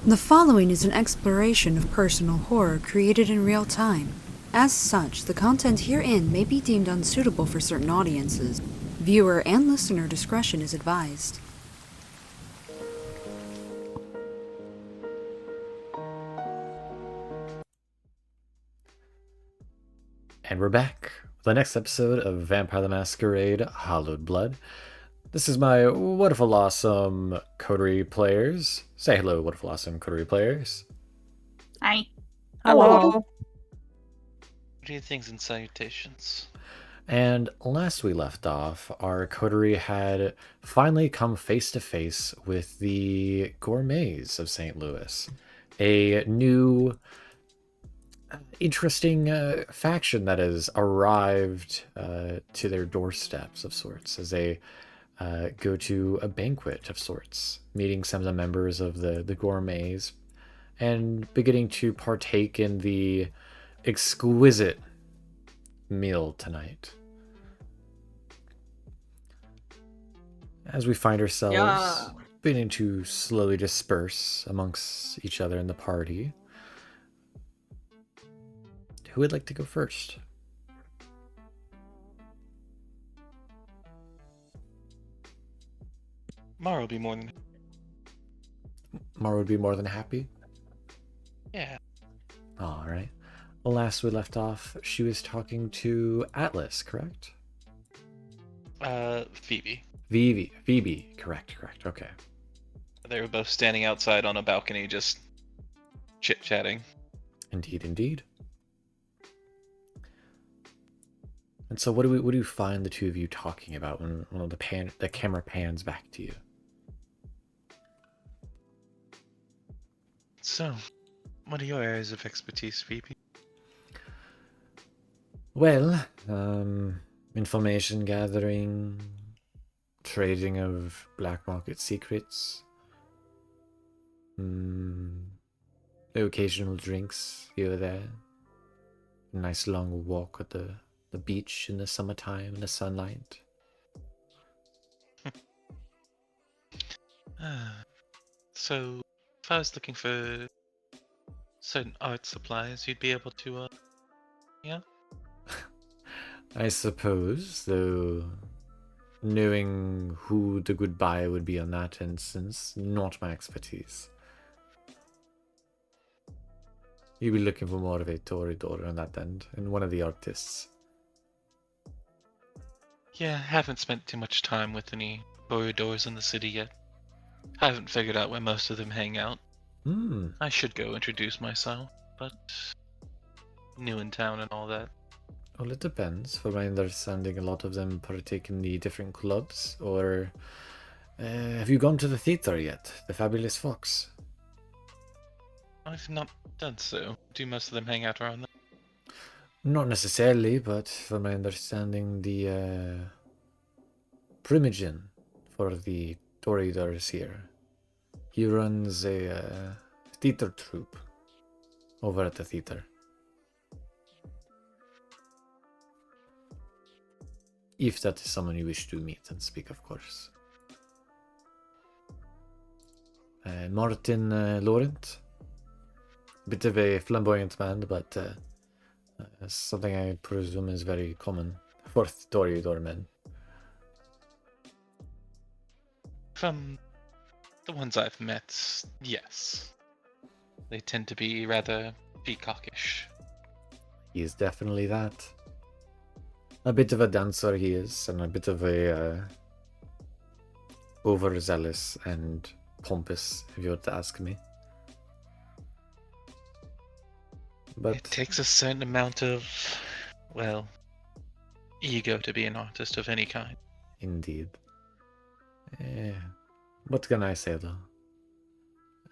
The following is an exploration of personal horror created in real time. As such, the content herein may be deemed unsuitable for certain audiences. Viewer and listener discretion is advised. And we're back with the next episode of Vampire the Masquerade Hallowed Blood. This is my wonderful, awesome coterie players. Say hello, wonderful, awesome coterie players. Hi. Hello. Greetings and salutations. And last we left off, our coterie had finally come face to face with the Gourmets of St. Louis, a new, interesting faction that has arrived to their doorsteps of sorts as they go to a banquet of sorts, meeting some of the members of the Gourmets and beginning to partake in the exquisite meal tonight. As we find ourselves beginning to slowly disperse amongst each other in the party, who would like to go first? Mara will be more than... Mara would be more than happy. Yeah. All right. Well, last we left off, she was talking to Atlas, correct? Phoebe. Phoebe. Correct. Okay. They were both standing outside on a balcony just chit-chatting. Indeed. And so what do you find the two of you talking about when the camera pans back to you? So, what are your areas of expertise, Phoebe? Well, information gathering, trading of black market secrets, occasional drinks here or there, a nice long walk at the beach in the summertime in the sunlight. So, if I was looking for certain art supplies, you'd be able to, yeah? I suppose, though, knowing who the good buyer would be on that instance, not my expertise. You'd be looking for more of a toreador on that end, and one of the artists. Yeah, I haven't spent too much time with any corridors in the city yet. I haven't figured out where most of them hang out. I should go introduce myself, but new in town and all that. Well, it depends. For my understanding, a lot of them partake in the different clubs, or have you gone to the theater yet? The Fabulous Fox? I've not done so. Do most of them hang out around there? Not necessarily, but from my understanding, the Primogen for the Toreadors here. He runs a theater troupe over at the theater. If that is someone you wish to meet and speak, of course. Martin Laurent. Bit of a flamboyant man, but something I presume is very common for Toreador men. From the ones I've met, yes. They tend to be rather peacockish. He is definitely that. A bit of a dancer he is, and a bit of a overzealous and pompous, if you were to ask me. But it takes a certain amount of, well, ego to be an artist of any kind. Indeed. What can I say, though?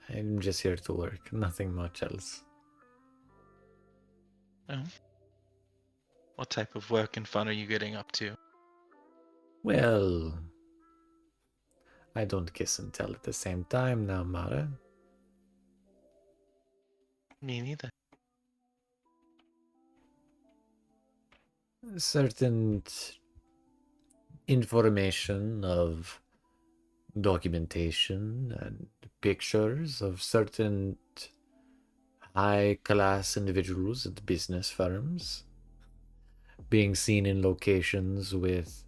I'm just here to work, nothing much else. Oh? What type of work and fun are you getting up to? Well, I don't kiss and tell at the same time now, Mara. Me neither. Certain information of documentation and pictures of certain high-class individuals at business firms being seen in locations with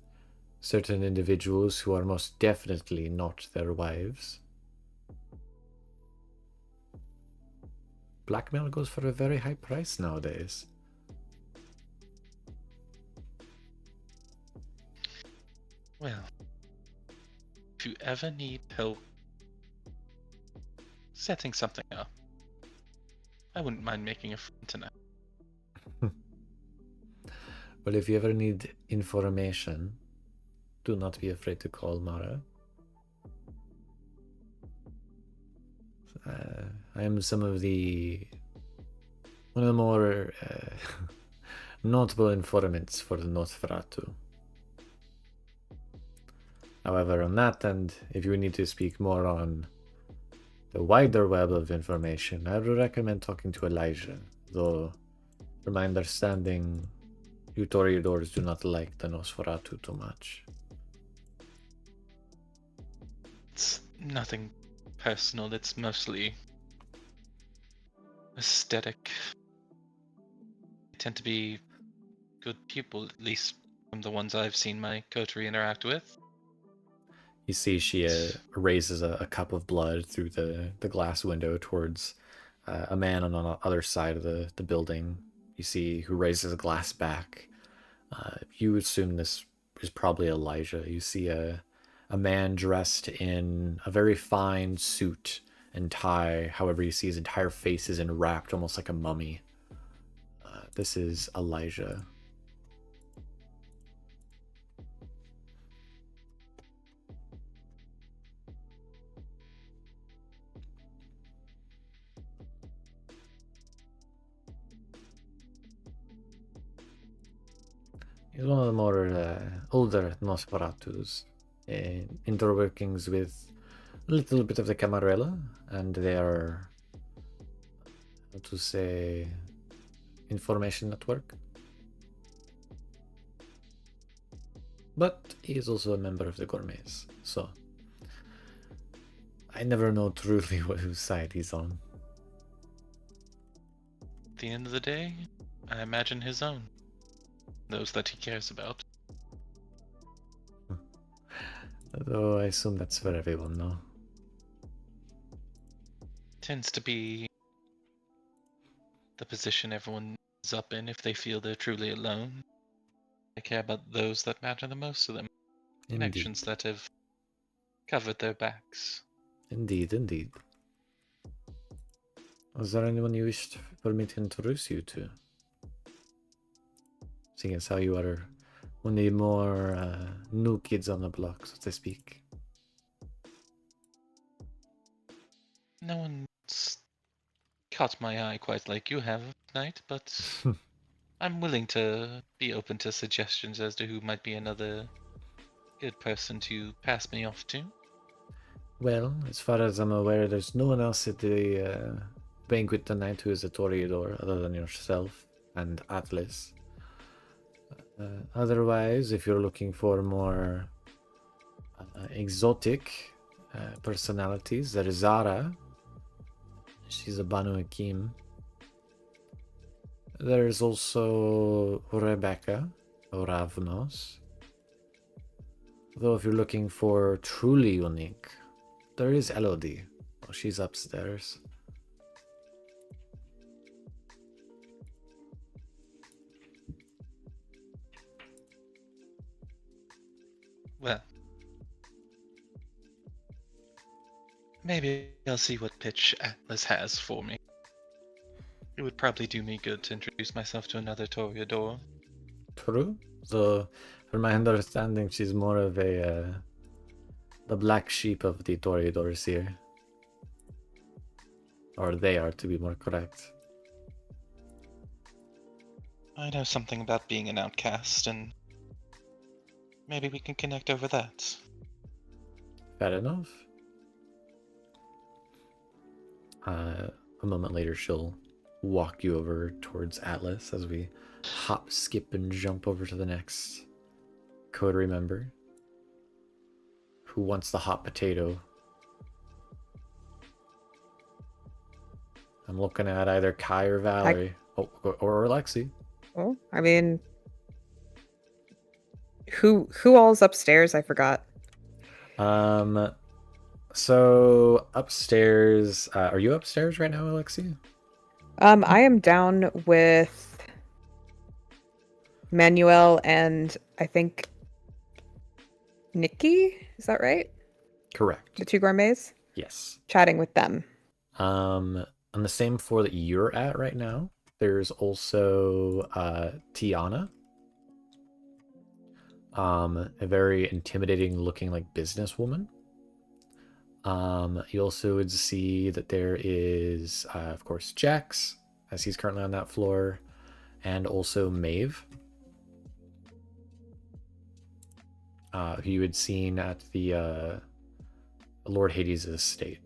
certain individuals who are most definitely not their wives. Blackmail goes for a very high price nowadays. Well, if you ever need help setting something up, I wouldn't mind making a friend tonight. Well, if you ever need information, do not be afraid to call Mara. I am one of the more notable informants for the Nosferatu. However, on that end, if you need to speak more on the wider web of information, I would recommend talking to Elijah, though from my understanding, you Toreadors do not like the Nosferatu too much. It's nothing personal, it's mostly aesthetic. They tend to be good people, at least from the ones I've seen my coterie interact with. You see she raises a cup of blood through the glass window towards a man on the other side of the building. You see who raises a glass back. You assume this is probably Elijah. You see a man dressed in a very fine suit and tie. However, you see his entire face is enwrapped almost like a mummy. This is Elijah. He's one of the more older Nosferatus, interworkings with a little bit of the Camarilla and their, how to say, information network. But he is also a member of the Gourmets, so I never know truly whose side he's on. At the end of the day, I imagine his own. Those that he cares about. Though I assume that's for everyone, no? Tends to be the position everyone is up in if they feel they're truly alone. They care about those that matter the most to them. Indeed. Connections that have covered their backs. Indeed, indeed. Was there anyone you wished for me to introduce you to? Seeing as how you are one of the more new kids on the block, so to speak. No one's caught my eye quite like you have tonight, but I'm willing to be open to suggestions as to who might be another good person to pass me off to. Well, as far as I'm aware, there's no one else at the banquet tonight who is a Toreador other than yourself and Atlas. Otherwise, if you're looking for more exotic personalities, there is Zara. She's a Banu Hakim. There's also Rebecca, or Ravnos. Though if you're looking for truly unique, there is Elodie. Oh, she's upstairs. Well, maybe I'll see what pitch Atlas has for me. It would probably do me good to introduce myself to another Toreador. True. So, from my understanding, she's more of the black sheep of the Toreadors here. Or they are, to be more correct. I know something about being an outcast, and maybe we can connect over that. Fair enough. A moment later, she'll walk you over towards Atlas as we hop, skip, and jump over to the next coterie member, who wants the hot potato? I'm looking at either Kai or Valorie. Or Alexi. Oh, I mean, who all's upstairs? I forgot. So upstairs, are you upstairs right now, Alexi? I am down with Manuel and I think Nikki. Is that right? Correct. The 2 gourmets? Yes. Chatting with them. On the same floor that you're at right now, there's also Tiana. A very intimidating looking like businesswoman. You also would see that there is, of course, Jax, as he's currently on that floor, and also Maeve, who you had seen at the Lord Hades' estate.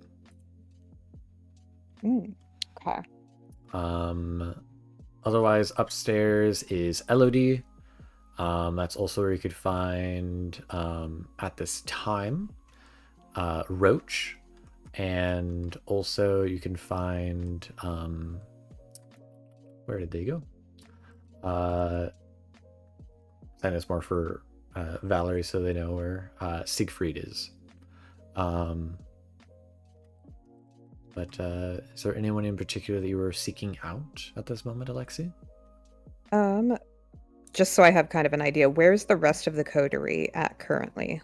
Okay. Otherwise, upstairs is Elodie. That's also where you could find, at this time, Roach, and also you can find, where did they go? And it's more for Valorie, so they know where Siegfried is. But is there anyone in particular that you were seeking out at this moment, Alexi? Just so I have kind of an idea, where's the rest of the coterie at currently?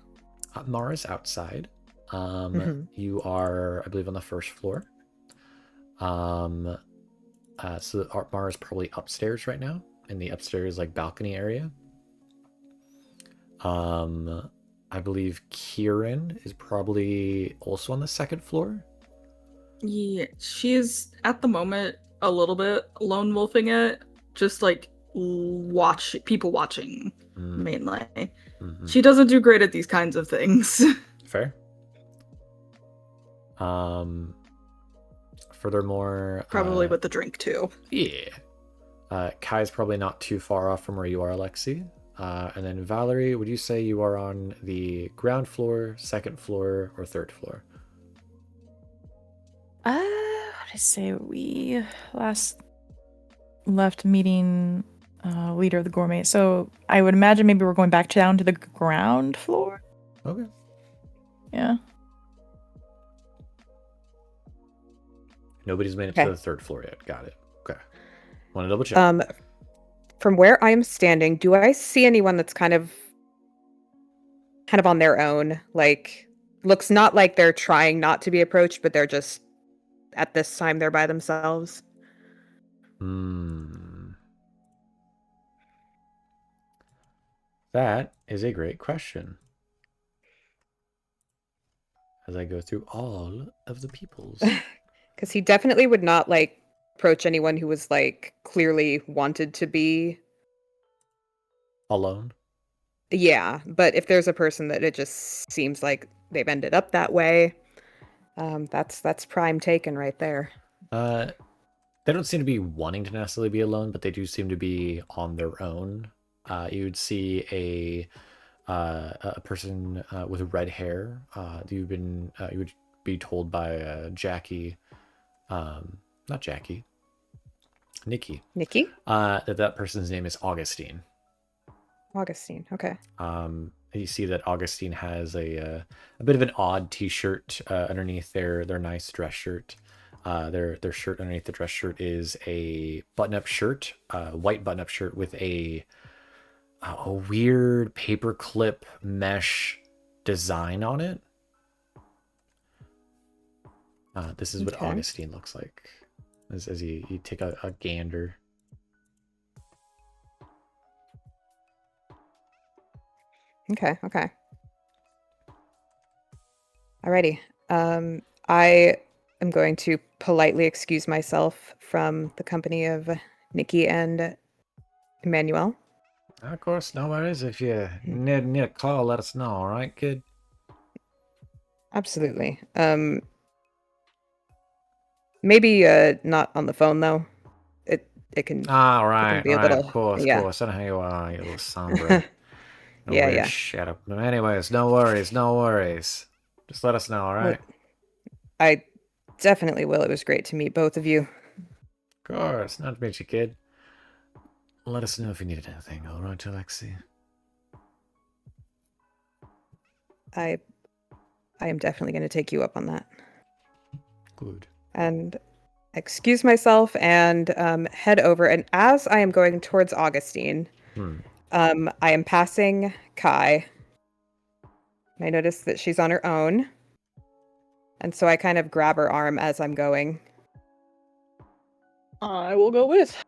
Mara's outside. You are, I believe, on the first floor. So Mara's probably upstairs right now, in the upstairs like balcony area. I believe Kieran is probably also on the second floor. Yeah, she is at the moment a little bit lone wolfing it, just like people watching mainly. She doesn't do great at these kinds of things. Fair. Furthermore, probably with the drink too. Yeah. Kai's probably not too far off from where you are, Alexi. And then Valorie, would you say you are on the ground floor, second floor, or third floor? What did I say? We last left meeting leader of the Gourmet. So I would imagine maybe we're going back down to the ground floor. Okay. Yeah. Nobody's made it to the third floor yet. Got it. Okay. Want to double check? From where I am standing, do I see anyone that's kind of on their own? Like, looks not like they're trying not to be approached, but they're just, at this time, they're by themselves. That is a great question. As I go through all of the peoples. Because he definitely would not, like, approach anyone who was, like, clearly wanted to be alone. Yeah, but if there's a person that it just seems like they've ended up that way, that's prime taken right there. They don't seem to be wanting to necessarily be alone, but they do seem to be on their own. You would see a person with red hair. You would be told by Jackie, not Jackie, Nikki. Nikki? That person's name is Augustine. Augustine, okay. You see that Augustine has a bit of an odd t-shirt underneath their nice dress shirt. Their shirt underneath the dress shirt is a button-up shirt, white button-up shirt with a weird paperclip mesh design on it. This is what Augustine looks like as you take a gander. Okay. Alrighty. I am going to politely excuse myself from the company of Nikki and Emmanuel. Of course, no worries. If you need a call, let us know, alright, kid? Absolutely. Maybe not on the phone though. It can. Right, be a little, of course. I know who you are, you little sombra. Yeah. Shut up. Anyways, no worries. Just let us know, all right? I definitely will. It was great to meet both of you. Of course. Not to meet you, kid. Let us know if you need anything, all right, Alexi? I am definitely going to take you up on that. Good. And excuse myself and head over. And as I am going towards Augustine, I am passing Kai. And I notice that she's on her own. And so I kind of grab her arm as I'm going. I will go with.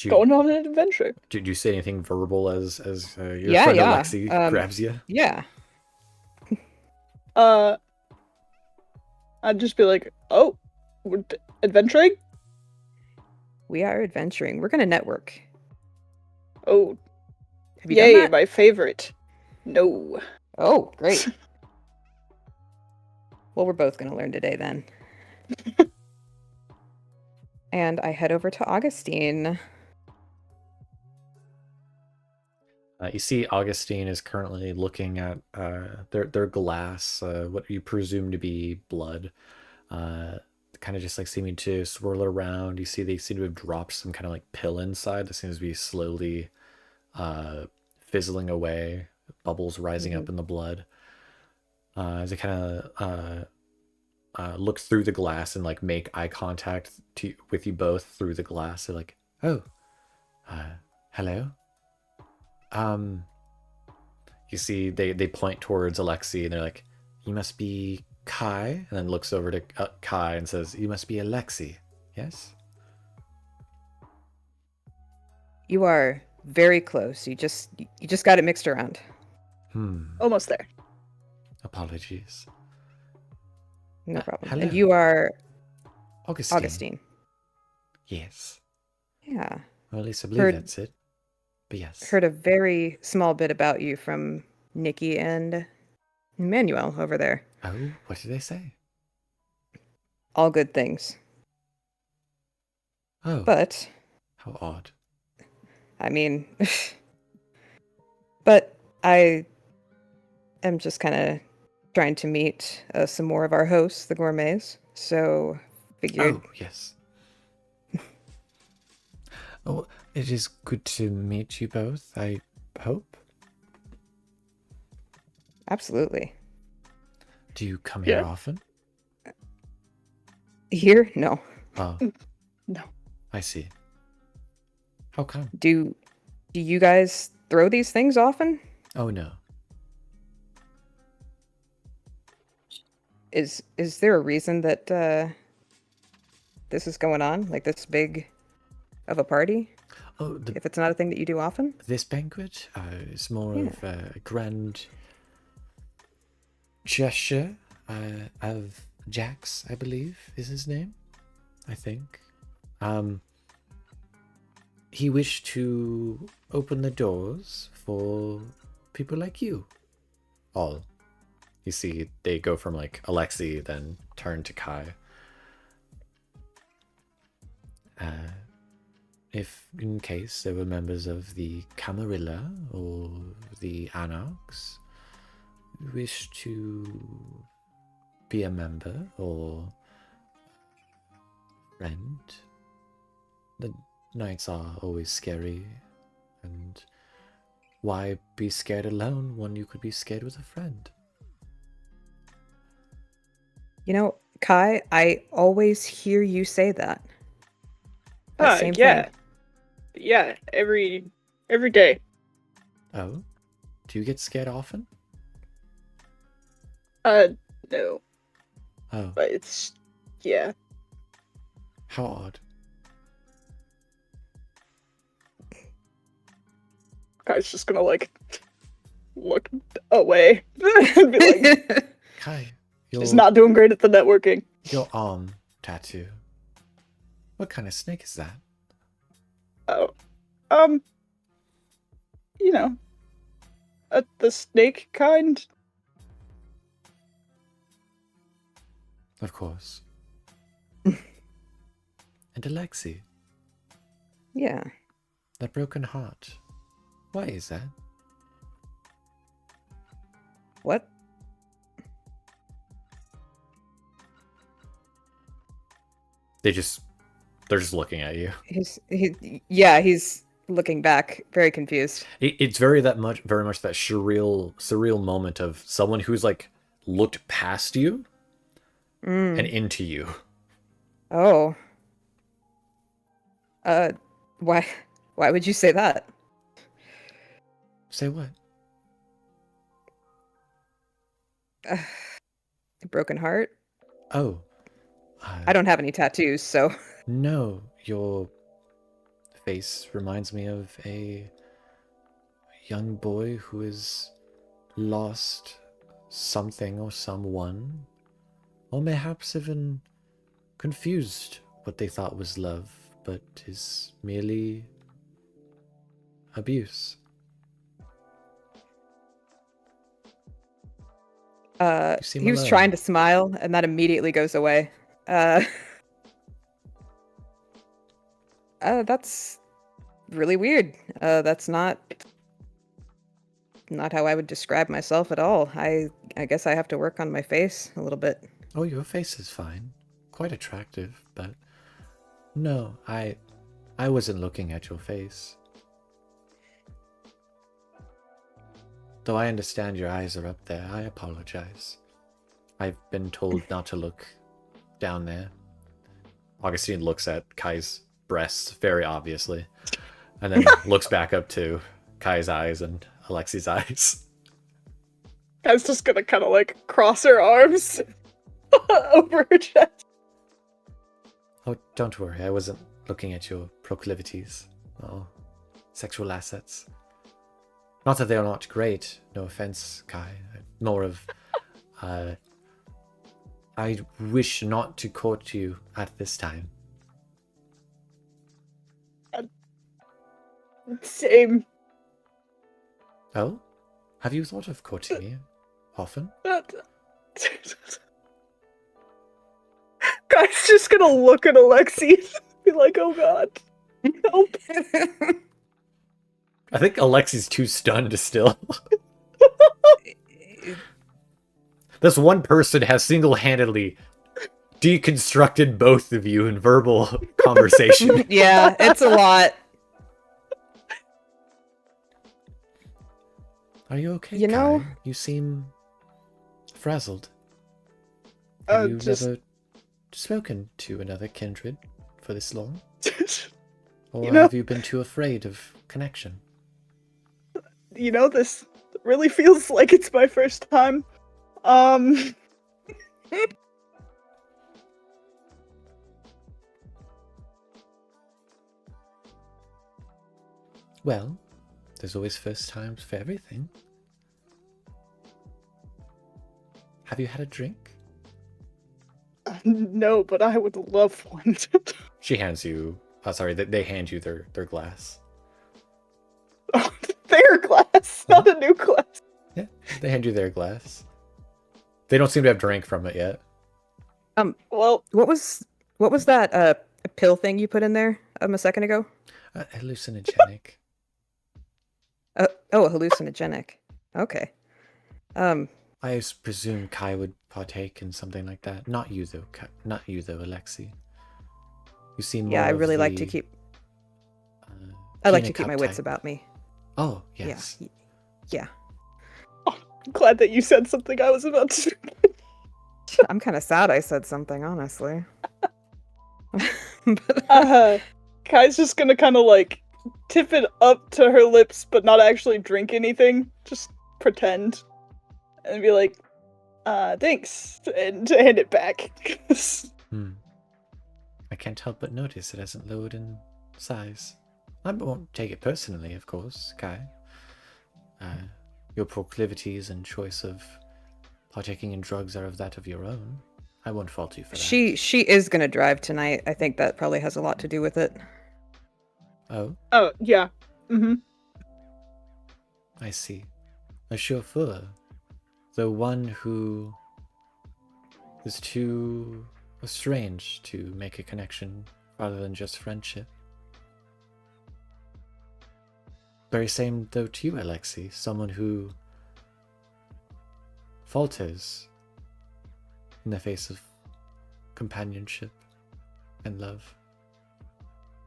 Going on an adventure. Did you say anything verbal as your friend Alexi grabs you? Yeah. I'd just be like, oh, we're adventuring? We are adventuring. We're going to network. Oh, have you done that? My favorite. No. Oh, great. Well, we're both going to learn today then. And I head over to Augustine. You see Augustine is currently looking at their glass, what you presume to be blood, kind of just like seeming to swirl around. You see they seem to have dropped some kind of like pill inside that seems to be slowly fizzling away, bubbles rising up in the blood. As they kind of look through the glass and like make eye contact with you both through the glass. They're like, oh, hello? You see they point towards Alexi and they're like, you must be Kai, and then looks over to Kai and says, you must be Alexi, yes? You are very close. You just got it mixed around. Almost there. Apologies. No problem. Hello. And you are Augustine. Yes. Yeah. Well, at least I believe that's it. But yes. Heard a very small bit about you from Nikki and Emmanuel over there. Oh, what did they say? All good things. Oh. But how odd. I mean, but I am just kind of trying to meet some more of our hosts, the Gourmets. So figured. Oh, yes. Oh, it is good to meet you both, I hope. Absolutely. Do you come here often? Here? No. Oh. No. I see. How come? Do you guys throw these things often? Oh, no. Is there a reason that this is going on? Like this big of a party? Oh, if it's not a thing that you do often? This banquet is more of a grand gesture of Jax, I believe, is his name. I think. He wished to open the doors for people like you. All. You see, they go from like Alexi, then turn to Kai. If in case there were members of the Camarilla or the Anarchs who wish to be a member or friend, the nights are always scary, and why be scared alone when you could be scared with a friend? You know, Kai, I always hear you say that. Same yeah. thing. Yeah, every day. Oh? Do you get scared often? No. Oh. But it's, yeah. How odd. Kai's just gonna, like, look away and be like, Kai, she's not doing great at the networking. Your arm tattoo. What kind of snake is that? Oh, you know, the snake kind. Of course. And Alexi. Yeah. That broken heart. Why is that? What? They're just looking at you. He's looking back, very confused. It's very much that surreal moment of someone who's like looked past you and into you. Oh. Why would you say that? Say what? A broken heart? Oh. I don't have any tattoos, so. No, your face reminds me of a young boy who has lost something or someone, or perhaps even confused what they thought was love, but is merely abuse. He was trying to smile, and that immediately goes away. That's really weird. That's not how I would describe myself at all. I guess I have to work on my face a little bit. Oh, your face is fine. Quite attractive, but no, I wasn't looking at your face. Though I understand your eyes are up there, I apologize. I've been told not to look down there. Augustine looks at Kai's breasts, very obviously, and then looks back up to Kai's eyes and Alexi's eyes. Kai's just gonna kind of like cross her arms over her chest. Oh, don't worry, I wasn't looking at your proclivities or sexual assets. Not that they are not great, no offense, Kai. More of, I wish not to court you at this time. Same. Oh? Have you thought of courting me often? Guy's just gonna look at Alexi and be like, oh god. Help. I think Alexi's too stunned still. This one person has single-handedly deconstructed both of you in verbal conversation. Yeah, it's a lot. Are you okay, You know- Kai? You seem frazzled. Have you never spoken to another kindred for this long? Or have you been too afraid of connection? You know, this really feels like it's my first time. Well, there's always first times for everything. Have you had a drink? No, but I would love one. She hands you... Oh, sorry, they hand you their glass. Oh, their glass, not a new glass. Yeah, they hand you their glass. They don't seem to have drank from it yet. Well, What was that pill thing you put in there a second ago? Hallucinogenic. Oh, a hallucinogenic. Okay. I presume Kai would partake in something like that. Not you though, Alexi. You seem more Yeah, I of really like to the, keep. I like to clean keep a my cup wits type. about me. Oh, yes. Yeah. I'm glad that you said something I was about to. I'm kind of sad I said something, honestly. But, Kai's just gonna kind of like tip it up to her lips, but not actually drink anything. Just pretend, and be like, thanks, and hand it back. I can't help but notice it hasn't lowered in size. I won't take it personally, of course, Kai. Your proclivities and choice of partaking in drugs are of that of your own. I won't fault you for that. she is gonna drive tonight. I think that probably has a lot to do with it. Oh, Oh yeah. Mm-hmm. I see. A chauffeur. The one who is too estranged to make a connection rather than just friendship. Very same though to you, Alexi. Someone who falters in the face of companionship and love.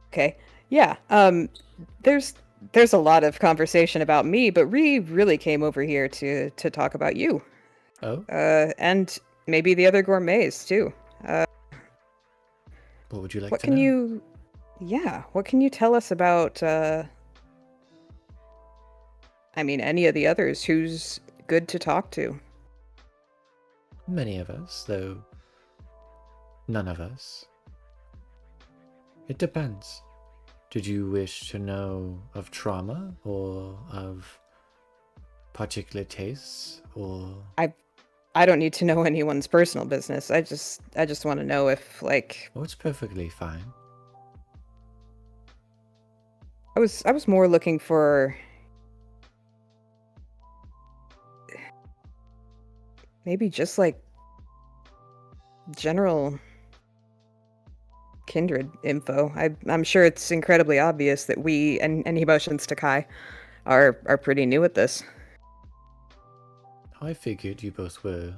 Okay. Yeah. There's a lot of conversation about me, but we really came over here to talk about you. Oh? And maybe the other gourmets too. What would you like What to can know? you what can you tell us about any of the others who's good to talk to? Many of us, though none of us. It depends. Did you wish to know of trauma or of particular tastes or... I don't need to know anyone's personal business. I just want to know if Oh, it's perfectly fine. I was more looking for maybe just general kindred info. I'm sure it's incredibly obvious that we and any emotions to Kai are pretty new at this. I figured you both were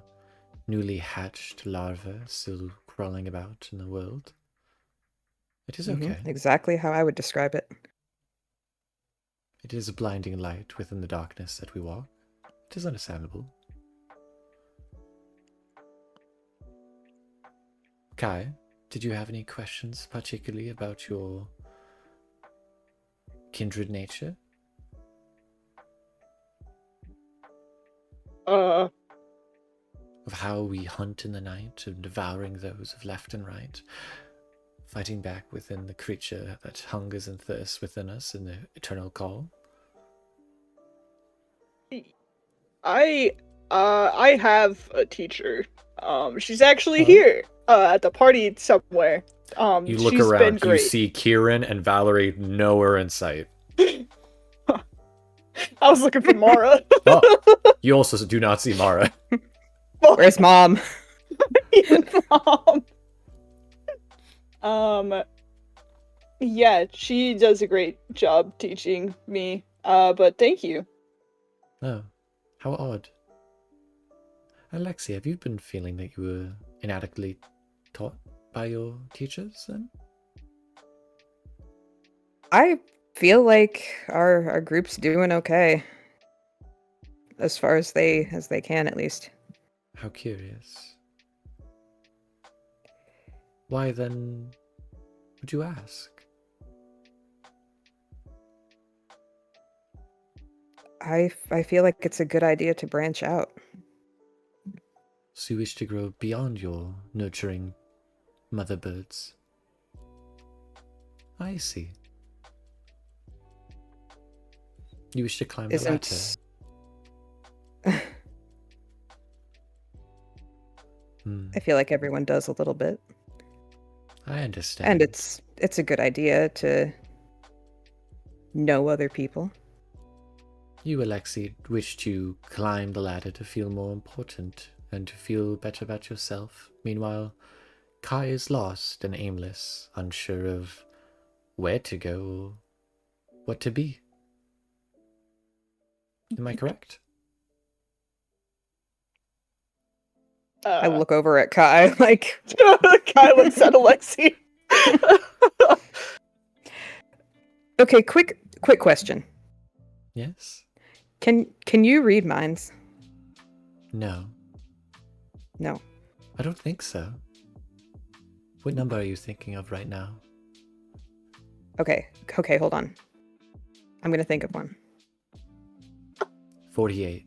newly hatched larvae still crawling about in the world. It is okay. Exactly how I would describe it. It is a blinding light within the darkness that we walk. It is understandable. Kai, did you have any questions particularly about your kindred nature? Of how we hunt in the night and devouring those of left and right, fighting back within the creature that hungers and thirsts within us in the eternal call? I have a teacher. She's actually here at the party somewhere. You look she's been around, you great. see Kieran and Valorie nowhere in sight. I was looking for Mara. Oh, you also do not see Mara. Where's Mom? Mom. Yeah, she does a great job teaching me. But thank you. Oh, how odd. Alexia, have you been feeling that you were inadequately taught by your teachers then? I feel like our group's doing okay. As far as they can, at least. How curious. Why then would you ask? I feel like it's a good idea to branch out. So you wish to grow beyond your nurturing mother birds? I see. You wish to climb the ladder? I feel like everyone does a little bit. I understand. And it's a good idea to know other people. You, Alexi, wish to climb the ladder to feel more important and to feel better about yourself. Meanwhile, Kai is lost and aimless, unsure of where to go or what to be. Am I correct? I look over at Kai like Kai looks at Alexi. Okay, quick question. Yes? Can you read minds? No. No. I don't think so. What number are you thinking of right now? Okay, hold on. I'm gonna think of one. 48.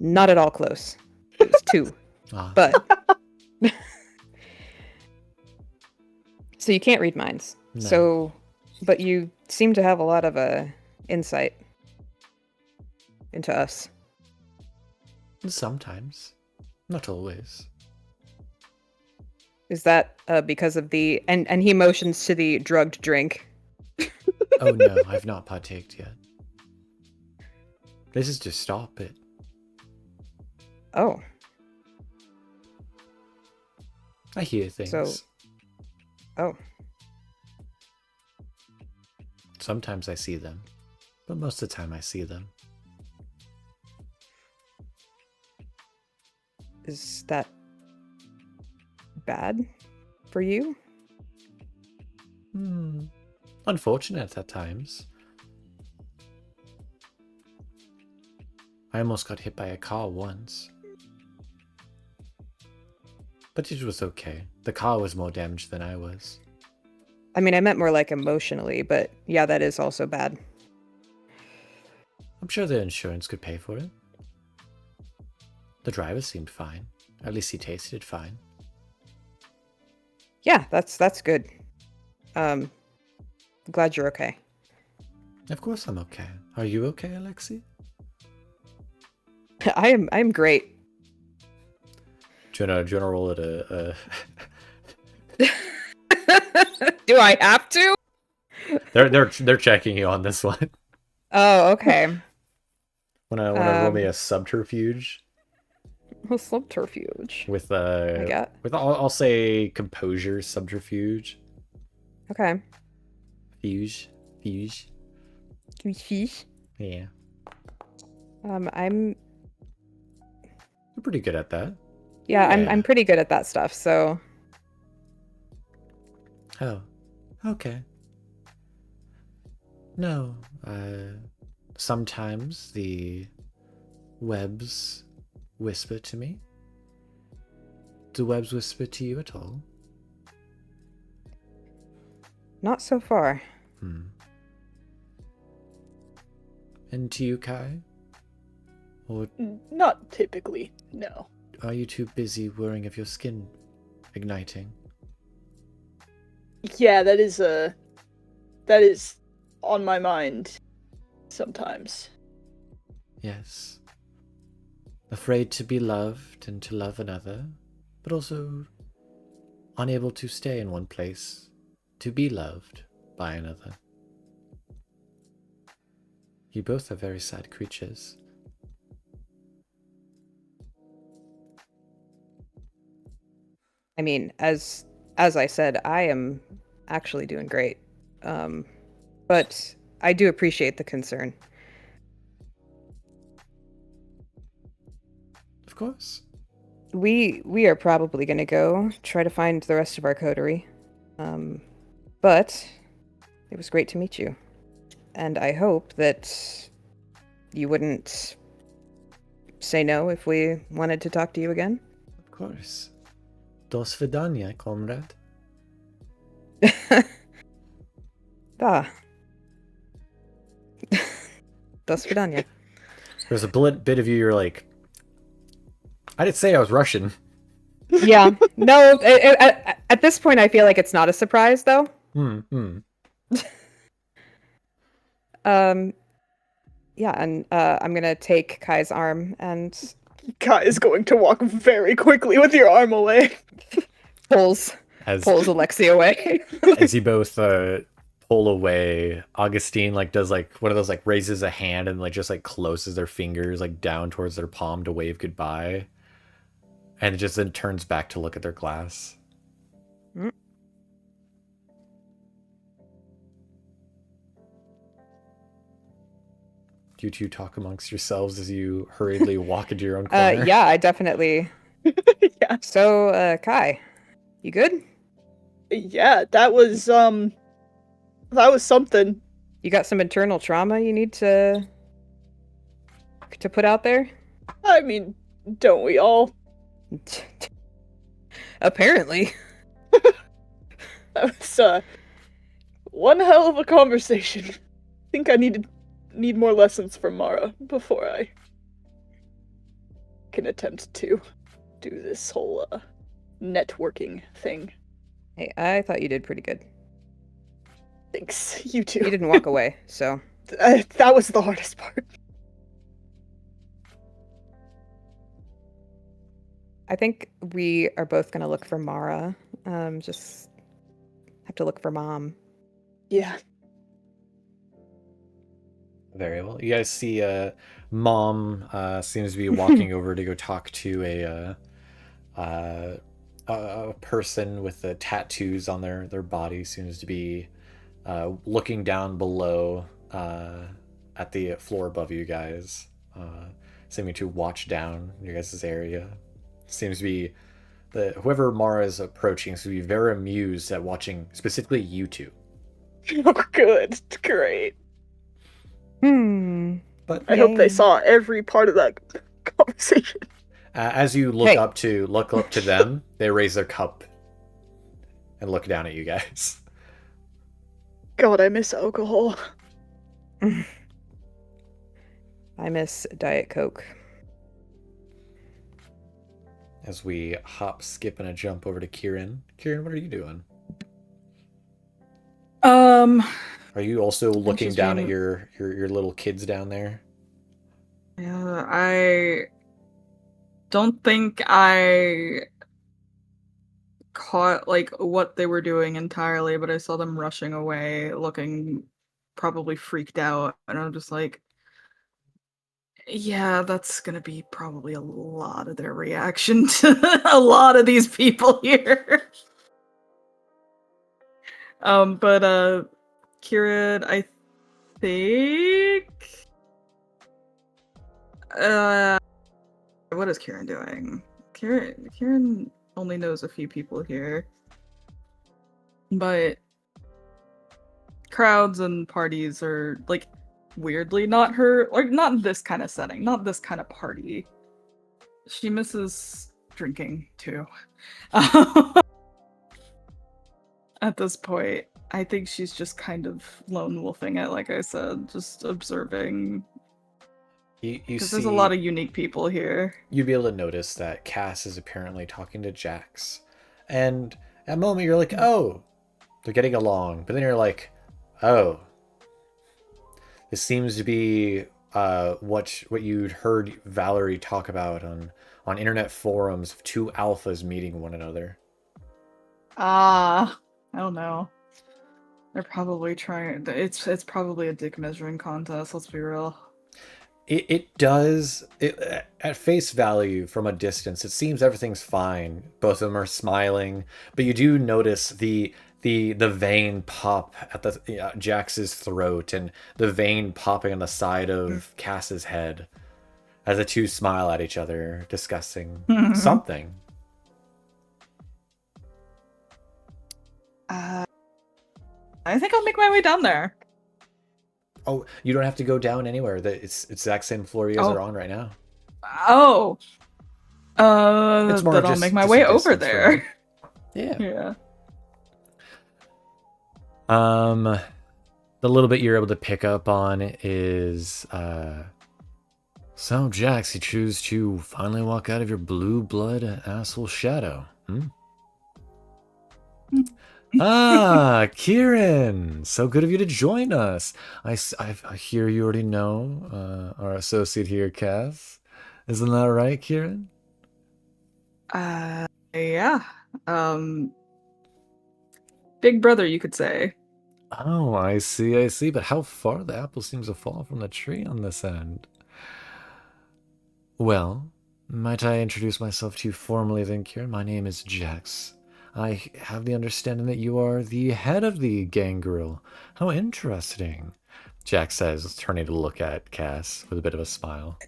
Not at all close. It was 2. Ah. But so you can't read minds. No. So, but you seem to have a lot of insight into us. Sometimes. Not always. Is that because of the and he motions to the drugged drink? Oh no, I've not partaked yet. This is to stop it. Oh. I hear things. So. Oh. Sometimes I see them, but most of the time I see them. Is that bad for you? Unfortunate at times. I almost got hit by a car once. But it was okay. The car was more damaged than I was. I mean, I meant more like emotionally, but yeah, that is also bad. I'm sure the insurance could pay for it. The driver seemed fine. At least he tasted fine. Yeah, that's good. Glad you're okay. Of course I'm okay. Are you okay, Alexi? I'm great. Do you wanna roll it a Do I have to? They're checking you on this one. Oh, okay. Wanna roll me a subterfuge? A subterfuge. With I got. I'll say composure subterfuge. Okay. Fuge. Fish. Yeah. I'm. You're pretty good at that. Yeah, I'm pretty good at that stuff. So. Oh. Okay. No. Sometimes the webs whisper to me. Do webs whisper to you at all? Not so far. And to you, Kai? Or Not typically, no. are you too busy worrying of your skin igniting? Yeah, that is on my mind sometimes. Yes. Afraid to be loved and to love another, but also unable to stay in one place to be loved by another. You both are very sad creatures. I mean, as I said, I am actually doing great. But I do appreciate the concern. Of course. We are probably going to go try to find the rest of our coterie. But it was great to meet you. And I hope that you wouldn't say no if we wanted to talk to you again. Of course. Do svidania, comrade. Ah. Do svidania. There's a bit of you, you're like, I didn't say I was Russian. Yeah. No, at this point, I feel like it's not a surprise, though. Yeah, and I'm gonna take Kai's arm and Kai is going to walk very quickly with your arm away. pulls Alexi away. As you both pull away, Augustine does one of those raises a hand and just closes their fingers down towards their palm to wave goodbye, and it just then turns back to look at their glass. Do you two talk amongst yourselves as you hurriedly walk into your own corner? Yeah, I definitely. Yeah. So, Kai, you good? Yeah, that was something. You got some internal trauma you need to put out there? I mean, don't we all? Apparently. That was one hell of a conversation. I think I need more lessons from Mara before I can attempt to do this whole networking thing. Hey, I thought you did pretty good. Thanks, you too. You didn't walk away, so. That was the hardest part. I think we are both gonna look for Mara. Just have to look for Mom. Yeah. Very well. You guys see Mom seems to be walking over to go talk to a person with the tattoos on their body. Seems to be looking down below at the floor above you guys, seeming to watch down your guys' area. Seems to be whoever Mara is approaching seems to be very amused at watching specifically you two. Oh, good. Great. But I hope they Yay. saw every part of that conversation. as you look up to them, they raise their cup and look down at you guys. God, I miss alcohol. I miss Diet Coke. As we hop, skip, and a jump over to Kieran. Kieran, what are you doing? Are you also looking down being... at your little kids down there? Yeah, I don't think I caught like what they were doing entirely, but I saw them rushing away, looking probably freaked out, and I'm just like, yeah, that's gonna be probably a lot of their reaction to a lot of these people here. But Kieran, I think what is Kieran doing? Kieran only knows a few people here. But crowds and parties are like weirdly not her, like not in this kind of setting, not this kind of party. She misses drinking too. At this point, I think she's just kind of lone wolfing it, like I said, just observing. Because there's a lot of unique people here. You'd be able to notice that Cass is apparently talking to Jax. And at a moment you're like, oh, they're getting along. But then you're like, oh, this seems to be what you'd heard Valorie talk about on internet forums of two alphas meeting one another. I don't know. They're probably trying. It's probably a dick measuring contest. Let's be real. It does. At face value, from a distance, it seems everything's fine. Both of them are smiling, but you do notice the vein pop at the Jax's throat and the vein popping on the side of Cass's head as the two smile at each other, discussing something. I think I'll make my way down there. Oh, you don't have to go down anywhere. It's the exact same floor you guys are on right now. Oh. It's more then I'll make my way over there. Yeah. The little bit you're able to pick up on is so Jax, you choose to finally walk out of your blue blood asshole shadow. Kieran, so good of you to join us. I hear you already know our associate here, Cass. Isn't that right, Kieran? Yeah. Big brother, you could say. Oh, I see. But how far the apple seems to fall from the tree on this end. Well, might I introduce myself to you formally then, Kieran? My name is Jax. I have the understanding that you are the head of the gangrel. How interesting, Jax says, turning to look at Cass with a bit of a smile.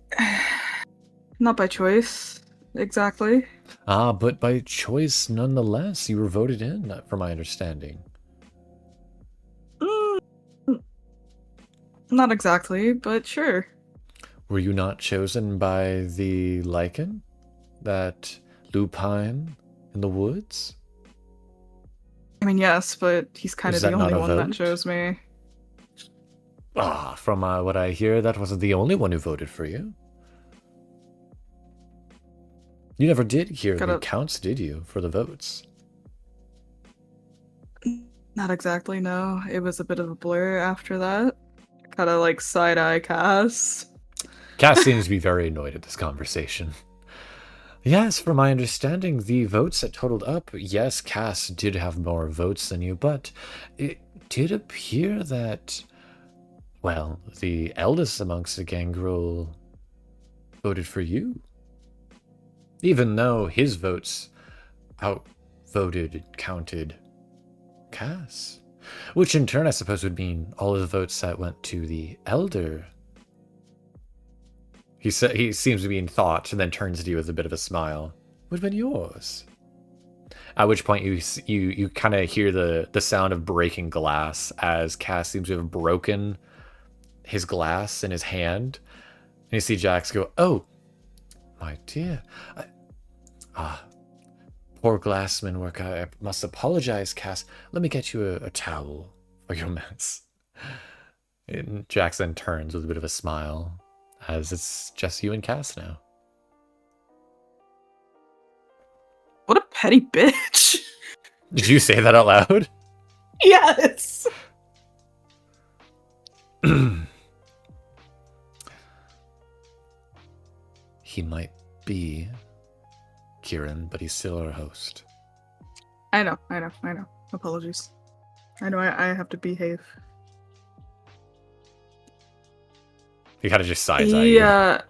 Not by choice, exactly. But by choice nonetheless. You were voted in, from my understanding. Not exactly, but sure. Were you not chosen by the lichen? That lupine in the woods? I mean, yes, but he's kind of the only one that chose me. From what I hear, that wasn't the only one who voted for you. You never did hear the counts, did you, for the votes? Not exactly, no. It was a bit of a blur after that. Kind of like side-eye Cass. Cass seems to be very annoyed at this conversation. Yes, from my understanding, the votes that totaled up, yes, Cass did have more votes than you, but it did appear that, well, the eldest amongst the gangrel voted for you. Even though his votes counted Cass. Which in turn, I suppose, would mean all of the votes that went to the elder. He seems to be in thought, and then turns to you with a bit of a smile. would have been yours. At which point you kind of hear the sound of breaking glass as Cass seems to have broken his glass in his hand. And you see Jax go, "Oh, my dear. Poor glassman work. I must apologize, Cass. Let me get you a towel for your mess." And Jax then turns with a bit of a smile, as it's just you and Cass now. What a petty bitch. Did you say that out loud? Yes. He might be Kieran, but he's still our host. I know. Apologies. I know I have to behave. He kind of just sighs at you. Yeah.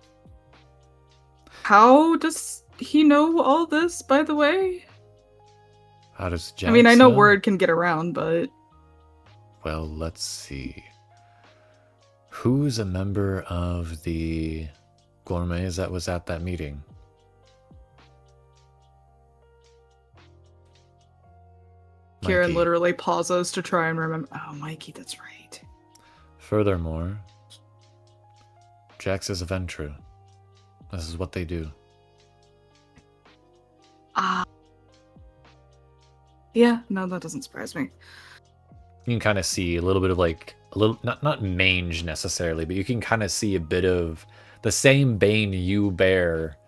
How does he know all this, by the way? How does Jax I mean, I know know? word can get around, but... Well, let's see. Who's a member of the Gourmets that was at that meeting? Kieran Mikey. literally pauses to try and remember. Oh, Mikey, that's right. Furthermore, Jax is a Ventru. This is what they do. Yeah, no, that doesn't surprise me. You can kind of see a little bit of like a little not mange necessarily, but you can kind of see a bit of the same bane you bear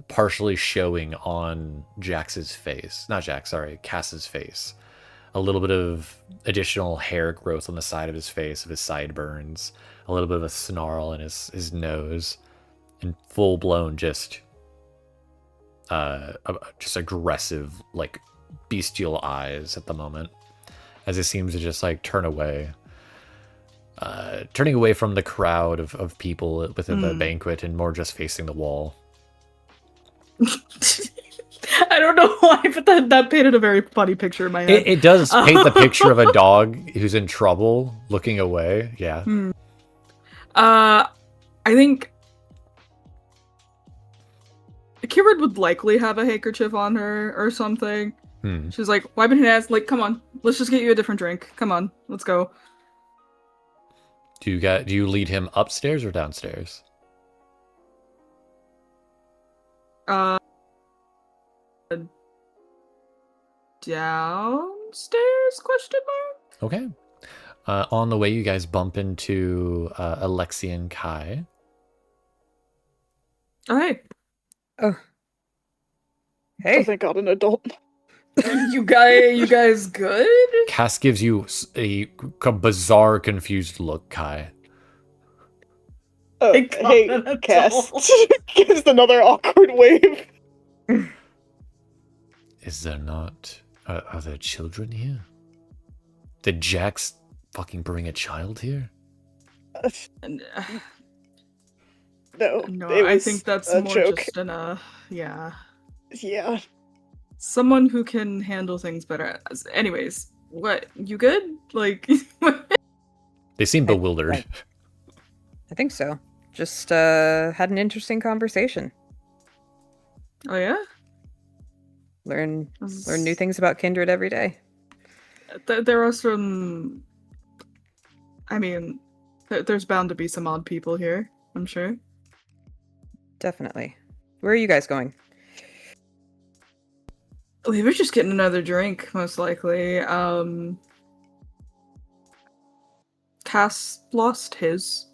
partially showing on Jax's face. Not Jax, sorry, Cass's face. A little bit of additional hair growth on the side of his face, of his sideburns, a little bit of a snarl in his nose, and full blown just aggressive, like bestial eyes at the moment, as he seems to just like turning away from the crowd of people within the banquet and more just facing the wall. I don't know why, but that painted a very funny picture in my head. It does paint the picture of a dog who's in trouble looking away. Yeah. I think Kindred would likely have a handkerchief on her or something. She's like wiping her ass, like, come on, let's just get you a different drink. Come on, let's go. Do you lead him upstairs or downstairs? Downstairs? Question mark. Okay. On the way, you guys bump into Alexi and Kai. Oh, hey. Oh. Oh, Hey. thank God, an adult. You guys good? Cass gives you a bizarre, confused look, Kai. Oh, Thank God, hey, an adult. Cass. Gives another awkward wave. Is there not... Are there children here? Did Jax fucking bring a child here? No, No, I think that's a more joke. just yeah. Yeah. Someone who can handle things better. Anyways, what? You good? Like, They seem bewildered. I think so. Just had an interesting conversation. oh yeah? Learn new things about Kindred every day. There are some. I mean, there's bound to be some odd people here, I'm sure. Definitely. Where are you guys going? We were just getting another drink, most likely. Cass lost his.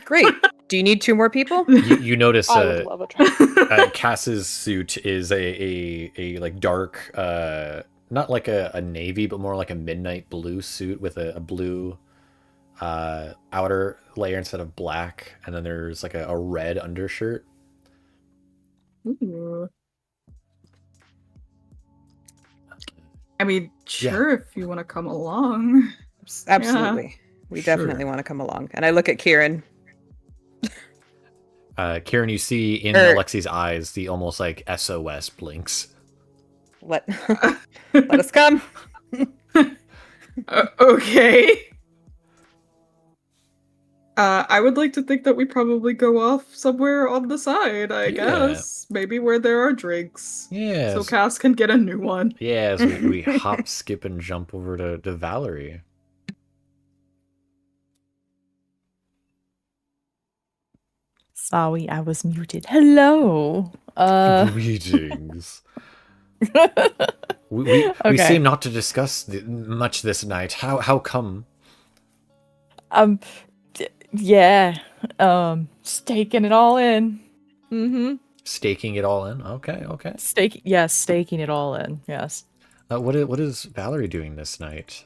Great. Do you need 2 more people? You notice I would love a try. Cass's suit is a like dark, not like a navy, but more like a midnight blue suit with a blue outer layer instead of black, and then there's like a red undershirt. Ooh. I mean, sure, if you want to come along. Absolutely. We definitely want to come along. And I look at Kieran. Kieran, you see in Alexi's eyes the almost like SOS blinks. Let us come. Okay. I would like to think that we probably go off somewhere on the side, I Yeah. guess. Maybe where there are drinks. Yeah. So Cass can get a new one. Yeah, as we hop, skip, and jump over to Valorie. Sorry, I was muted. Hello. Greetings. We Okay. seem not to discuss much this night. How come? Yeah. Staking it all in. Mm-hmm. Staking it all in. Okay. Staking it all in. Yes. What is Valorie doing this night?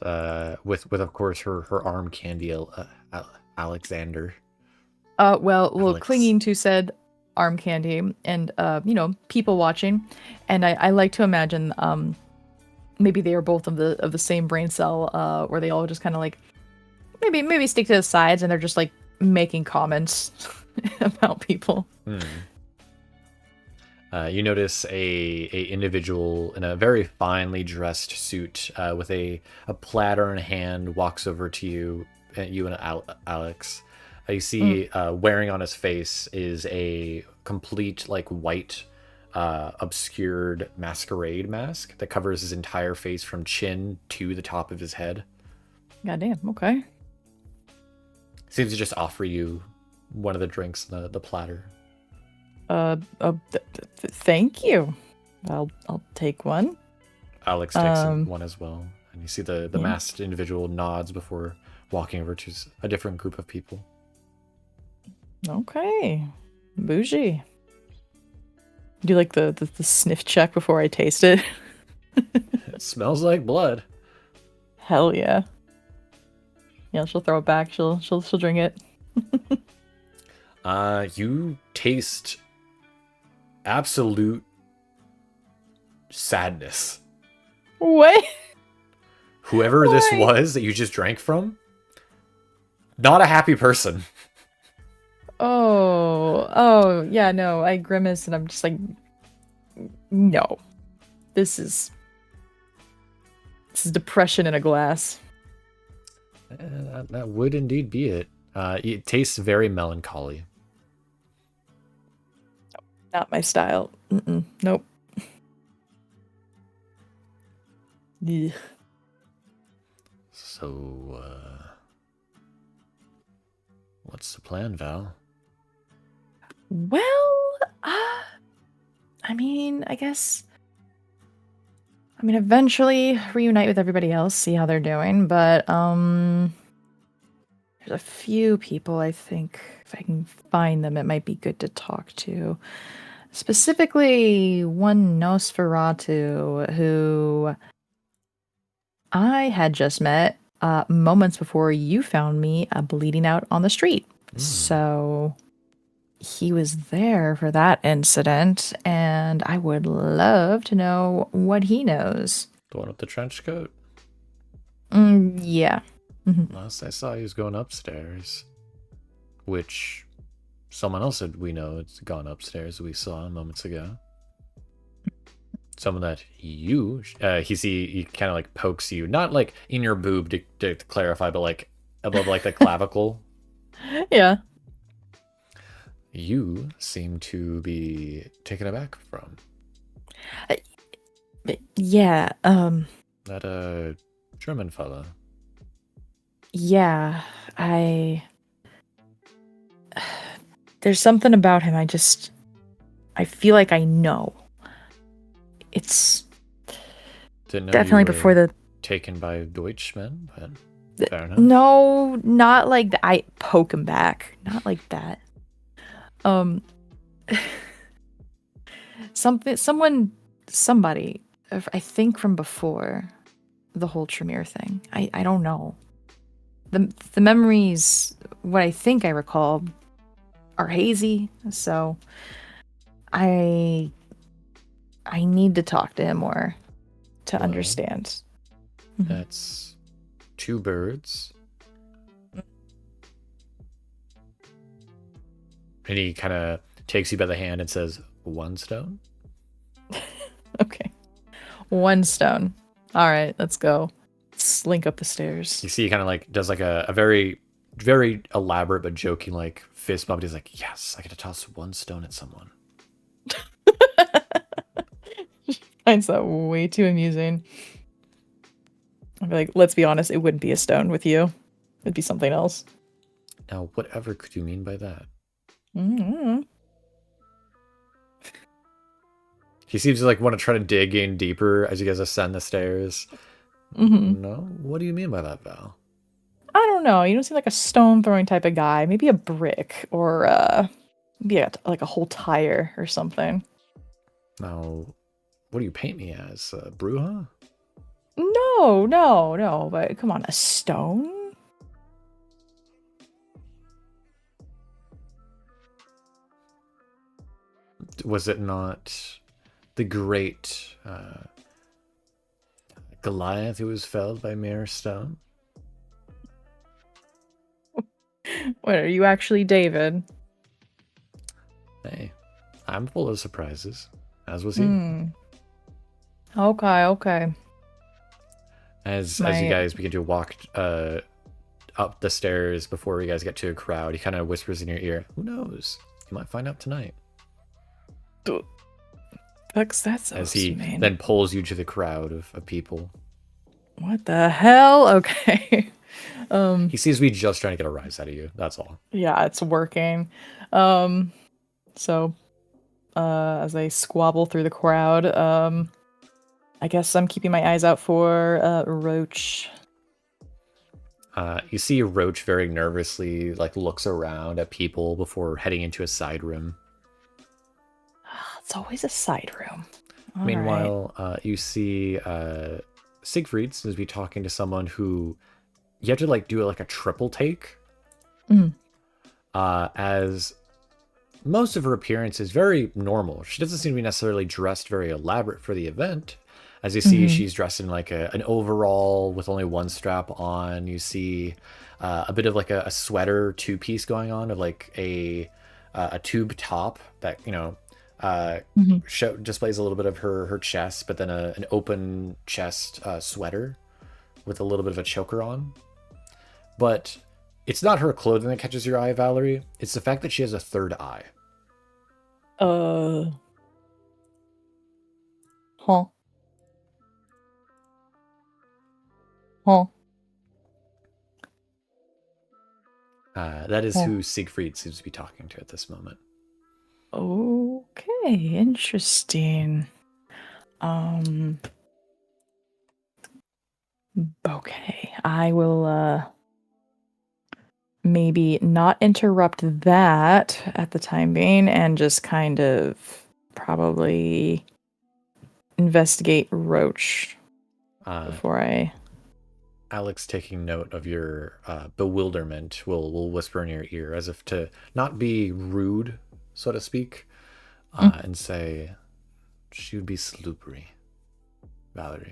With of course her arm candy, Alexander. Well, Alex. clinging to said arm candy and people watching, and I like to imagine maybe they are both of the same brain cell, where they all just kind of like maybe stick to the sides and they're just like making comments about people. You notice a individual in a very finely dressed suit with a platter in hand walks over to you and Alex. You see wearing on his face is a complete like white obscured masquerade mask that covers his entire face from chin to the top of his head. Goddamn. Okay. Seems to just offer you one of the drinks in the platter. Thank you. I'll take one. Alex takes one as well, and you see the masked individual nods before walking over to a different group of people. Okay. Bougie. Do like the sniff check before I taste it. It smells like blood. Hell yeah. Yeah, she'll throw it back. She'll drink it. You taste absolute sadness. What? Whoever this was that you just drank from, not a happy person. Oh, yeah, no, I grimace and I'm just like, no. This is depression in a glass. That would indeed be it. It tastes very melancholy. Not my style. Nope. Ugh. So, what's the plan, Val? Well, eventually reunite with everybody else, see how they're doing, but, there's a few people I think, if I can find them, it might be good to talk to. Specifically, one Nosferatu, who I had just met moments before you found me bleeding out on the street. So he was there for that incident, and I would love to know what he knows. The one with the trench coat? Yeah. Last I saw, he was going upstairs. Which someone else that we know has gone upstairs, we saw moments ago. Someone that he kind of like pokes you, not like in your boob to clarify, but like above like the clavicle. Yeah. You seem to be taken aback from. Yeah, That German fella. Yeah, there's something about him I feel like I know. It's Didn't know definitely you were before the taken by Deutschmen, but fair enough. No, not like that. I poke him back. Not like that. Somebody, I think from before the whole Tremere thing. I don't know. The memories, what I think I recall, are hazy, so I need to talk to him more to understand. That's 2 birds. And he kind of takes you by the hand and says, 1 stone? Okay. 1 stone. All right, let's go. Slink up the stairs. You see he kind of like does like a very very elaborate but joking, like fist bump. He's like, yes, I get to toss one stone at someone. Finds that way too amusing. I'd be like, let's be honest, it wouldn't be a stone with you. It'd be something else. Now, whatever could you mean by that? Mm-hmm. He seems to like want to try to dig in deeper as you guys ascend the stairs. Mm-hmm. No? What do you mean by that, Val? I don't know. You don't seem like a stone throwing type of guy. Maybe a brick or maybe like a whole tire or something. Now, what do you paint me as? Bruja? No. But come on, a stone? Was it not the great Goliath who was felled by mere stone? What, are you actually David? Hey, I'm full of surprises, as was he. Okay. As you guys begin to walk up the stairs before you guys get to a crowd, he kind of whispers in your ear, "Who knows? You might find out tonight." That's as he then pulls you to the crowd of people. What the hell? Okay. He seems to be just trying to get a rise out of you. That's all. Yeah, it's working. So as I squabble through the crowd, I guess I'm keeping my eyes out for Roach. You see Roach very nervously like looks around at people before heading into a side room. It's always a side room. All Meanwhile, you see Siegfried seems to be talking to someone who you have to like do like a triple take. As most of her appearance is very normal. She doesn't seem to be necessarily dressed very elaborate for the event. As you see, she's dressed in like an overall with only one strap on. You see a bit of like a sweater two-piece going on of like a tube top that, you know, displays a little bit of her chest, but then an open chest sweater with a little bit of a choker on. But it's not her clothing that catches your eye, Valorie. It's the fact that she has a third eye. Huh. That is who Siegfried seems to be talking to at this moment. Okay, interesting. Okay, I will maybe not interrupt that at the time being and just kind of probably investigate Roach before I... Alex, taking note of your bewilderment, will whisper in your ear as if to not be rude, so to speak, and say, she would be slippery, Valorie.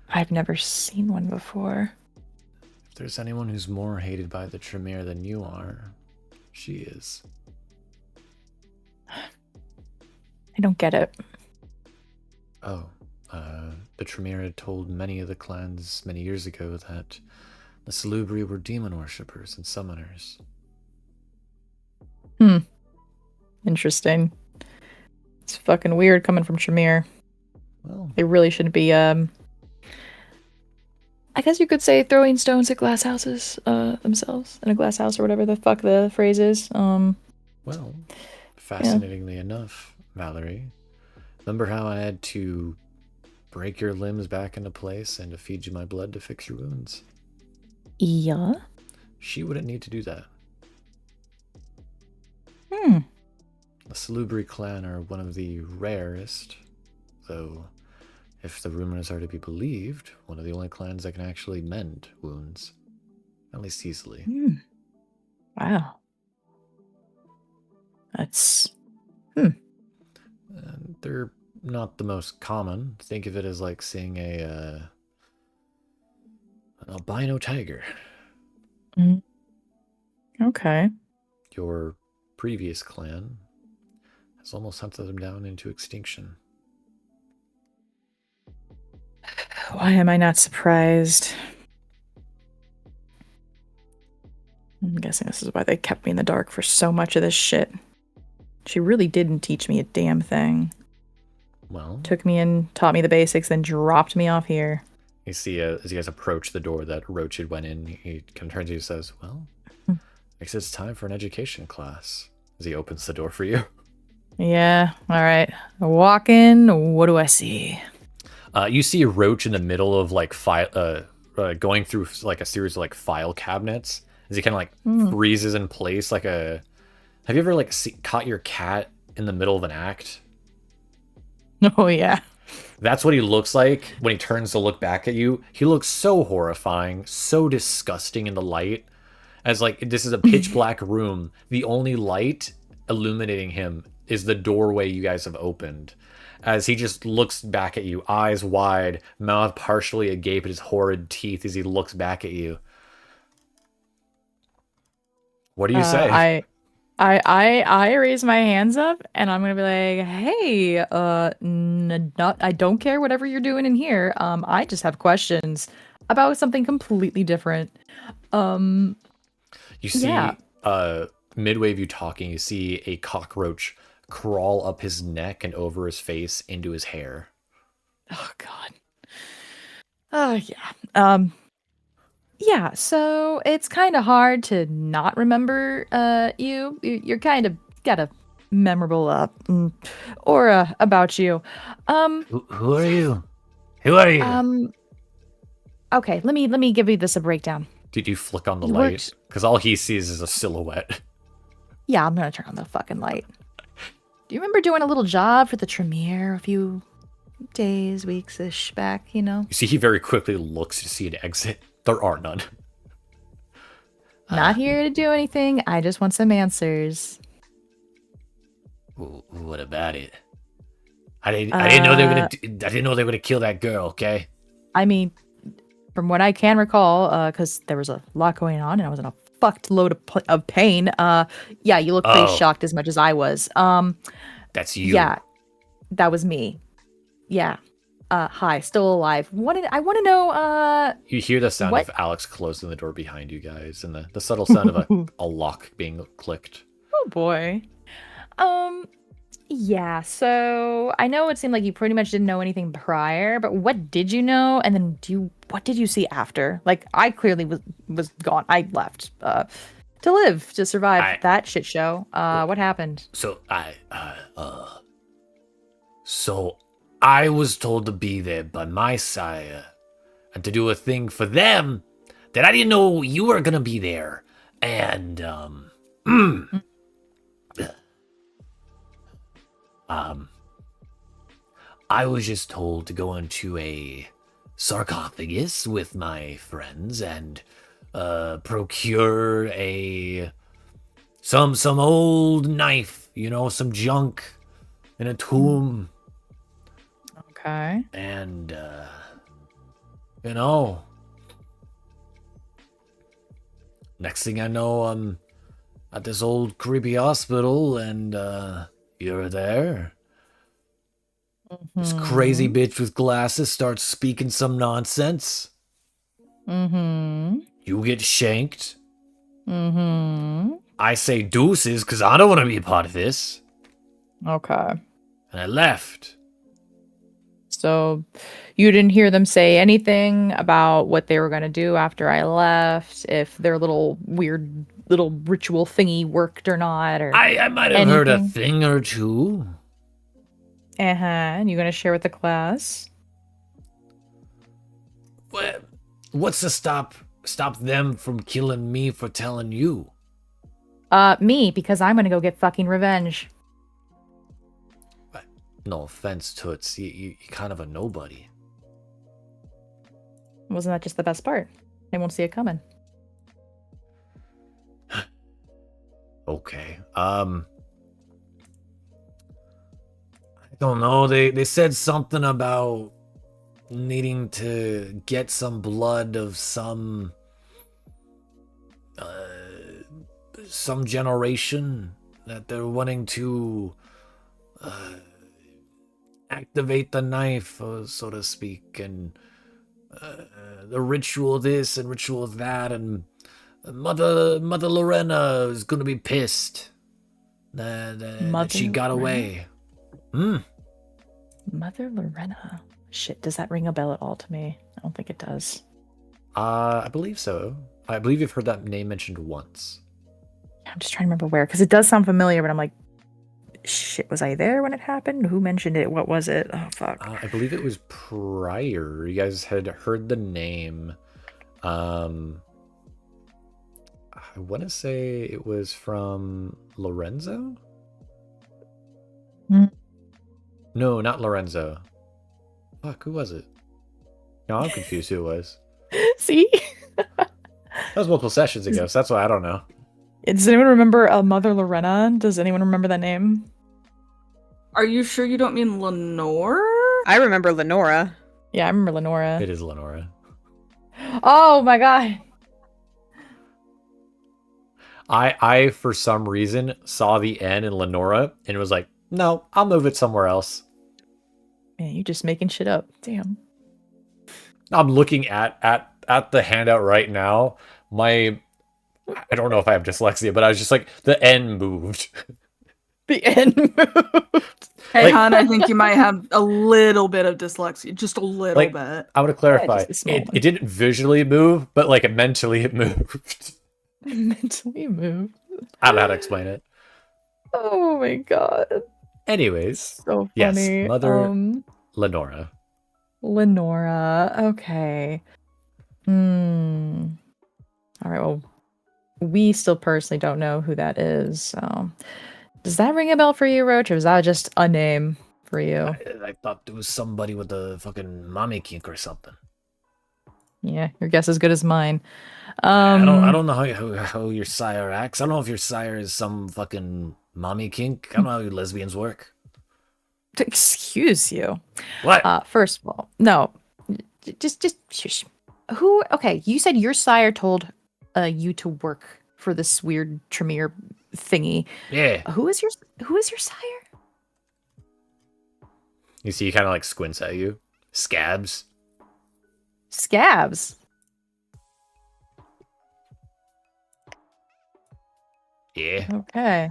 I've never seen one before. If there's anyone who's more hated by the Tremere than you are, she is. I don't get it. Oh, the Tremere had told many of the clans many years ago that the Salubri were demon worshippers and summoners. Interesting. It's fucking weird coming from Tremere. Well, they really shouldn't be, I guess you could say throwing stones at glass houses themselves, in a glass house or whatever the fuck the phrase is. Well, fascinatingly enough, Valorie, remember how I had to break your limbs back into place and to feed you my blood to fix your wounds? Yeah? She wouldn't need to do that. The Salubri clan are one of the rarest, though if the rumors are to be believed, one of the only clans that can actually mend wounds, at least easily. Wow. That's... And they're not the most common. Think of it as like seeing an albino tiger. Okay. Your previous clan has almost hunted them down into extinction. Why am I not surprised? I'm guessing this is why they kept me in the dark for so much of this shit. She really didn't teach me a damn thing. Well, Took me in, taught me the basics, then dropped me off here. you see, as you guys approach the door that Roach had went in, he kind of turns to you and says, well, I guess it's time for an education class. As he opens the door for you. Yeah, alright. I walk in, what do I see? You see Roach in the middle of like going through like a series of like file cabinets as he kind of like freezes in place like a. Have you ever like caught your cat in the middle of an act? Oh yeah. That's what he looks like when he turns to look back at you. He looks so horrifying, so disgusting in the light. As like this is a pitch black room. The only light illuminating him is the doorway you guys have opened. As he just looks back at you, eyes wide, mouth partially agape at his horrid teeth as he looks back at you. What do you say? I raise my hands up and I'm gonna be like, hey, I don't care whatever you're doing in here. I just have questions about something completely different. You see, yeah. midway of you talking, you see a cockroach crawl up his neck and over his face into his hair. Oh God. Yeah. Yeah, so it's kind of hard to not remember you. You're kind of got a memorable aura about you. Who are you? Who are you? Okay, let me give you this a breakdown. Did you flick on the light? Because all he sees is a silhouette. Yeah, I'm gonna turn on the fucking light. Do you remember doing a little job for the Tremere a few days, weeks-ish back, you know? You see, he very quickly looks to see an exit. There are none. Not here to do anything. I just want some answers. What about it? I didn't know they were gonna. I didn't know they were gonna kill that girl. Okay. I mean, from what I can recall, because there was a lot going on, and I was in a fucked load of pain. Yeah, you look pretty shocked as much as I was. That's you. Yeah, that was me. Yeah. Hi, still alive. I want to know, You hear the sound of Alex closing the door behind you guys, and the subtle sound of a lock being clicked. Oh boy. Yeah, so I know it seemed like you pretty much didn't know anything prior, but what did you know? And then what did you see after? Like, I clearly was gone. I left, to live, to survive that shit show. What happened? So I was told to be there by my sire and to do a thing for them that I didn't know you were gonna be there. And I was just told to go into a sarcophagus with my friends and procure some old knife, some junk in a tomb. Okay. And, next thing I know, I'm at this old creepy hospital, and, you're there. This crazy bitch with glasses starts speaking some nonsense. You get shanked. I say deuces, because I don't want to be a part of this. Okay. And I left. So you didn't hear them say anything about what they were going to do after I left, if their little weird little ritual thingy worked or not, or I might have heard a thing or two. And you going to share with the class? What's to stop them from killing me for telling you? Me, because I'm going to go get fucking revenge. No offense, Toots. You're kind of a nobody. Wasn't that just the best part? They won't see it coming. Okay. I don't know. They said something about needing to get some blood of some generation that they're wanting to activate the knife, so to speak, and the ritual this and ritual that, and Mother Lorena is gonna be pissed that she got away. Mother Lorena. Shit, does that ring a bell at all to me? I don't think it does. I believe so. I believe you've heard that name mentioned once. I'm just trying to remember where, because it does sound familiar, but I'm like, shit, was I there when it happened? Who mentioned it? What was it? Oh, fuck. I believe it was prior. You guys had heard the name. I want to say it was from Lorenzo? No, not Lorenzo. Fuck, who was it? No, I'm confused who it was. See? That was multiple sessions ago, so that's why I don't know. Does anyone remember Mother Lorena? Does anyone remember that name? Are you sure you don't mean Lenore? I remember Lenora. Yeah, I remember Lenora. It is Lenora. Oh my god. I for some reason saw the N in Lenora and was like, no, I'll move it somewhere else. Man, you just making shit up. Damn. I'm looking at the handout right now. I don't know if I have dyslexia, but I was just like, the N moved. The N moved. Hey, Like- hon, I think you might have a little bit of dyslexia. Just a little Like- bit. I want to clarify. just a small one. It didn't visually move, but like mentally it moved. Mentally moved. I don't know how to explain it. Oh my god. Anyways, So funny. yes, Mother Lenora. Lenora. Okay. All right, well, we still personally don't know who that is. So, does that ring a bell for you, Roach, or is that just a name for you? I thought it was somebody with a fucking mommy kink or something. Yeah, your guess is good as mine. I don't know how your sire acts. I don't know if your sire is some fucking mommy kink. I don't know how lesbians work. Excuse you. What? First of all, no, just shush. Who? Okay, you said your sire told you to work for this weird Tremere thingy. Yeah. Who is your sire? You see, he kind of like squints at you. Scabs. Scabs. Yeah. Okay.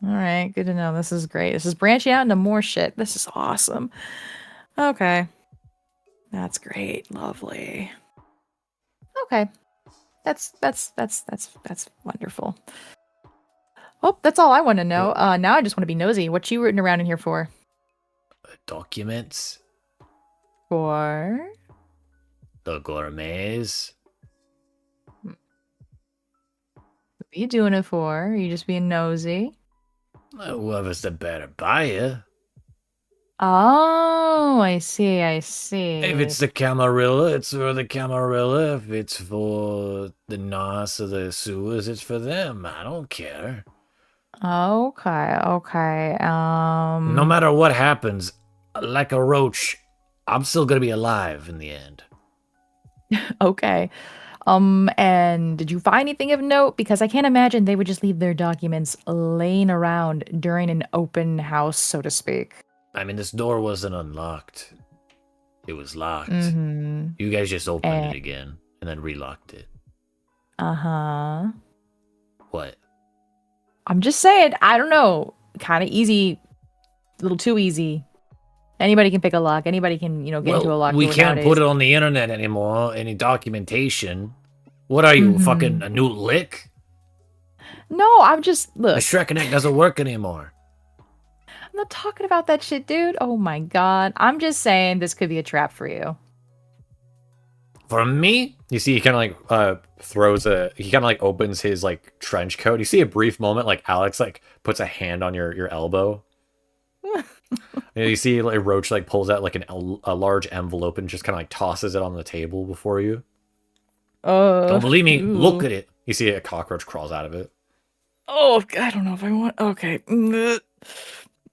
All right, good to know. This is great. This is branching out into more shit. This is awesome. Okay. That's great. Lovely. Okay. That's wonderful. Oh, that's all I want to know. Now I just want to be nosy. What you rooting around in here for? Documents. For? The Gourmets. What are you doing it for? Are you just being nosy? Whoever's the better buyer. Oh, I see. If it's the Camarilla, it's for the Camarilla. If it's for the Nos or the Sewers, it's for them. I don't care. Okay. No matter what happens, like a roach, I'm still gonna be alive in the end. Okay. And did you find anything of note? Because I can't imagine they would just leave their documents laying around during an open house, so to speak. I mean, this door wasn't unlocked. It was locked. Mm-hmm. You guys just opened it again and then relocked it. Uh-huh. What? I'm just saying, I don't know. Kind of easy. A little too easy. Anybody can pick a lock. Anybody can, get into a lock. We can't put it on the internet anymore. Any documentation. What are you, fucking a new lick? No, I'm just, look. The Shrekinek doesn't work anymore. I'm not talking about that shit, dude. Oh my god. I'm just saying this could be a trap for you. For me? You see, he kind of like he kind of like opens his like trench coat. You see a brief moment like Alex like puts a hand on your elbow. And you see like Roach like pulls out like a large envelope and just kind of like tosses it on the table before you. Don't believe me? Ooh. Look at it. You see a cockroach crawls out of it. Oh, I don't know if I want. Okay.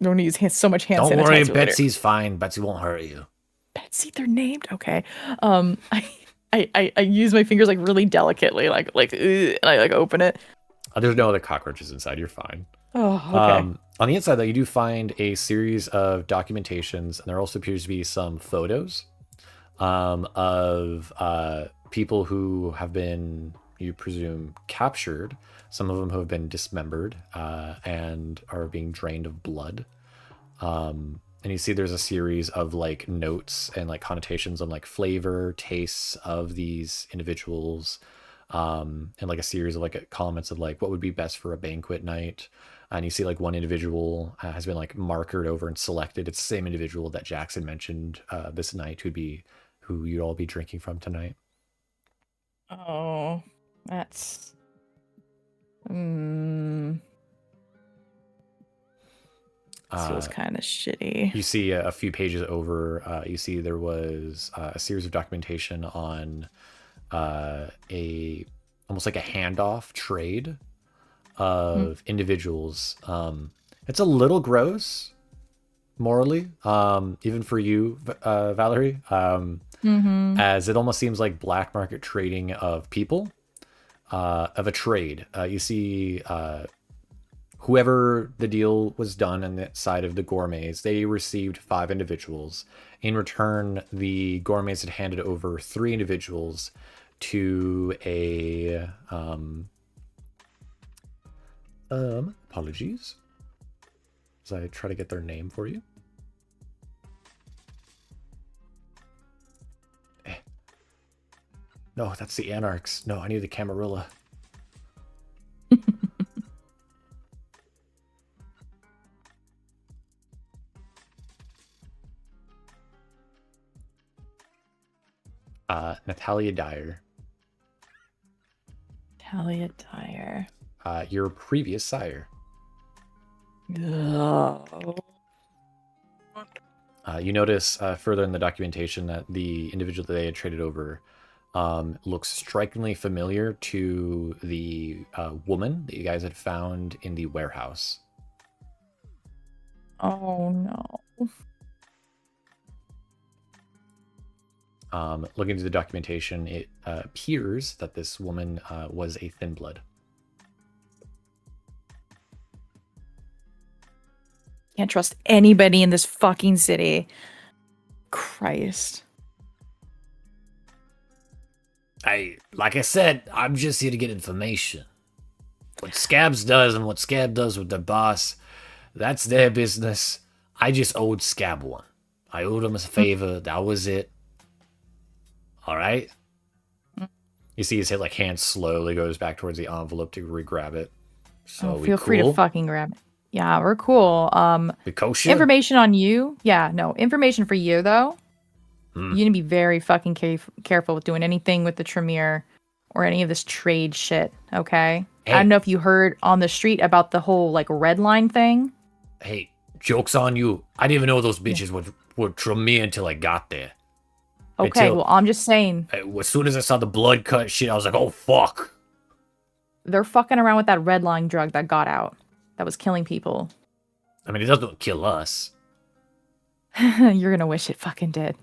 Don't use so much hand sanitizer. Don't worry, later. Betsy's fine. Betsy won't hurt you. Betsy, they're named. Okay. I use my fingers like really delicately, and I like open it. There's no other cockroaches inside. You're fine. Oh, okay. On the inside, though, you do find a series of documentations, and there also appears to be some photos of people who have been you presume, captured. Some of them have been dismembered and are being drained of blood. And you see there's a series of like notes and like connotations on like flavor, tastes of these individuals, and like a series of like comments of like what would be best for a banquet night. And you see like one individual has been like markered over and selected. It's the same individual that Jackson mentioned this night who you'd all be drinking from tonight. Oh, that's... feels kind of shitty. You see a few pages over, you see there was a series of documentation on almost like a handoff trade of individuals. It's a little gross morally, even for you, Valerie, as it almost seems like black market trading of people, of a trade. You see whoever the deal was done on the side of the Gourmets, they received 5 individuals. In return, the Gourmets had handed over 3 individuals to a apologies as I try to get their name for you. No, that's the Anarchs. No, I need the Camarilla. Natalia Dyer. Natalia Dyer. Your previous sire. Oh. You notice further in the documentation that the individual that they had traded over looks strikingly familiar to the woman that you guys had found in the warehouse. Oh no. Looking through the documentation, it appears that this woman was a thin blood. Can't trust anybody in this fucking city. Christ. Like I said, I'm just here to get information. What Scabs does and what Scab does with their boss, that's their business. I just owed Scab one. I owed him a favor. That was it. All right? You see his hand slowly goes back towards the envelope to re-grab it. So feel free to fucking grab it. Yeah, we're cool. Kosher? Information on you. Yeah, no. Information for you, though. You need to be very fucking careful with doing anything with the Tremere or any of this trade shit, okay? Hey. I don't know if you heard on the street about the whole, red line thing. Hey, joke's on you. I didn't even know those bitches were Tremere until I got there. Okay, well, I'm just saying. As soon as I saw the blood cut shit, I was like, oh, fuck. They're fucking around with that red line drug that got out. That was killing people. I mean, it doesn't kill us. You're gonna wish it fucking did.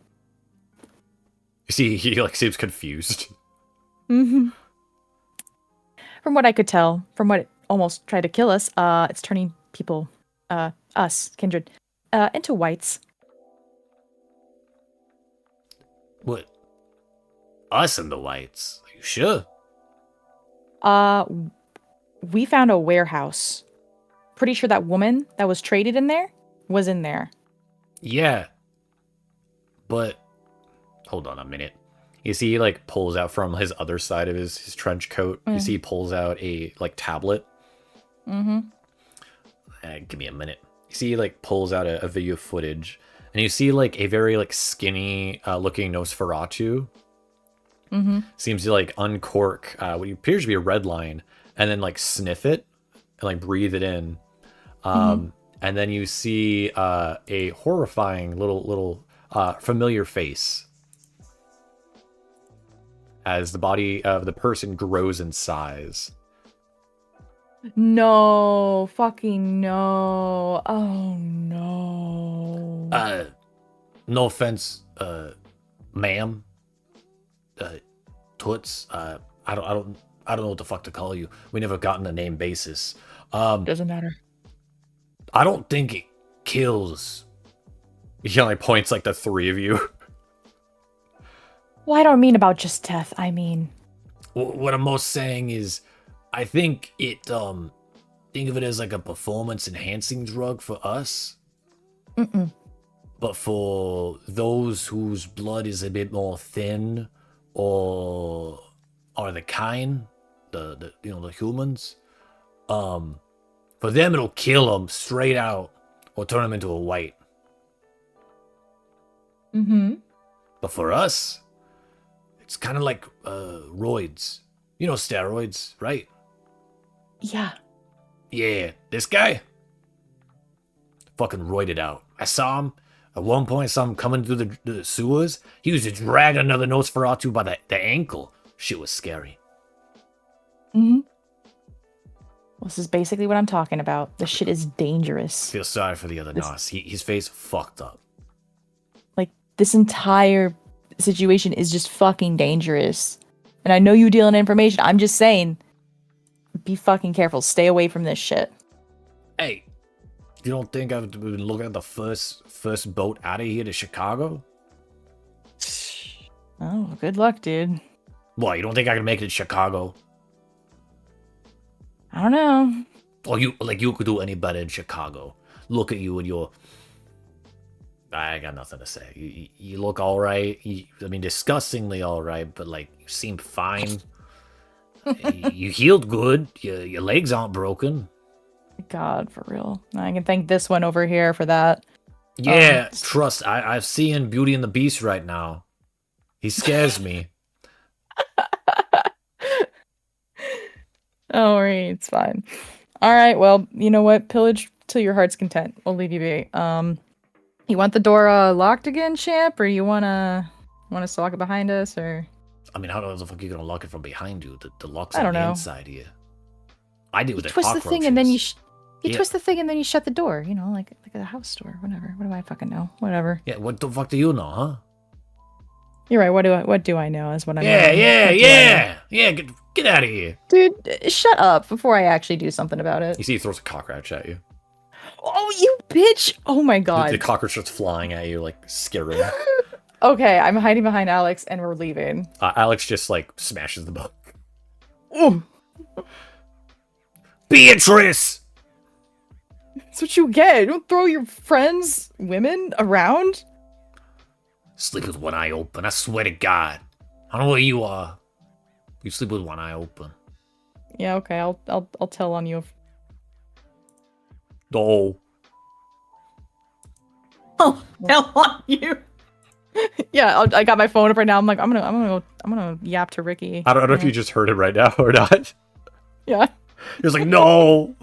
You see, he seems confused. From what I could tell, from what it almost tried to kill us, it's turning people, us, Kindred, into whites. What? Us and the whites? Are you sure? We found a warehouse. Pretty sure that woman that was traded in there was in there. Yeah. But hold on a minute. You see he pulls out from his other side of his trench coat. You see he pulls out a tablet. Give me a minute. You see he pulls out a video footage. And you see a very skinny looking Nosferatu. Seems to uncork what appears to be a red line and then sniff it and breathe it in. And then you see a horrifying little familiar face as the body of the person grows in size. No, fucking no. Oh no. No offense, ma'am. Toots. I don't know what the fuck to call you. We never gotten a name basis. Doesn't matter. I don't think it kills. He only points the 3 of you. Well, I don't mean about just death. I mean What I'm most saying is, I think it think of it as like a performance enhancing drug for us. But for those whose blood is a bit more thin, or are the kind, the humans, for them it'll kill them straight out or turn them into a white. But for us, it's kind of like roids. You know steroids, right? Yeah. Yeah, this guy, fucking roided out. I saw him. At one point, I saw him coming through the sewers. He was just dragging another Nosferatu by the ankle. Shit was scary. Well, this is basically what I'm talking about. This shit is dangerous. Feel sorry for the other Nos. His face fucked up. Like, this entire situation is just fucking dangerous. And I know you deal in information. I'm just saying, be fucking careful. Stay away from this shit. Hey, you don't think I've been looking at the first boat out of here to Chicago? Oh, good luck, dude. What, you don't think I can make it to Chicago? I don't know. Or you could do any better in Chicago. Look at you and your... I got nothing to say. You look all right. I mean, disgustingly all right, but like you seem fine. You healed good. Your legs aren't broken. God, for real. I can thank this one over here for that. Yeah, trust. I've seen Beauty and the Beast right now. He scares me. Don't worry, it's fine. All right, well, you know what? Pillage till your heart's content. We'll leave you be. You want the door locked again, champ, or you want us to lock it behind us, or? I mean, how the fuck are you gonna lock it from behind you? The lock's I on don't the know. inside here. I do with the Twist the thing and then you Yeah. twist the thing and then you shut the door. You know, like a house door, whatever. What do I fucking know? Whatever. Yeah, what the fuck do you know, huh? You're right. What do I know? Is what I'm. Yeah, yeah. get out of here. Dude, shut up before I actually do something about it. You see he throws a cockroach at you. Oh, you bitch! Oh my god. The cockroach starts flying at you, like, scaring. Okay, I'm hiding behind Alex and we're leaving. Alex just, like, smashes the book. Oh, Beatrice! that's what you get. Don't throw your friends, women, around. Sleep with one eye open, I swear to God. I don't know where you are. You sleep with one eye open. Yeah, okay, I'll tell on you. Oh. Oh, hell on you. Yeah, I got my phone up right now. I'm like, I'm gonna yap to Ricky. I don't know if you just heard it right now or not. Yeah. He was like, no.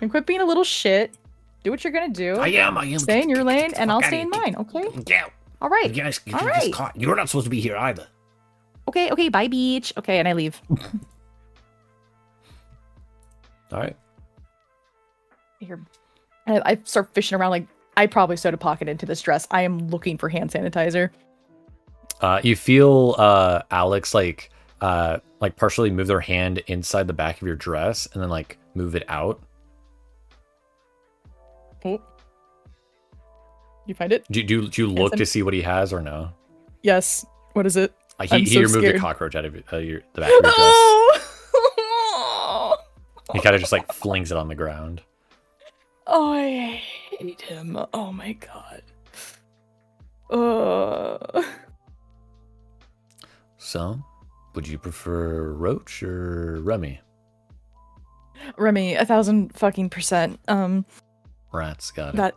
And quit being a little shit. Do what you're gonna do. I am. Stay in your lane, and I'll Fuck stay in outta here. mine. Okay. Yeah. All right. You guys, All right. you're not supposed to be here either. Okay. Bye, beach. Okay, and I leave. All right. Here. And I start fishing around. Like, I probably sewed a pocket into this dress. I am looking for hand sanitizer. You feel Alex like partially move their hand inside the back of your dress and then like move it out. Oh. You find it? Do you look to see what he has or no? Yes. What is it? I'm He so removed scared. the cockroach out of the back of your dress. He kind of just like flings it on the ground. Oh, I hate him. Oh my god. So, would you prefer Roach or Remy? Remy, 1,000% Rats, got it.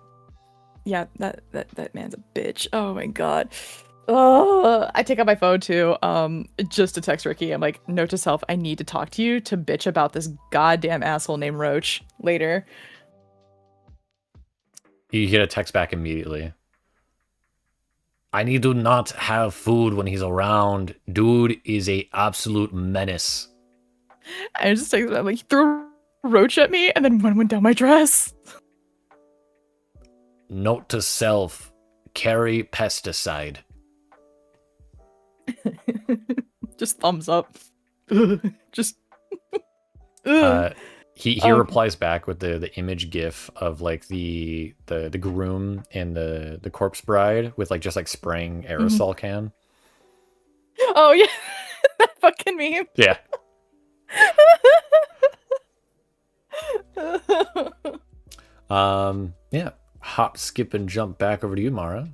that man's a bitch. Oh my god. I take out my phone too, just to text Ricky. I'm like, note to self, I need to talk to you to bitch about this goddamn asshole named Roach later. You get a text back immediately. I need to not have food when he's around. Dude is a absolute menace. I just text him, I'm like, he threw Roach at me and then one went down my dress. Note to self, carry pesticide. Just thumbs up. Just He replies back with the image gif of like the groom and the corpse bride with like just like spraying aerosol can. Oh yeah. German meme. Yeah. Yeah. Hop, skip, and jump back over to you, Mara.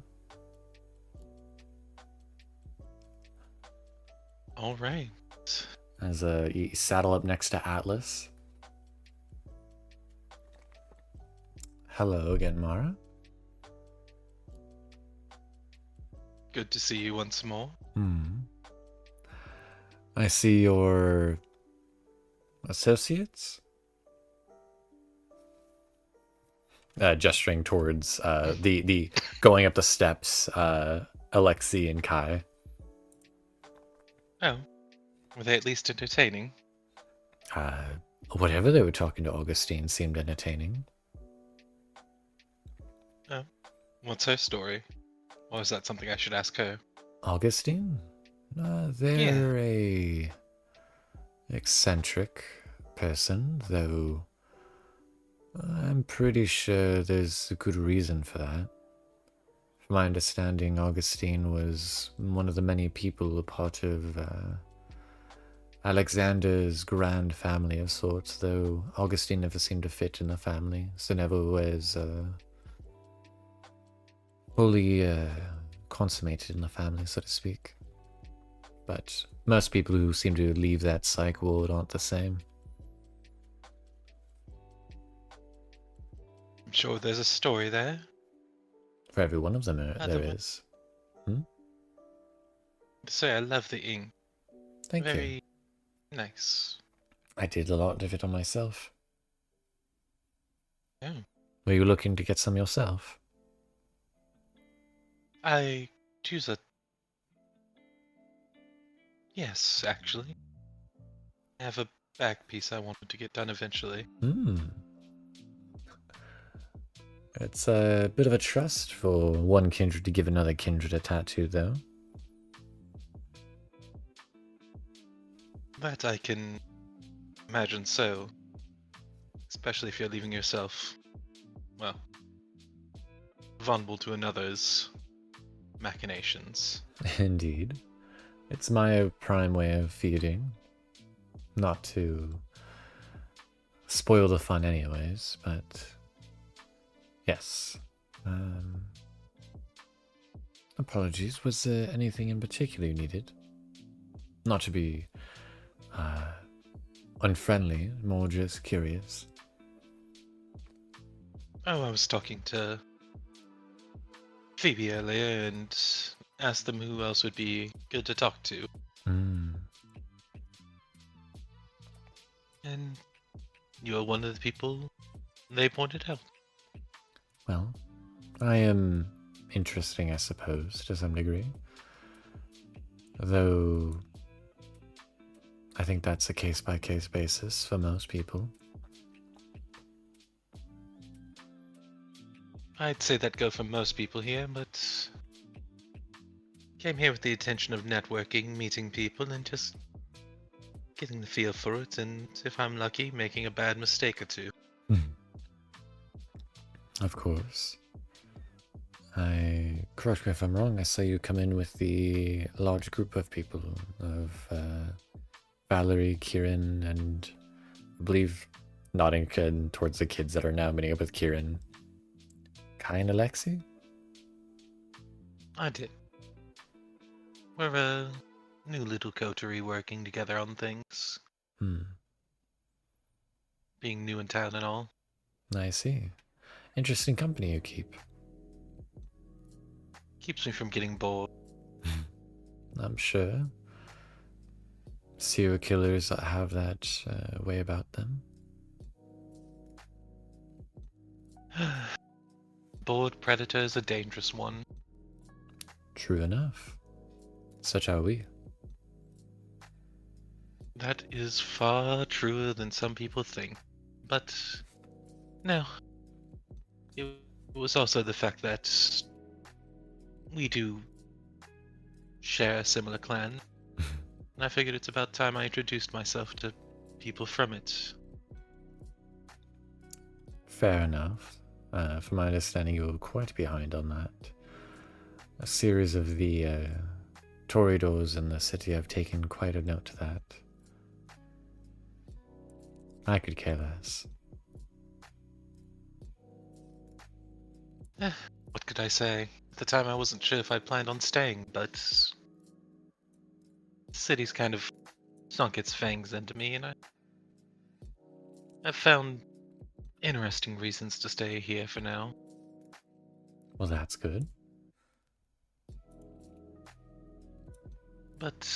All right. As you saddle up next to Atlas. Hello again, Mara. Good to see you once more. I see your associates. Gesturing towards the going up the steps, Alexei and Kai. Oh, were they at least entertaining? Whatever they were talking to Augustine seemed entertaining. Oh, what's her story? Or is that something I should ask her? Augustine? They're a eccentric person, though I'm pretty sure there's a good reason for that. From my understanding, Augustine was one of the many people a part of Alexander's grand family of sorts, though Augustine never seemed to fit in the family, so never was fully consummated in the family, so to speak. But most people who seem to leave that psych ward aren't the same. I'm sure there's a story there. For every one of them, there is. Say, I love the ink. Thank you. Very nice. I did a lot of it on myself. Oh. Were you looking to get some yourself? I choose a... Yes, actually. I have a back piece I wanted to get done eventually. It's a bit of a trust for one kindred to give another kindred a tattoo, though. That I can imagine so. Especially if you're leaving yourself, well, vulnerable to another's machinations. Indeed. It's my prime way of feeding. Not to spoil the fun anyways, but yes. Apologies, was there anything in particular you needed? Not to be unfriendly, more just curious. Oh, I was talking to Phoebe earlier and asked them who else would be good to talk to. And you are one of the people they pointed out. Well, I am interesting, I suppose, to some degree. Though I think that's a case-by-case basis for most people. I'd say that go for most people here, but came here with the intention of networking, meeting people, and just getting the feel for it, and if I'm lucky, making a bad mistake or two. Of course. Correct me if I'm wrong, I saw you come in with the large group of people of Valorie, Kieran, and I believe nodding towards the kids that are now meeting up with Kieran. Kai and Alexei? I did. We're a new little coterie working together on things. Being new in town and all. I see. Interesting company you keep. Keeps me from getting bored. I'm sure. Serial killers have that way about them. Bored predator is a dangerous one. True enough. Such are we. That is far truer than some people think. But no. It was also the fact that we do share a similar clan. And I figured it's about time I introduced myself to people from it. Fair enough. From my understanding, you were quite behind on that. A series of the Toreadors in the city have taken quite a note of that. I could care less. What could I say? At the time I wasn't sure if I planned on staying, but the city's kind of sunk its fangs into me, and I've found interesting reasons to stay here for now. Well, that's good. But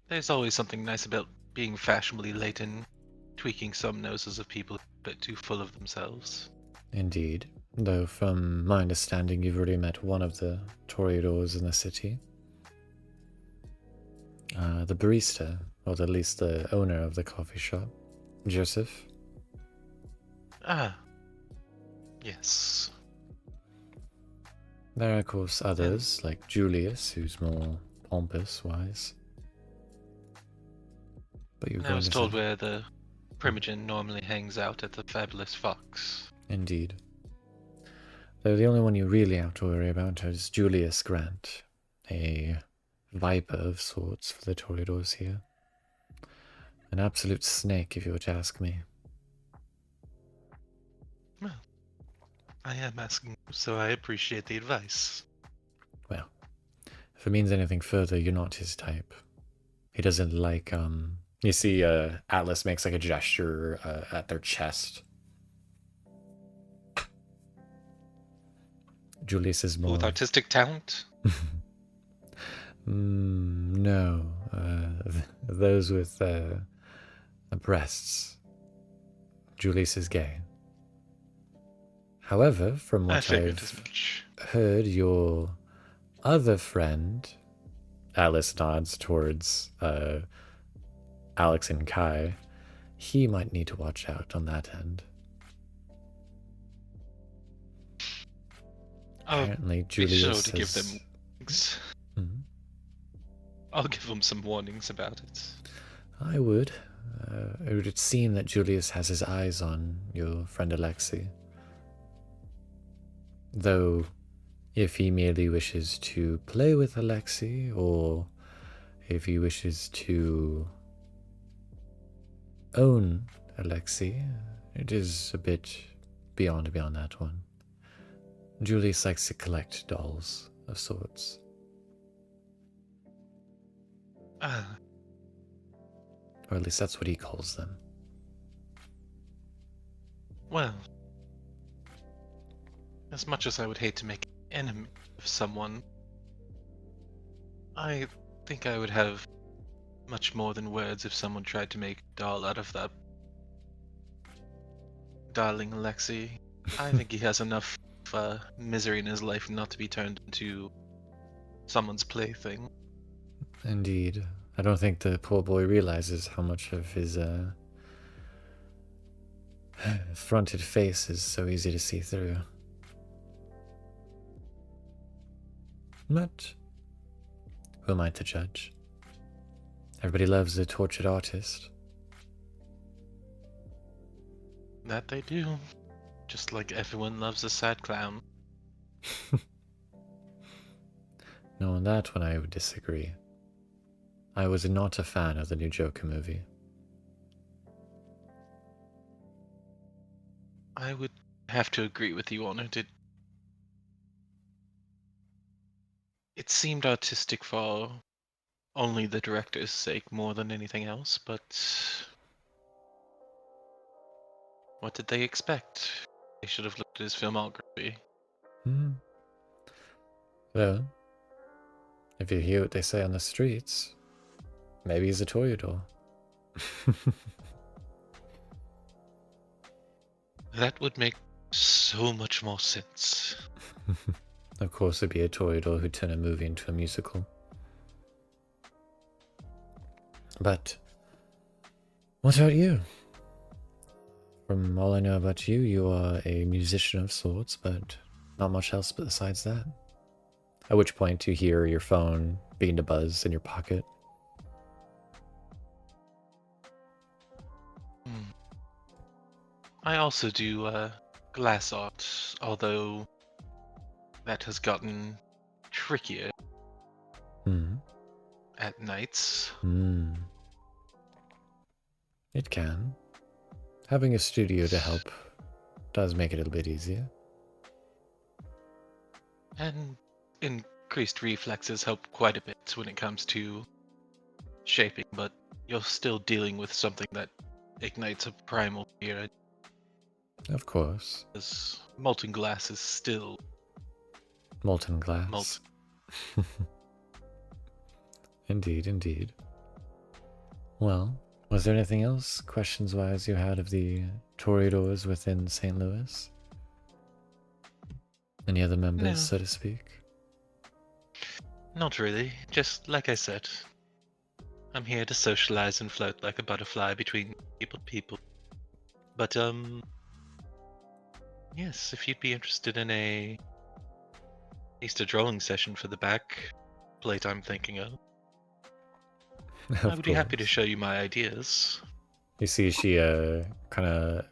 there's always something nice about being fashionably late and tweaking some noses of people a bit too full of themselves. Indeed. Though, from my understanding, you've already met one of the Toreadors in the city. The barista, or at least the owner of the coffee shop, Joseph. Ah, yes. There are, of course, others, like Julius, who's more pompous-wise. But you're I going was to told say... where the Primogen normally hangs out at the Fabulous Fox. Indeed. Though the only one you really have to worry about is Julius Grant, a viper of sorts for the Toreadors here. An absolute snake, if you were to ask me. Well, I am asking, so I appreciate the advice. Well, if it means anything further, you're not his type. He doesn't like, You see, Atlas makes like a gesture at their chest. Julius is more... With artistic talent? No. Those with breasts. Julius is gay. However, from I what figured as I've much. heard, your other friend, Alice nods towards Alex and Kai, he might need to watch out on that end. Apparently, Julius be sure to give them warnings. Mhm. I'll give them some warnings about it. I would. It would seem that Julius has his eyes on your friend Alexei. Though, if he merely wishes to play with Alexei, or if he wishes to own Alexei, it is a bit beyond that one. Julius likes to collect dolls of sorts. Or at least that's what he calls them. Well, as much as I would hate to make an enemy of someone, I think I would have much more than words if someone tried to make a doll out of that darling Alexei. I think he has enough misery in his life not to be turned into someone's plaything. Indeed. I don't think the poor boy realizes how much of his fronted face is so easy to see through. But who am I to judge? Everybody loves a tortured artist. That they do. Just like everyone loves a sad clown. No, on that one I would disagree. I was not a fan of the new Joker movie. I would have to agree with you on it. It seemed artistic for only the director's sake more than anything else, but what did they expect? They should have looked at his filmography. Well, if you hear what they say on the streets, maybe he's a Toreador. That would make so much more sense. Of course, it'd be a Toreador who'd turn a movie into a musical. But what about you? From all I know about you, you are a musician of sorts, but not much else besides that. At which point you hear your phone begin to buzz in your pocket. I also do glass art, although that has gotten trickier at nights. It can. Having a studio to help does make it a little bit easier. And increased reflexes help quite a bit when it comes to shaping, but you're still dealing with something that ignites a primal fear. Of course. Because molten glass is still Molten glass. Indeed. Well, was there anything else, questions-wise, you had of the Toreadors within St. Louis? Any other members, No. so to speak? Not really. Just like I said, I'm here to socialize and float like a butterfly between people. But, yes, if you'd be interested in at least a drawing session for the back plate I'm thinking of, I would be happy to show you my ideas. You see she kind of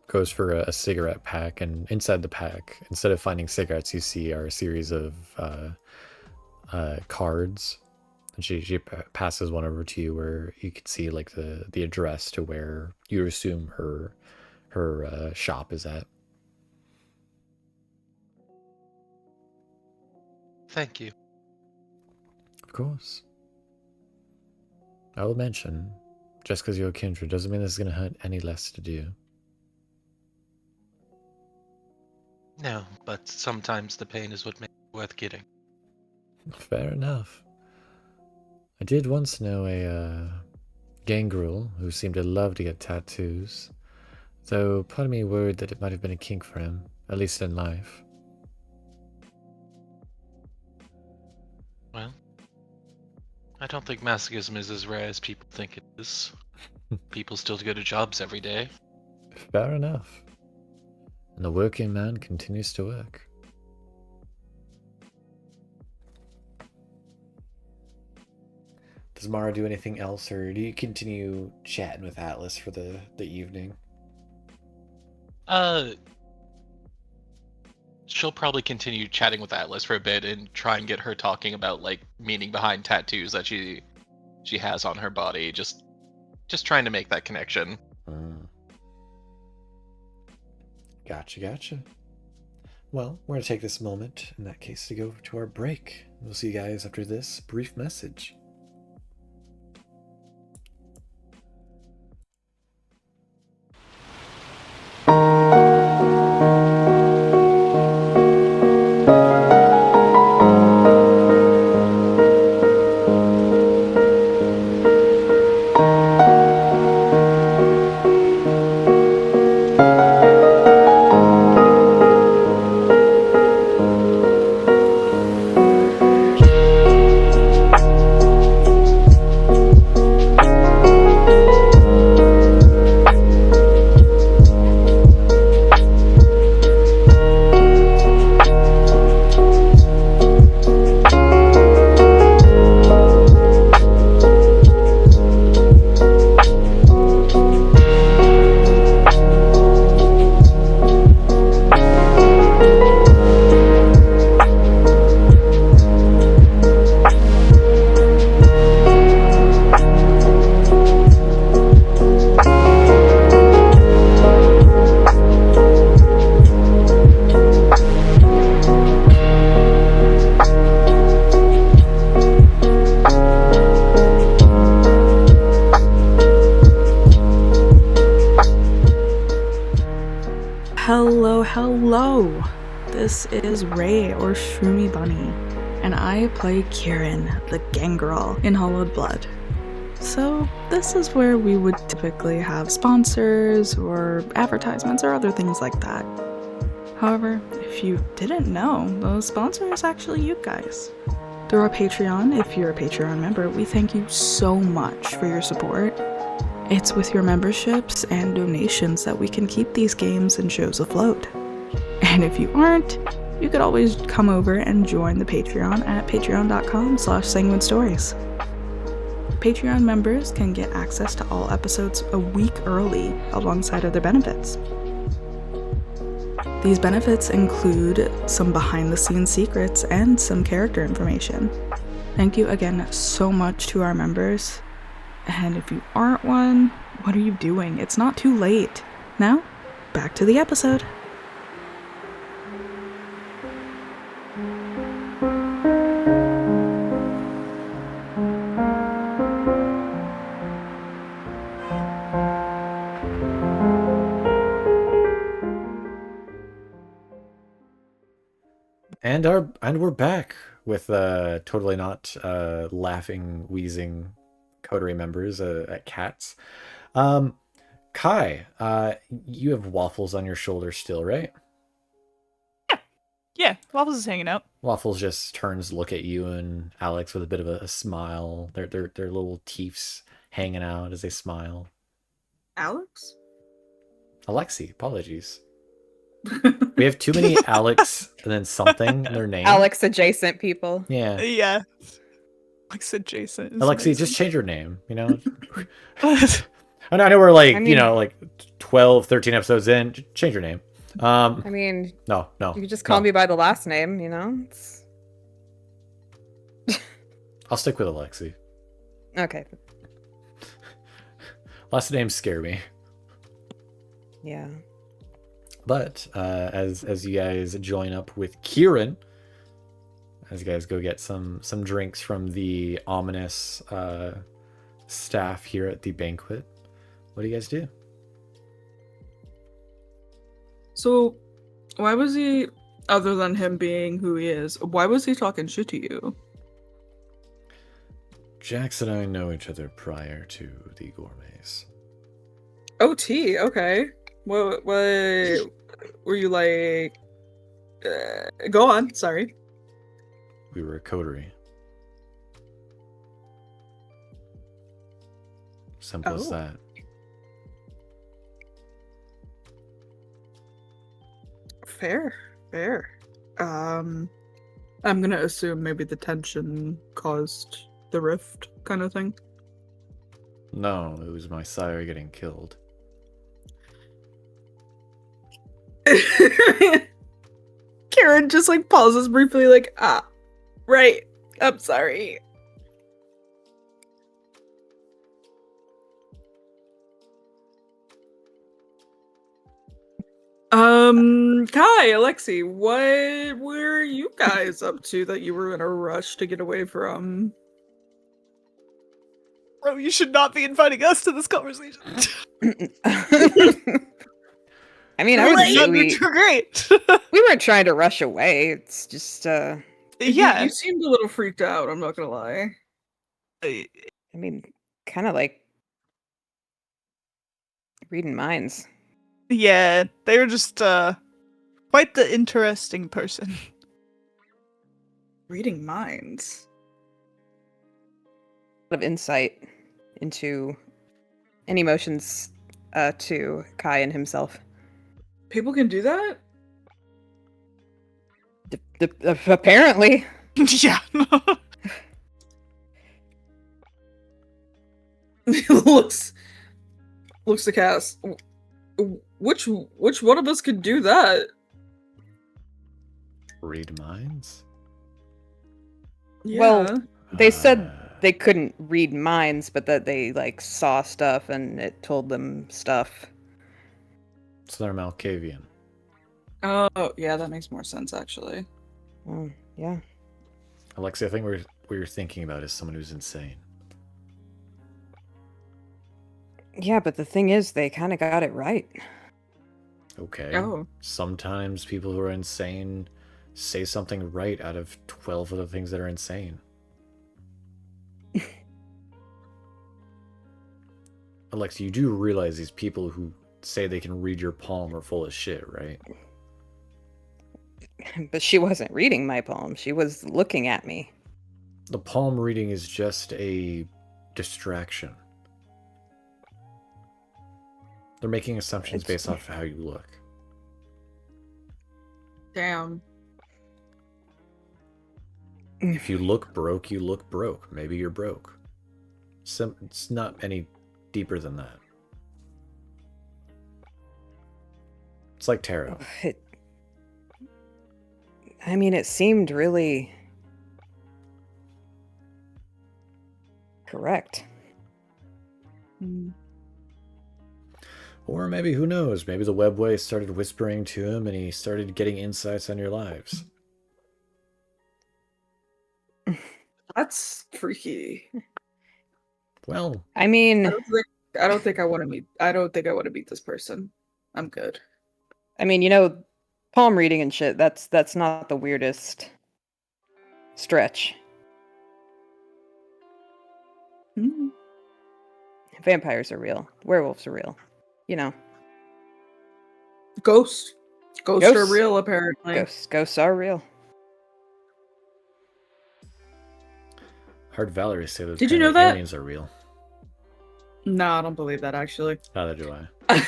goes for a cigarette pack, and inside the pack, instead of finding cigarettes, you see are a series of cards. And she passes one over to you where you can see like the address to where you assume her shop is at. Thank you. Of course. I will mention, just because you're a kindred doesn't mean this is going to hurt any less to do. No, but sometimes the pain is what makes it worth getting. Fair enough. I did once know a gangrel who seemed to love to get tattoos, though part of me worried that it might have been a kink for him, at least in life. Well, I don't think masochism is as rare as people think it is. People still go to jobs every day. Fair enough. And the working man continues to work. Does Mara do anything else, or do you continue chatting with Atlas for the evening? She'll probably continue chatting with Atlas for a bit and try and get her talking about like meaning behind tattoos that she has on her body. Just trying to make that connection. Gotcha. Well, we're going to take this moment, in that case, to go to our break. We'll see you guys after this brief message. Hello! This is Ray, or Shroomy Bunny, and I play Kieran, the gangrel in Hollowed Blood. So this is where we would typically have sponsors or advertisements or other things like that. However, if you didn't know, the sponsor is actually you guys. Through our Patreon, if you're a Patreon member, we thank you so much for your support. It's with your memberships and donations that we can keep these games and shows afloat. And if you aren't, you could always come over and join the Patreon at patreon.com/sanguinestories. Patreon members can get access to all episodes a week early alongside other benefits. These benefits include some behind-the-scenes secrets and some character information. Thank you again so much to our members. And if you aren't one, what are you doing? It's not too late. Now, back to the episode. And we're back with totally not laughing, wheezing coterie members at Cats. Kai, you have Waffles on your shoulder still, right? Yeah, Waffles is hanging out. Waffles just turns to look at you and Alex with a bit of a smile. Their little teeths hanging out as they smile. Alex? Alexi, apologies. We have too many Alex and then something in their name. Alex adjacent people. Yeah. Yeah. Alex adjacent. Alexi, just change your name, you know? I know we're like, you know, like 12, 13 episodes in. Change your name. I mean, no. You could just call me by the last name, you know? I'll stick with Alexi. Okay. Last names scare me. Yeah. But as you guys join up with Kieran, as you guys go get some drinks from the ominous staff here at the banquet, what do you guys do? So, why was he, other than him being who he is, why was he talking shit to you? Jax and I know each other prior to the Gourmets. OT, okay. What were you like? Go on, sorry. We were a coterie. Simple as that. Fair. I'm gonna assume maybe the tension caused the rift kind of thing. No, it was my sire getting killed. Karen just like pauses briefly like, right, I'm sorry. Kai, Alexi, what were you guys up to that you were in a rush to get away from? Bro, you should not be inviting us to this conversation. I mean, I would say we great. we weren't trying to rush away. It's just, Yeah. You seemed a little freaked out, I'm not gonna lie. I mean, kind of like reading minds. Yeah, they were just quite the interesting person. Reading minds. A lot of insight into any emotions to Kai and himself. People can do that? Apparently. Yeah. looks to Cass. Which one of us could do that? Read minds? Yeah. Well, they said they couldn't read minds, but that they like saw stuff and it told them stuff. So they're Malkavian. Oh, yeah, that makes more sense actually. Yeah. Alexi, I think what you're thinking about is someone who's insane. Yeah, but the thing is, they kind of got it right. Okay. Oh. Sometimes people who are insane say something right out of 12 other things that are insane. Alexa, you do realize these people who say they can read your palm are full of shit, right? But she wasn't reading my palm. She was looking at me. The palm reading is just a distraction. They're making assumptions based off of how you look. Damn. If you look broke, you look broke. Maybe you're broke. It's not any deeper than that. It's like tarot. I mean, it seemed really correct. Or maybe, who knows, maybe the webway started whispering to him and he started getting insights on your lives. That's freaky. Well, I mean, I don't think I want to meet this person. I'm good. I mean, you know, palm reading and shit, that's not the weirdest stretch. Mm. Vampires are real. Werewolves are real. You know. Ghosts are Ghosts. real, apparently. Ghosts are real. heard Valorie say that Did you know that? aliens are real. No, I don't believe that, actually. Neither do I.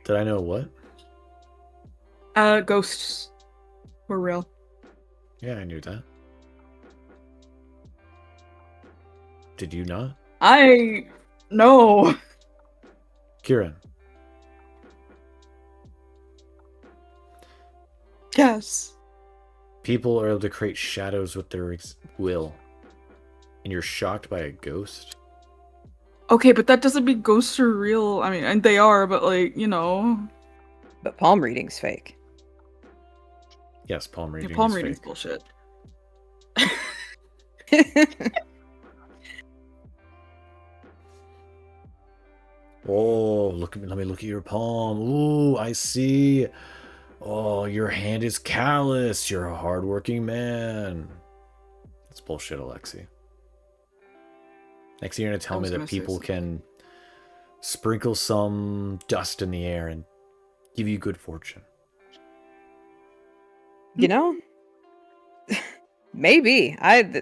Did I know what? Ghosts were real. Yeah, I knew that. Did you not? No. Kieran. Yes. People are able to create shadows with their will. And you're shocked by a ghost? Okay, but that doesn't mean ghosts are real. I mean, and they are, but like, you know. But palm reading's fake. Yes, palm reading. Yeah, palm is reading's fake. bullshit. Oh, let me look at your palm. Ooh, I see. Oh, your hand is callous. You're a hardworking man. That's bullshit, Alexi. Next, you're gonna tell me that people can sprinkle some dust in the air and give you good fortune. You know? Maybe.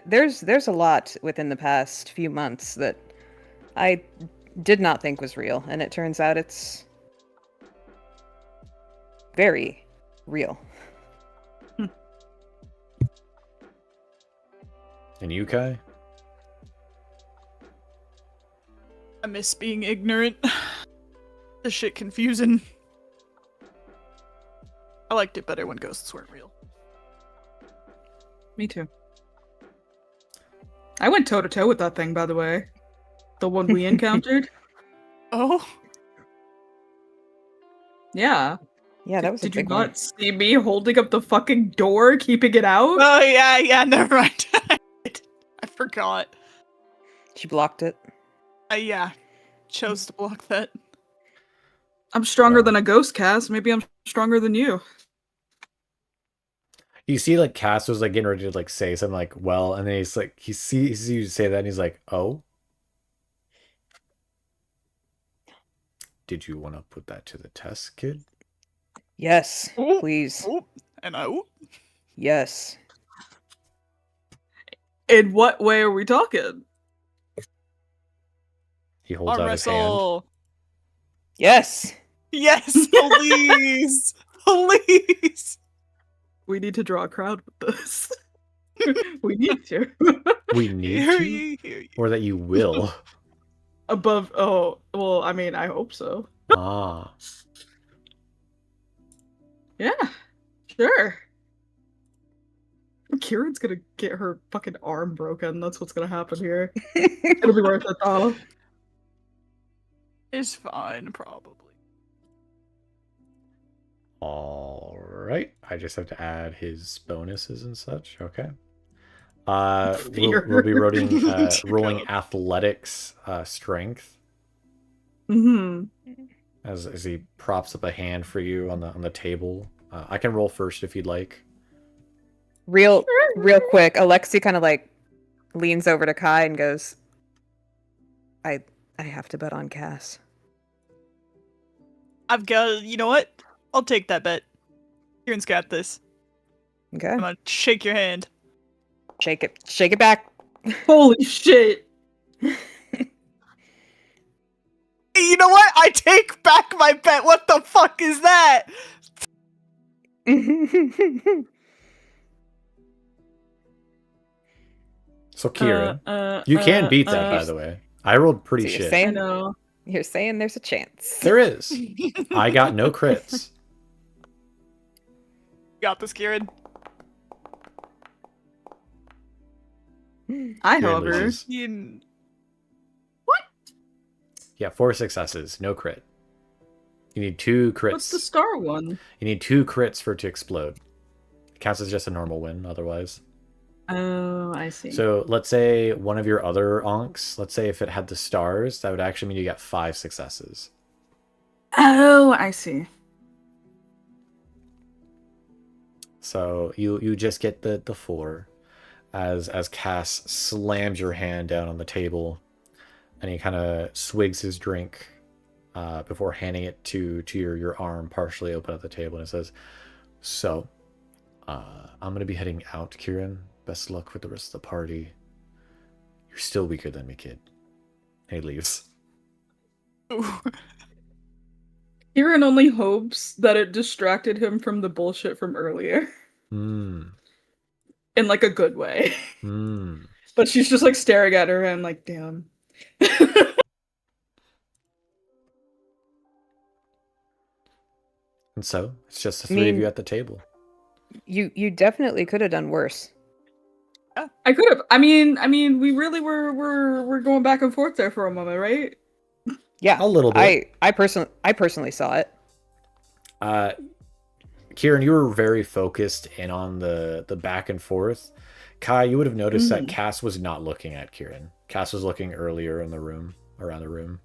There's a lot within the past few months that I did not think was real, and it turns out it's very real. And you, Kai? I miss being ignorant. This shit confusing. I liked it better when ghosts weren't real. Me too. I went toe to toe with that thing, by the way. The one we encountered. Oh? Yeah. Yeah, that was a Did you big not one. see me holding up the fucking door, keeping it out? Oh, yeah, never mind. I forgot. She blocked it. Yeah. Chose to block that. I'm stronger than a ghost, Cass. Maybe I'm stronger than you. You see, like, Cass was, like, getting ready to, like, say something, like, well, and then he's, like, he sees you say that, and he's like, oh? Did you want to put that to the test, kid? Yes, Ooh, please. ooh, and oh. Yes. In what way are we talking? He holds Arm out his hand. wrestle. Yes. Yes, please. Please. We need to draw a crowd with this. We need to. We need Hear to? you, hear you. Or that you will? Above, oh, well, I mean, I hope so. Ah. Yeah, sure. Kieran's gonna get her fucking arm broken. That's what's gonna happen here. It'll be worth it though. It's fine, probably. All right. I just have to add his bonuses and such. Okay. We'll be rolling athletics strength as he props up a hand for you on the table. I can roll first if you'd like. Real quick, Alexi kind of like leans over to Kai and goes, I have to bet on Cass. I've got, you know what? I'll take that bet. Kieran's got this. Okay. I'm gonna shake your hand. Shake it back. Holy shit. You know what? I take back my bet. What the fuck is that? So Kieran, you can beat that, by the way. I rolled pretty So shit. I know. You're saying there's a chance. There is. I got no crits. Got this, Kieran. I, Kieran however, loses. Yeah, 4 successes, no crit. You need 2 crits. what's the star one? You need 2 crits for it to explode. It counts as just a normal win otherwise. Oh, I see. So let's say one of your other onks, let's say if it had the stars, that would actually mean you got 5 successes. Oh, I see. So you just get the 4 as Cass slams your hand down on the table, and he kind of swigs his drink before handing it to your arm partially open at the table, and it says, "So, I'm gonna be heading out, Kieran. Best luck with the rest of the party. You're still weaker than me, kid." And he leaves. Kieran only hopes that it distracted him from the bullshit from earlier. In like a good way. But she's just like staring at her and like, damn. And so it's just the 3 of you at the table. You definitely could have done worse. I could have. I mean, we really were going back and forth there for a moment, right? Yeah, A little bit. I personally saw it. Kieran, you were very focused in on the back and forth. Kai, you would have noticed that Cass was not looking at Kieran. Cass was looking earlier in the room, around the room.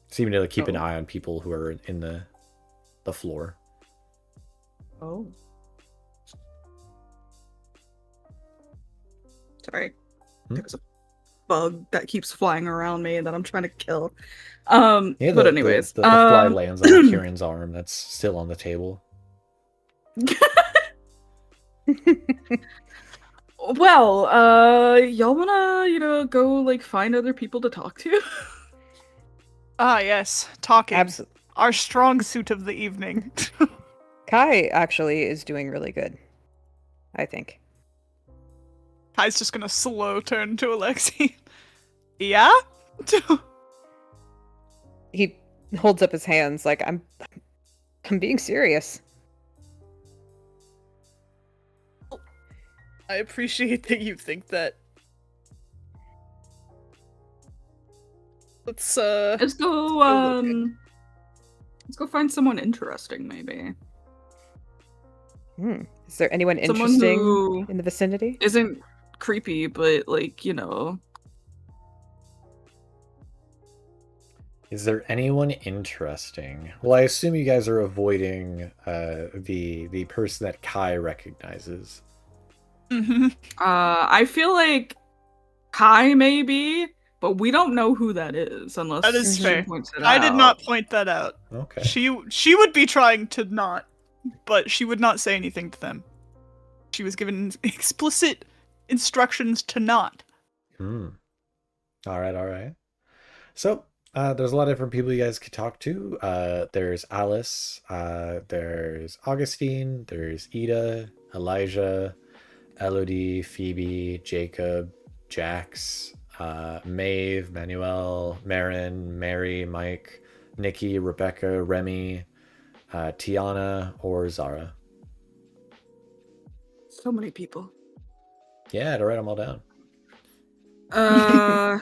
Seeming to keep an eye on people who are in the floor. Oh. Sorry. There's a bug that keeps flying around me that I'm trying to kill. Yeah, but anyways. The fly lands on Kieran's arm that's still on the table. Well, y'all wanna, go like find other people to talk to? Ah, yes, talking. Absolutely. Our strong suit of the evening. Kai actually is doing really good, I think. Kai's just gonna slow turn to Alexi. Yeah? He holds up his hands like I'm being serious. I appreciate that you think that. Let's go let's go find someone interesting, maybe. Is there anyone Someone interesting who in the vicinity? Isn't creepy, but like, Is there anyone interesting? Well, I assume you guys are avoiding the person that Kai recognizes. I feel like Kai maybe, but we don't know who that is unless That is she fair. points it I out. did not point that out. Okay. She would be trying to not, but she would not say anything to them. She was given explicit instructions to not. All right. So, there's a lot of different people you guys could talk to. There's Alice, there's Augustine, there's Ida, Elijah, Elodie, Phoebe, Jacob, Jax, Maeve, Manuel, Marin, Mary, Mike, Nikki, Rebecca, Remy, Tiana, or Zara. So many people. Yeah, to write them all down. I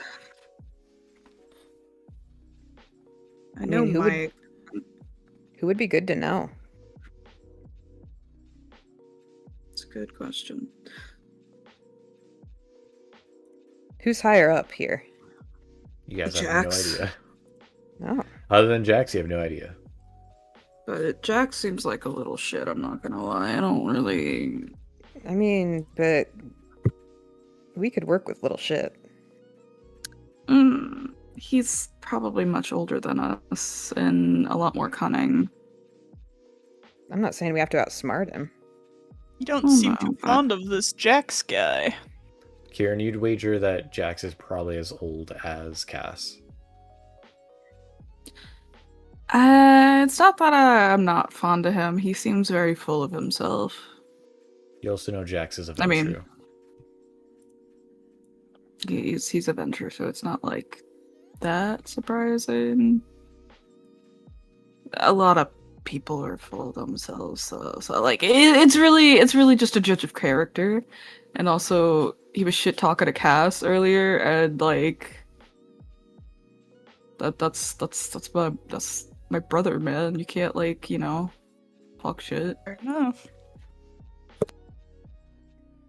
know who Mike. Who would be good to know? It's a good question. Who's higher up here? You guys have Jax. no idea. Oh. Other than Jax, you have no idea. But Jack seems like a little shit, I'm not gonna lie. I don't really... I mean, but we could work with little shit. He's probably much older than us and a lot more cunning. I'm not saying we have to outsmart him. You don't Oh, seem no, too but- fond of this Jax guy. Kieran, you'd wager that Jax is probably as old as Cass. It's not that I'm not fond of him. He seems very full of himself. You also know Jax is a I mean- Ventru. He's a venture, so it's not like that surprising. A lot of people are full of themselves. So like it's really just a judge of character, and also he was shit talking to Cass earlier, and like that's my brother, man. You can't like talk shit. Fair enough.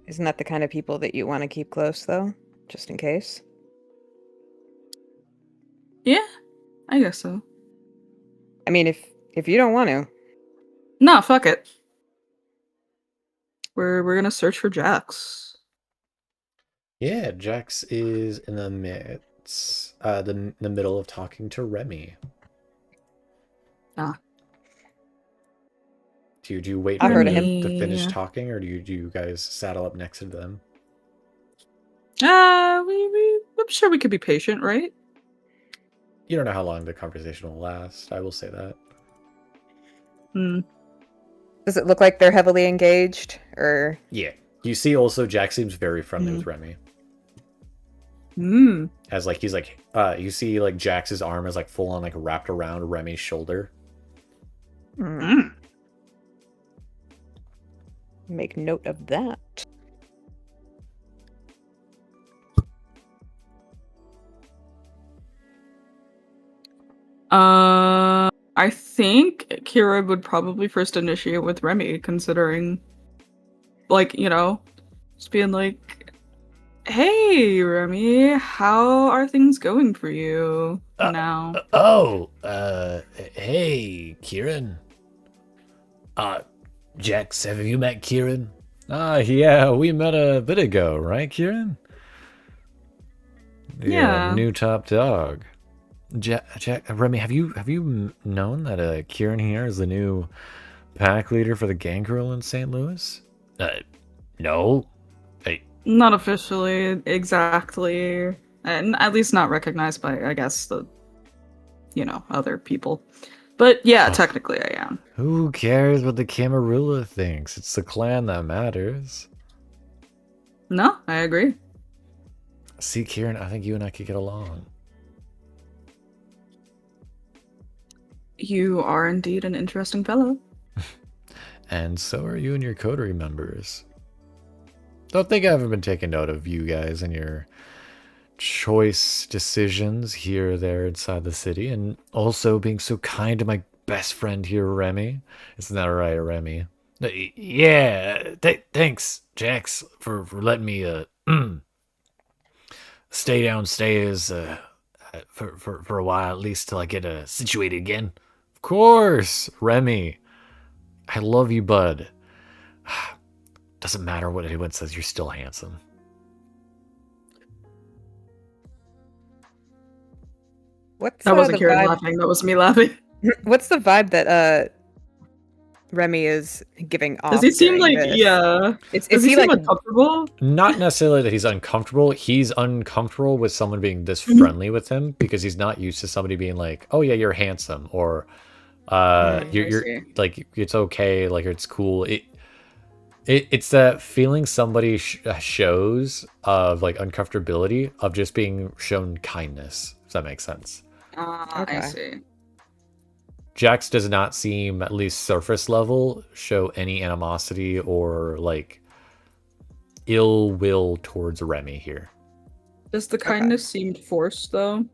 Isn't that the kind of people that you want to keep close, though, just in case? Yeah, I guess so. I mean, if you don't want to. Nah, fuck it. We're gonna search for Jax. Yeah, Jax is in the midst, the middle of talking to Remy. Ah. Do you wait I for heard him him. to finish talking, or do you guys saddle up next to them? I'm sure we could be patient, right? You don't know how long the conversation will last. I will say that. Does it look like they're heavily engaged, or? Yeah. You see also Jax seems very friendly with Remy. As like he's like you see like Jax's arm is like full on like wrapped around Remy's shoulder. Make note of that. I think Kira would probably first initiate with Remy, considering, like, just being like, "Hey, Remy, how are things going for you now?" Hey, Kieran. Jax, have you met Kieran? Yeah, we met a bit ago, right, Kieran? Yeah. New top dog. Remy, have you known that Kieran here is the new pack leader for the gang girl in St. Louis? No. Not officially, exactly, and at least not recognized by, I guess, the, other people. But yeah, technically I am. Who cares what the Camarilla thinks? It's the clan that matters. No, I agree. See, Kieran, I think you and I could get along. You are indeed an interesting fellow. And so are you and your coterie members. Don't think I haven't been taking note of you guys and your choice decisions here or there inside the city, and also being so kind to my best friend here, Remy. Isn't that right, Remy? Yeah, thanks, Jax, for letting me stay downstairs for a while, at least till I get situated again. Of course, Remy. I love you, bud. Doesn't matter what anyone says, you're still handsome. What's That wasn't the Kieran vibe? laughing, that was me laughing. What's the vibe that Remy is giving off? Does he seem during like, this? yeah. Is Does he he seem like uncomfortable? Not necessarily that he's uncomfortable. He's uncomfortable with someone being this friendly with him because he's not used to somebody being like, "Oh yeah, you're handsome," or you're like, "It's okay," like it's cool. It's that feeling somebody shows of like uncomfortability of just being shown kindness. If that makes sense. Okay. I see. Jax does not seem, at least surface level, show any animosity or like ill will towards Remy here. Does the kindness seem forced, though?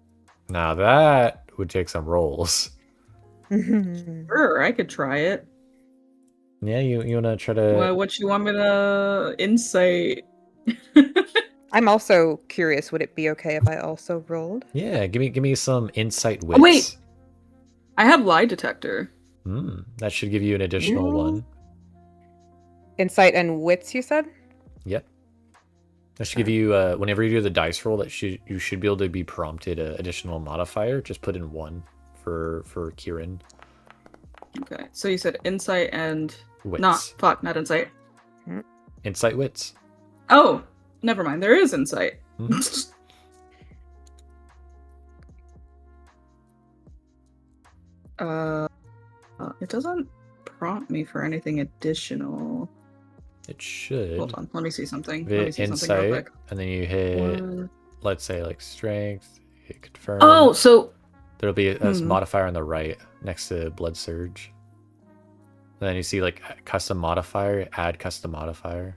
Now that would take some rolls. Sure, I could try it. Yeah, you wanna try to? What you want me to insight? I'm also curious. Would it be okay if I also rolled? Yeah, give me some insight wits. Oh, wait! I have lie detector. That should give you an additional one. Insight and wits, you said? Yep. That should give you whenever you do the dice roll, you should be able to be prompted an additional modifier. Just put in one for Kieran. Okay, so you said insight and Wits. not insight. Insight wits. Oh, never mind. There is insight. It doesn't prompt me for anything additional. It should. Hold on, let me see something. Hit Let me see something real insight, quick. and then you hit, let's say, like strength. Hit confirm. Oh, so there'll be a modifier on the right next to blood surge. And then you see like custom modifier, add custom modifier.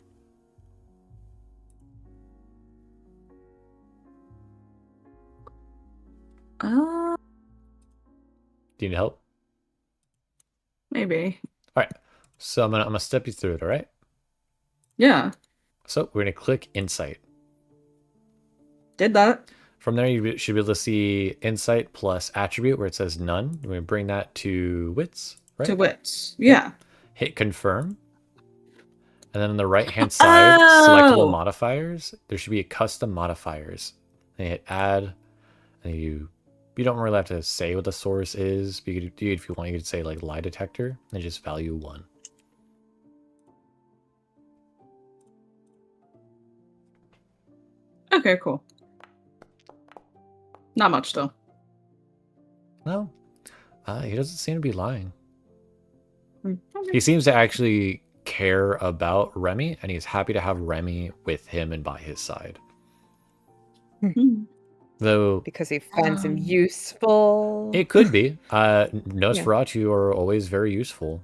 Uh, Do you need help? maybe. All right. So I'm gonna step you through it. All right. Yeah. So we're gonna click Insight. Did that. From there, you should be able to see Insight plus attribute where it says none. We're gonna bring that to Wits, right? To wits. Yeah. Hit confirm. And then on the right-hand side, selectable modifiers, there should be a custom modifiers. And you hit add, and you don't really have to say what the source is. But you could, if you want, you could say like lie detector, and just value 1. Okay, cool. Not much though. No, he doesn't seem to be lying. Okay. He seems to actually care about Remy, and he's happy to have Remy with him and by his side. Though Because he finds him useful. it could be. Nosferatu are always very useful.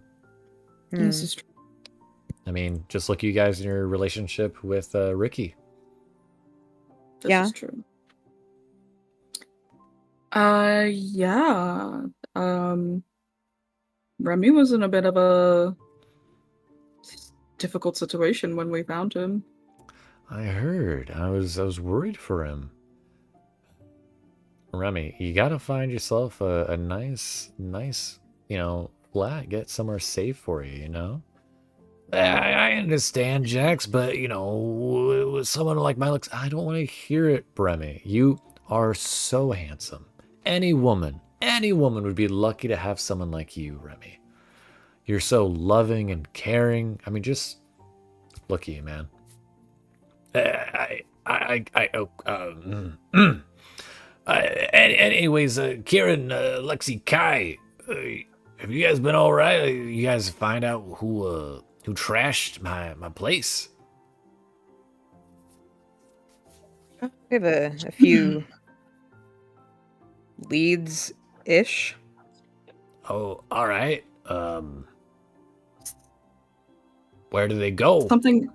This is true. I mean, just look at you guys in your relationship with Ricky. This is true. Yeah. Remy was in a bit of a difficult situation when we found him. I heard. I was worried for him. Remy, you gotta find yourself a nice, flat. Get somewhere safe for you, you know? I understand, Jax, but, with someone like my looks, I don't want to hear it, Remy. You are so handsome. Any woman would be lucky to have someone like you, Remy. You're so loving and caring. I mean, just look at you, man. Anyways, Kieran, Lexi, Kai, have you guys been all right? You guys find out who trashed my place? We have a few leads-ish. Oh, all right. Where do they go? Something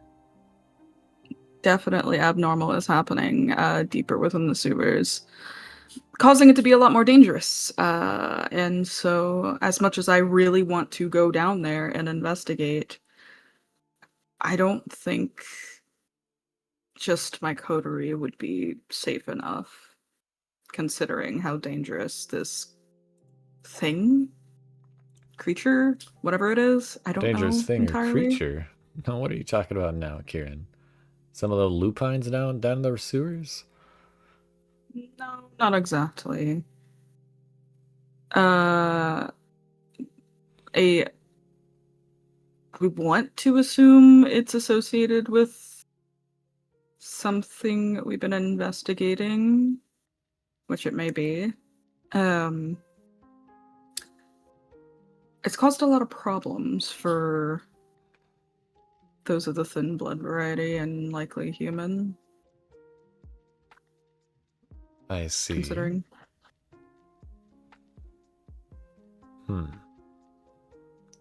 definitely abnormal is happening deeper within the sewers, causing it to be a lot more dangerous. And so, as much as I really want to go down there and investigate, I don't think just my coterie would be safe enough, considering how dangerous this creature, whatever it is, I don't Dangerous know thing entirely. or creature? No, what are you talking about now, Kieran? Some of the lupines down the sewers? No, not exactly. We want to assume it's associated with something we've been investigating, which it may be. It's caused a lot of problems for those of the thin blood variety and likely human. I see. Considering.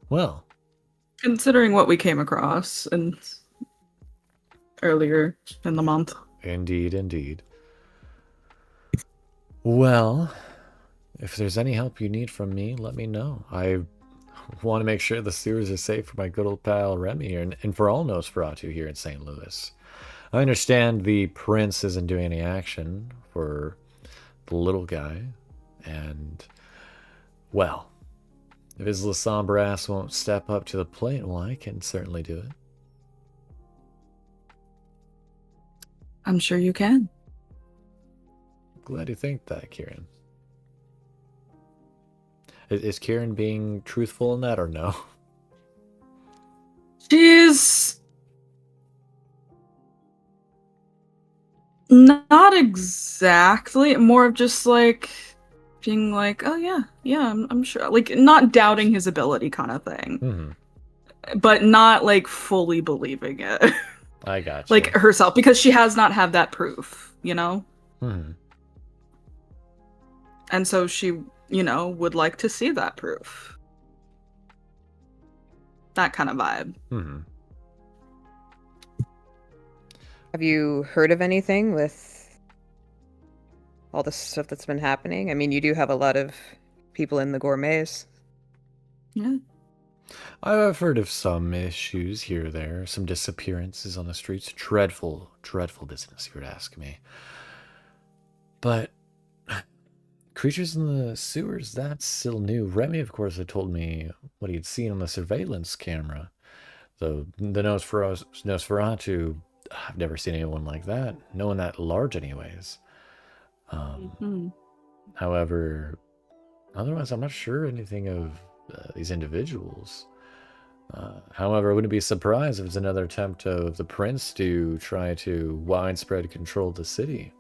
Well. Considering what we came across and earlier in the month. Indeed. Well, if there's any help you need from me, let me know. I want to make sure the sewers are safe for my good old pal Remy here, and for all Nosferatu here in St. Louis. I understand the prince isn't doing any action for the little guy, and, well, if his Lasombra ass won't step up to the plate, well, I can certainly do it. I'm sure you can. Glad you think that, Kieran. Is Kieran being truthful in that or no? She's not exactly, more of just like being like, oh yeah, I'm sure, like not doubting his ability kind of thing, but not like fully believing it. I got you. Like herself, because she has not had that proof, you know? And so she, would like to see that proof. that kind of vibe. Mm-hmm. Have you heard of anything with all the stuff that's been happening? I mean, you do have a lot of people in the Gourmets. Yeah. I've heard of some issues here or there, some disappearances on the streets. Dreadful, dreadful business, if you were to ask me. But creatures in the sewers, that's still new. Remy, of course, had told me what he'd seen on the surveillance camera. Though the Nosferatu, I've never seen anyone like that. No one that large, anyways. However, otherwise, I'm not sure anything of these individuals. However, I wouldn't be surprised if it's another attempt of the prince to try to widespread control the city.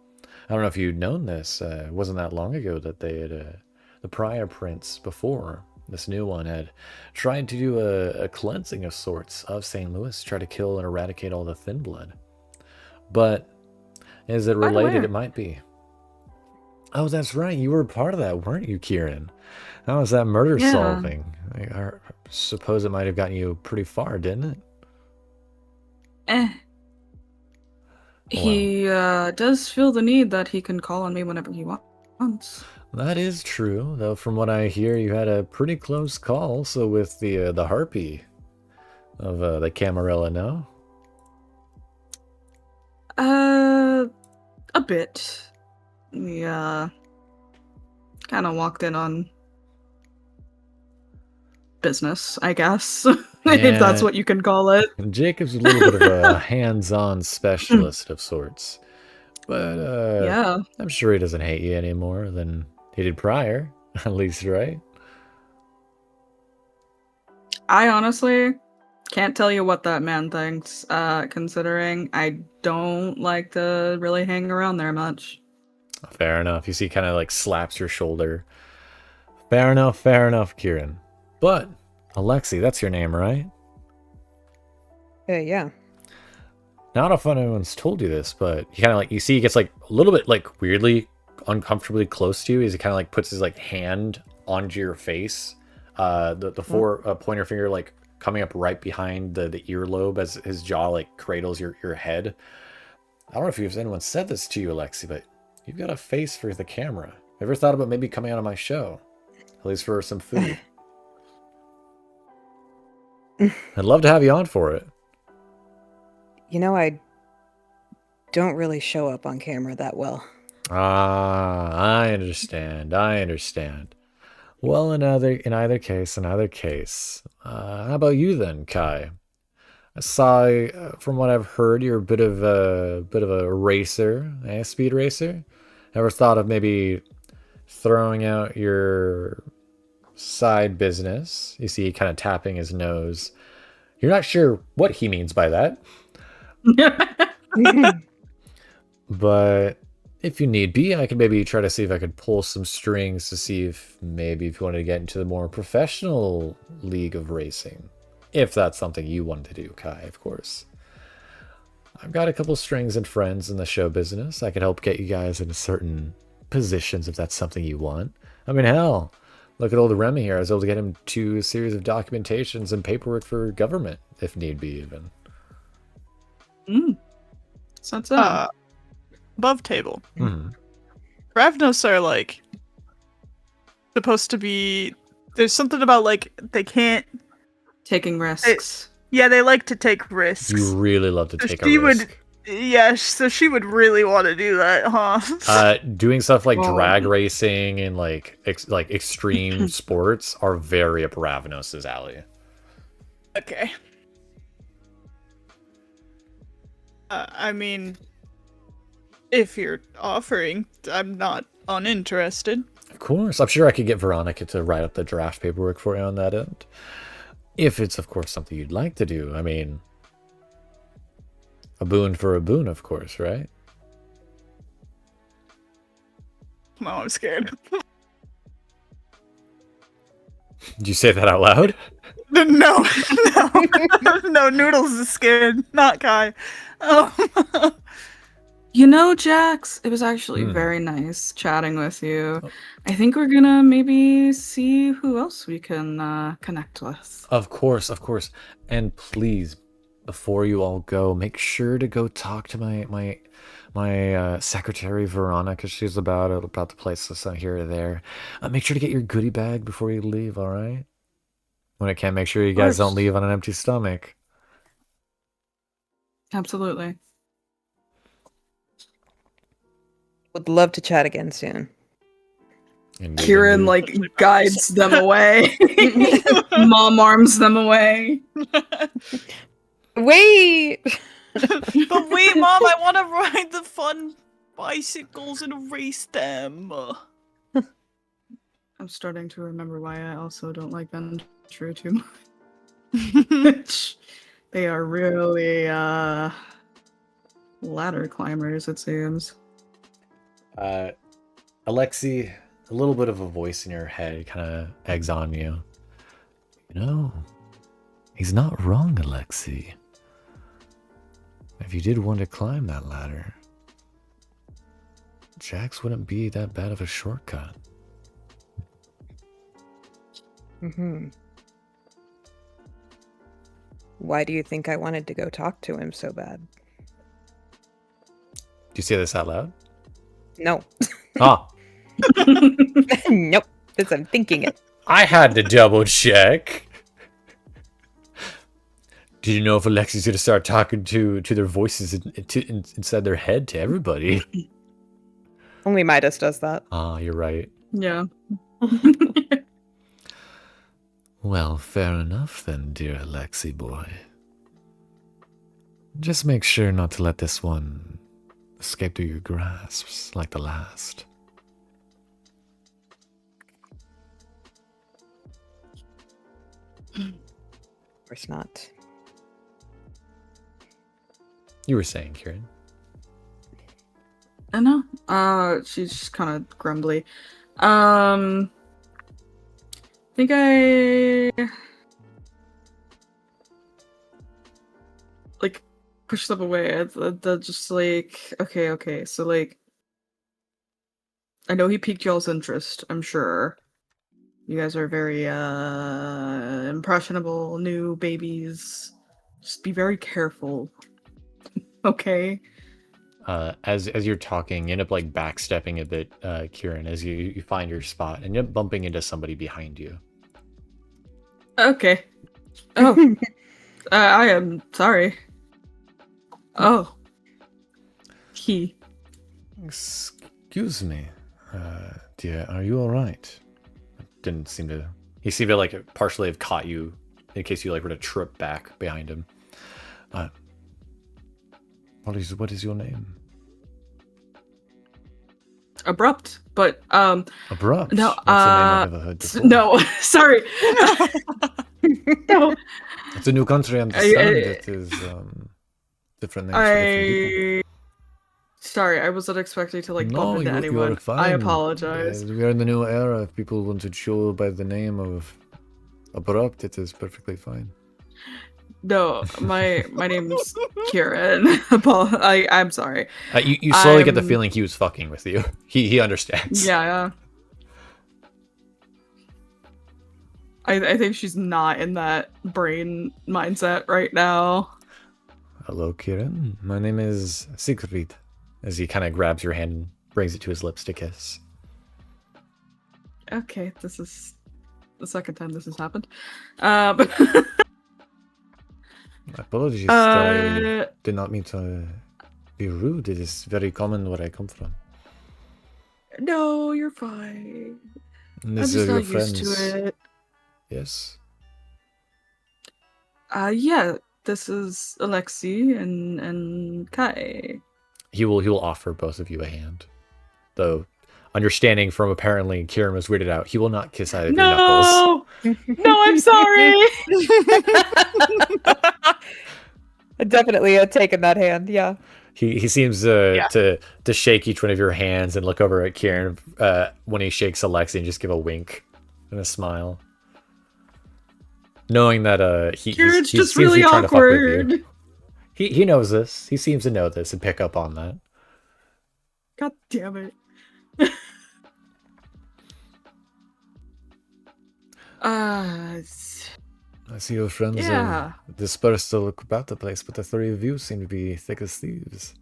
I don't know if you'd known this. It wasn't that long ago that they had, the prior prince before this new one had tried to do a cleansing of sorts of St. Louis, try to kill and eradicate all the thin blood. But is it related? It might be. Oh, that's right. You were part of that, weren't you, Kieran? How was that murder solving? I suppose it might have gotten you pretty far, didn't it? He does feel the need that he can call on me whenever he wants. That is true, though. From what I hear, you had a pretty close call. So with the harpy of the Camarilla, no? A bit. Yeah. Kind of walked in on business, I guess, if that's what you can call it. Jacob's a little bit of a hands-on specialist of sorts, but yeah, I'm sure he doesn't hate you any more than he did prior, at least, right? I honestly can't tell you what that man thinks, considering I don't like to really hang around there much. Fair enough. You see, kind of like slaps your shoulder. Fair enough, Kieran. But, Alexi, that's your name, right? Yeah. Now, I don't know if anyone's told you this, but he kind of like, you see he gets like a little bit like weirdly, uncomfortably close to you as he kind of like puts his like hand onto your face. The pointer finger like coming up right behind the earlobe as his jaw like cradles your head. I don't know if anyone said this to you, Alexi, but you've got a face for the camera. Ever thought about maybe coming out on my show? At least for some food. I'd love to have you on for it. You know, I don't really show up on camera that well. I understand. Well, in either case, how about you then, Kai? I saw, from what I've heard, you're a bit of a racer, a speed racer. Ever thought of maybe throwing out your side business? You see, kind of tapping his nose. You're not sure what he means by that. But if you need be, I could maybe try to see if I could pull some strings to see if maybe if you wanted to get into the more professional league of racing. If that's something you wanted to do, Kai, of course. I've got a couple strings and friends in the show business. I could help get you guys into certain positions if that's something you want. I mean, hell, look at old Remy here. I was able to get him to a series of documentations and paperwork for government, if need be, even. So that's above table. Mm-hmm. Ravnos are like supposed to be. There's something about like they can't taking risks. They like to take risks. You really love to take a risk. So she would really want to do that, huh? Doing stuff like drag racing and like extreme sports are very up Ravnos' alley. Okay. I mean, if you're offering, I'm not uninterested. Of course. I'm sure I could get Veronica to write up the draft paperwork for you on that end. If it's, of course, something you'd like to do. I mean, a boon for a boon, of course, right? No, I'm scared. Did you say that out loud? No. No, Noodles is scared, not Kai. You know, Jax, it was actually very nice chatting with you. I think we're gonna maybe see who else we can connect with. Of course. And please, before you all go, make sure to go talk to my secretary Veronica, because she's about to place us here or there. Make sure to get your goodie bag before you leave, all right? When I can, make sure you guys don't leave on an empty stomach. Absolutely. Would love to chat again soon. Kieran guides them away. Mom arms them away. Wait! But wait, Mom, I want to ride the fun bicycles and race them. I'm starting to remember why I also don't like Venture too much. They are really ladder climbers, it seems. Alexi, a little bit of a voice in your head kind of eggs on you. You know, he's not wrong, Alexi. If you did want to climb that ladder, Jax wouldn't be that bad of a shortcut. Why do you think I wanted to go talk to him so bad? Do you say this out loud? No. Ah. Nope. This I'm thinking it. I had to double check. Did you know if Alexi's gonna start talking to their voices inside their head to everybody? Only Midas does that. Ah, you're right. Yeah. Well, fair enough then, dear Alexi boy. Just make sure not to let this one escape through your grasps like the last. Of course not. You were saying, Kieran. I know. She's just kind of grumbly. I think I push them away. They're just okay. So I know he piqued y'all's interest. I'm sure you guys are very impressionable new babies. Just be very careful. Okay. As you're talking, you end up backstepping a bit, Kieran, as you find your spot, and you end up bumping into somebody behind you. Okay. Oh. I am sorry. Oh. He. Excuse me, dear, are you alright? Didn't seem to... He seemed to partially have caught you in case you were to trip back behind him. What is your name? Abrupt, but Abrupt? No, That's a name I've never heard before. No, sorry. No. It's a new country, I understand. It is different names for different people. Sorry, I wasn't expecting to bump into you anyone. are fine. I apologize. We are in the new era. If people want to show by the name of Abrupt, it is perfectly fine. No, my name's Kieran. I'm sorry. You slowly get the feeling he was fucking with you. He understands. Yeah. I think she's not in that brain mindset right now. Hello, Kieran. My name is Siegfried. As he kind of grabs your hand and brings it to his lips to kiss. Okay, this is the second time this has happened. Apologies, I did not mean to be rude. It is very common where I come from. No, you're fine. And I'm these just are your not used friends. to it. Yes. Yeah, this is Alexi and Kai. He will offer both of you a hand. Though, understanding from apparently Kieran was weirded out, he will not kiss either of your knuckles. No, I'm sorry. Definitely taken that hand, yeah. He seems to shake each one of your hands and look over at Kieran when he shakes Alexi and just give a wink and a smile. Knowing that Kieran's he just seems to be really trying to fuck with awkward. you. He knows this. He seems to know this and pick up on that. God damn it. I see your friends Yeah. are dispersed all about the place, but the three of you seem to be thick as thieves.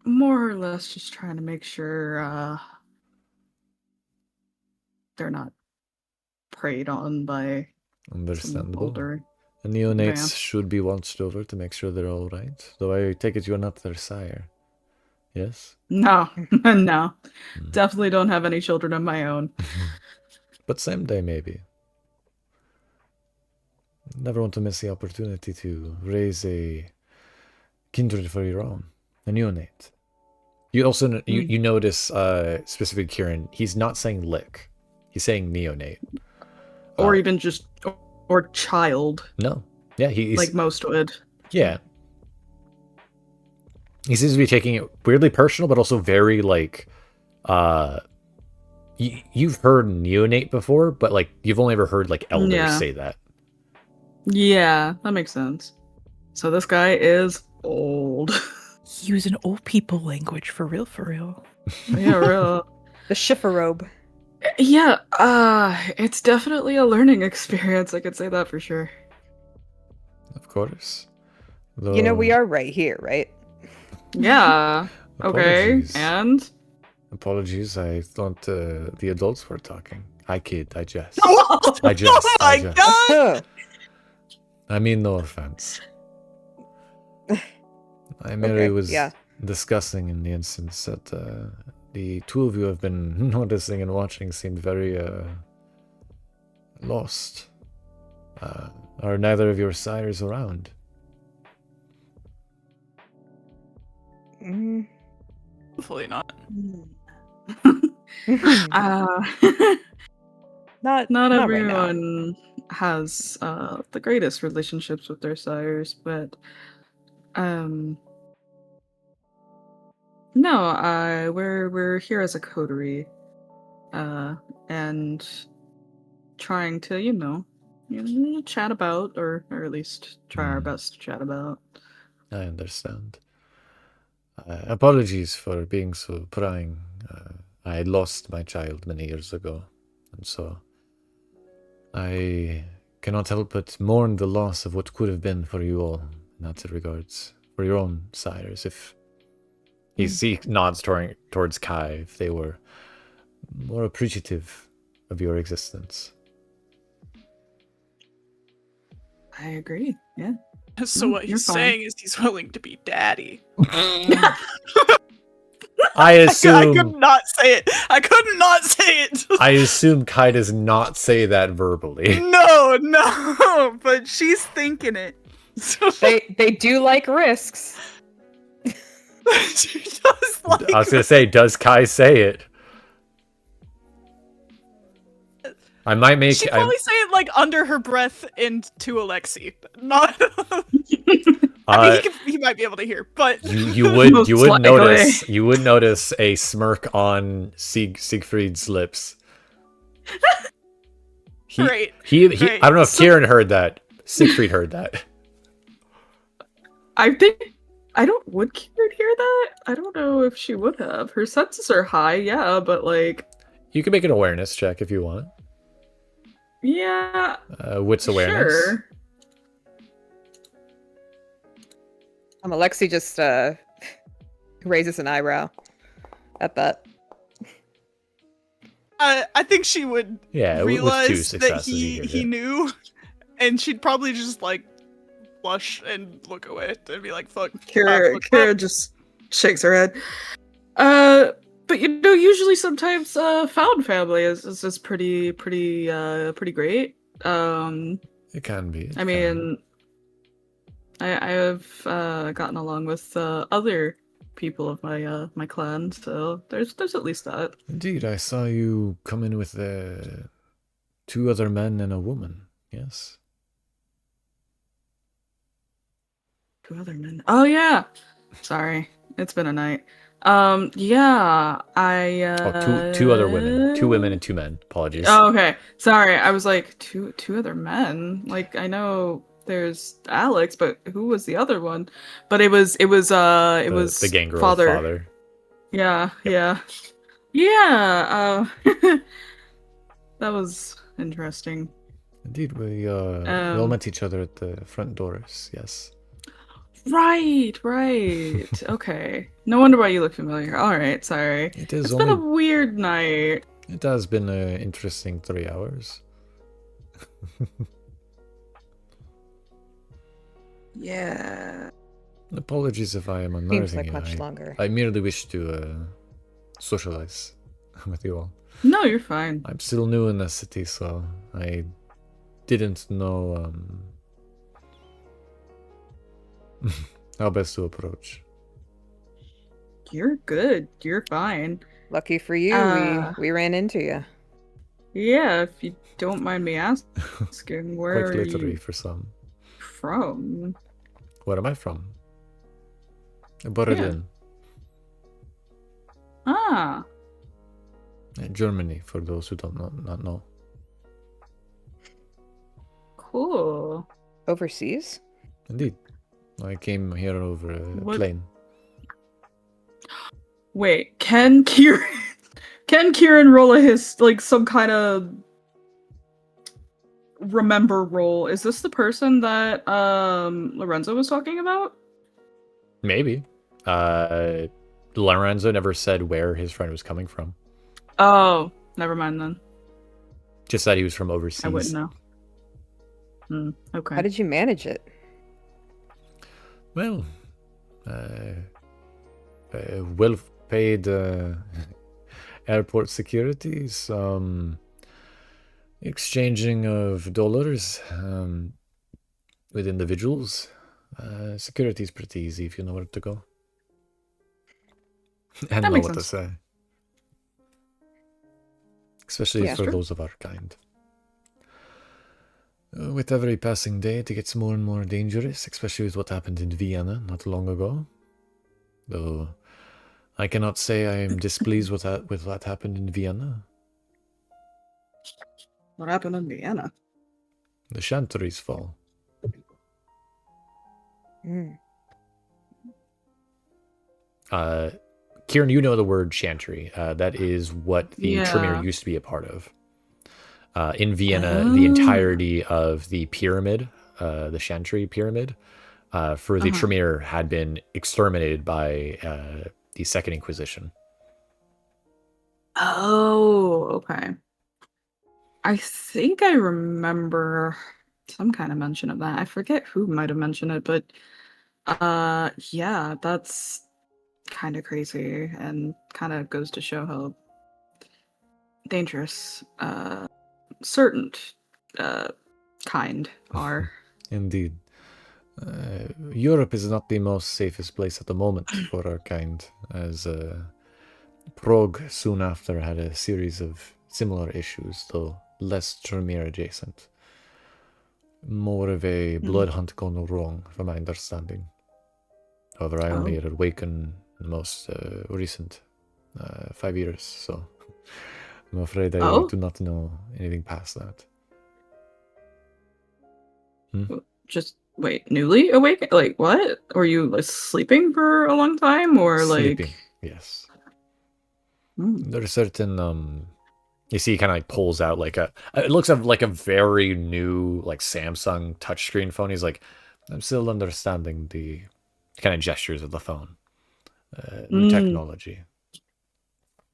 More or less just trying to make sure they're not preyed on by some Understandable. older The neonates vamp. should be watched over to make sure they're all right. Though I take it you're not their sire. Yes? No, no. Definitely don't have any children of my own. But someday, maybe. Never want to miss the opportunity to raise a kindred for your own. A neonate. You also you notice specifically Kieran, he's not saying lick. He's saying neonate. Or even just or child. No. Yeah, he's like most would. Yeah. He seems to be taking it weirdly personal, but also very like you've heard neonate before, but like you've only ever heard like elders say that. Yeah, that makes sense. So this guy is old. Using old people language for real. Yeah, real. The Schifferobe. Yeah, it's definitely a learning experience. I could say that for sure. Of course. Though... You know, we are right here, right? Yeah. Okay. And? Apologies, I thought the adults were talking. I kid, I jest. Oh I jest. my god! I mean no offense. I merely was discussing in the instance that the two of you have been noticing and watching seemed very lost. Are neither of your sires around? Hopefully not. Not everyone has the greatest relationships with their sires, but no, we're here as a coterie, and trying to, you know, chat about, or at least try our best to chat about. I understand. Apologies for being so prying. I lost my child many years ago, and so I cannot help but mourn the loss of what could have been for you all in that regards, for your own sires. If he nods towards Kai, if they were more appreciative of your existence. I agree, yeah. So what he's saying is he's willing to be daddy. I assume... I could not say it. I could not say it. I assume Kai does not say that verbally. No, but she's thinking it. They do like risks. She does like I was going to say, does Kai say it? I might make... She'd probably say it like under her breath into Alexi. Not... I mean, he might be able to hear, but you would notice a smirk on Siegfried's lips. Right. I don't know if Kieran heard that. Siegfried heard that. Would Kieran hear that? I don't know if she would have. Her senses are high, yeah, but like... You can make an awareness check if you want. Yeah. Wits awareness. Sure. Alexi just raises an eyebrow at that. I think she would realize with that he knew, and she'd probably just like blush and look away and be like, "Fuck." Kara just shakes her head. But you know, usually sometimes found family is pretty great. It can be. I mean, I have gotten along with other people of my clan, so there's at least that. Indeed, I saw you come in with 2 other men and a woman. Yes. 2 other men. Oh yeah. Sorry, it's been a night. Yeah, I 2 other women. 2 women and 2 men. Apologies. Oh, okay. Sorry, I was like two other men. Like I know there's Alex, but who was the other one? But it was The gangrel father. Yeah, Yep. yeah. That was interesting. Indeed, we all met each other at the front doors. Yes. Right. Okay. No wonder why you look familiar. All right, sorry. It's been a weird night. It has been an interesting 3 hours. Yeah. Apologies if I am unnerving Seems like you. much longer. I merely wish to socialize with you all. No, you're fine. I'm still new in the city, so I didn't know how best to approach. You're good. You're fine. Lucky for you, we ran into you. Yeah, if you don't mind me asking, where Quite are literally you for some. from? Where am I from? Berlin. Ah. Germany, for those who don't not know. Cool. Overseas? Indeed. I came here over a plane. Wait, can Kieran roll some kind of remember roll? Is this the person that Lorenzo was talking about? Maybe. Lorenzo never said where his friend was coming from. Oh, never mind then. Just that he was from overseas. I wouldn't know. Okay. How did you manage it? Well, well-paid airport security, some exchanging of dollars with individuals. Security is pretty easy if you know where to go. And know what to say. Especially for those of our kind. With every passing day, it gets more and more dangerous, especially with what happened in Vienna not long ago. Though I cannot say I am displeased with what happened in Vienna. What happened in Vienna? The Chantry's fall. Kieran, you know the word Chantry. That is what the Tremere used to be a part of. In Vienna, the entirety of the pyramid, the Chantry pyramid, for the Tremere had been exterminated by the Second Inquisition. Oh, okay. I think I remember some kind of mention of that. I forget who might have mentioned it, but yeah, that's kind of crazy and kind of goes to show how dangerous certain kind are. Indeed. Europe is not the most safest place at the moment for our kind, as Prague soon after had a series of similar issues, though less Tremere adjacent. More of a blood hunt gone wrong, from my understanding. However, I only had awakened in the most recent 5 years, so I'm afraid I do not know anything past that. Just wait, newly awakened? Like what? Were you sleeping for a long time, or sleeping? Yes. There's certain you see, he kind of pulls out like it looks like a very new like Samsung touchscreen phone. He's like, I'm still understanding the kind of gestures of the phone. New technology.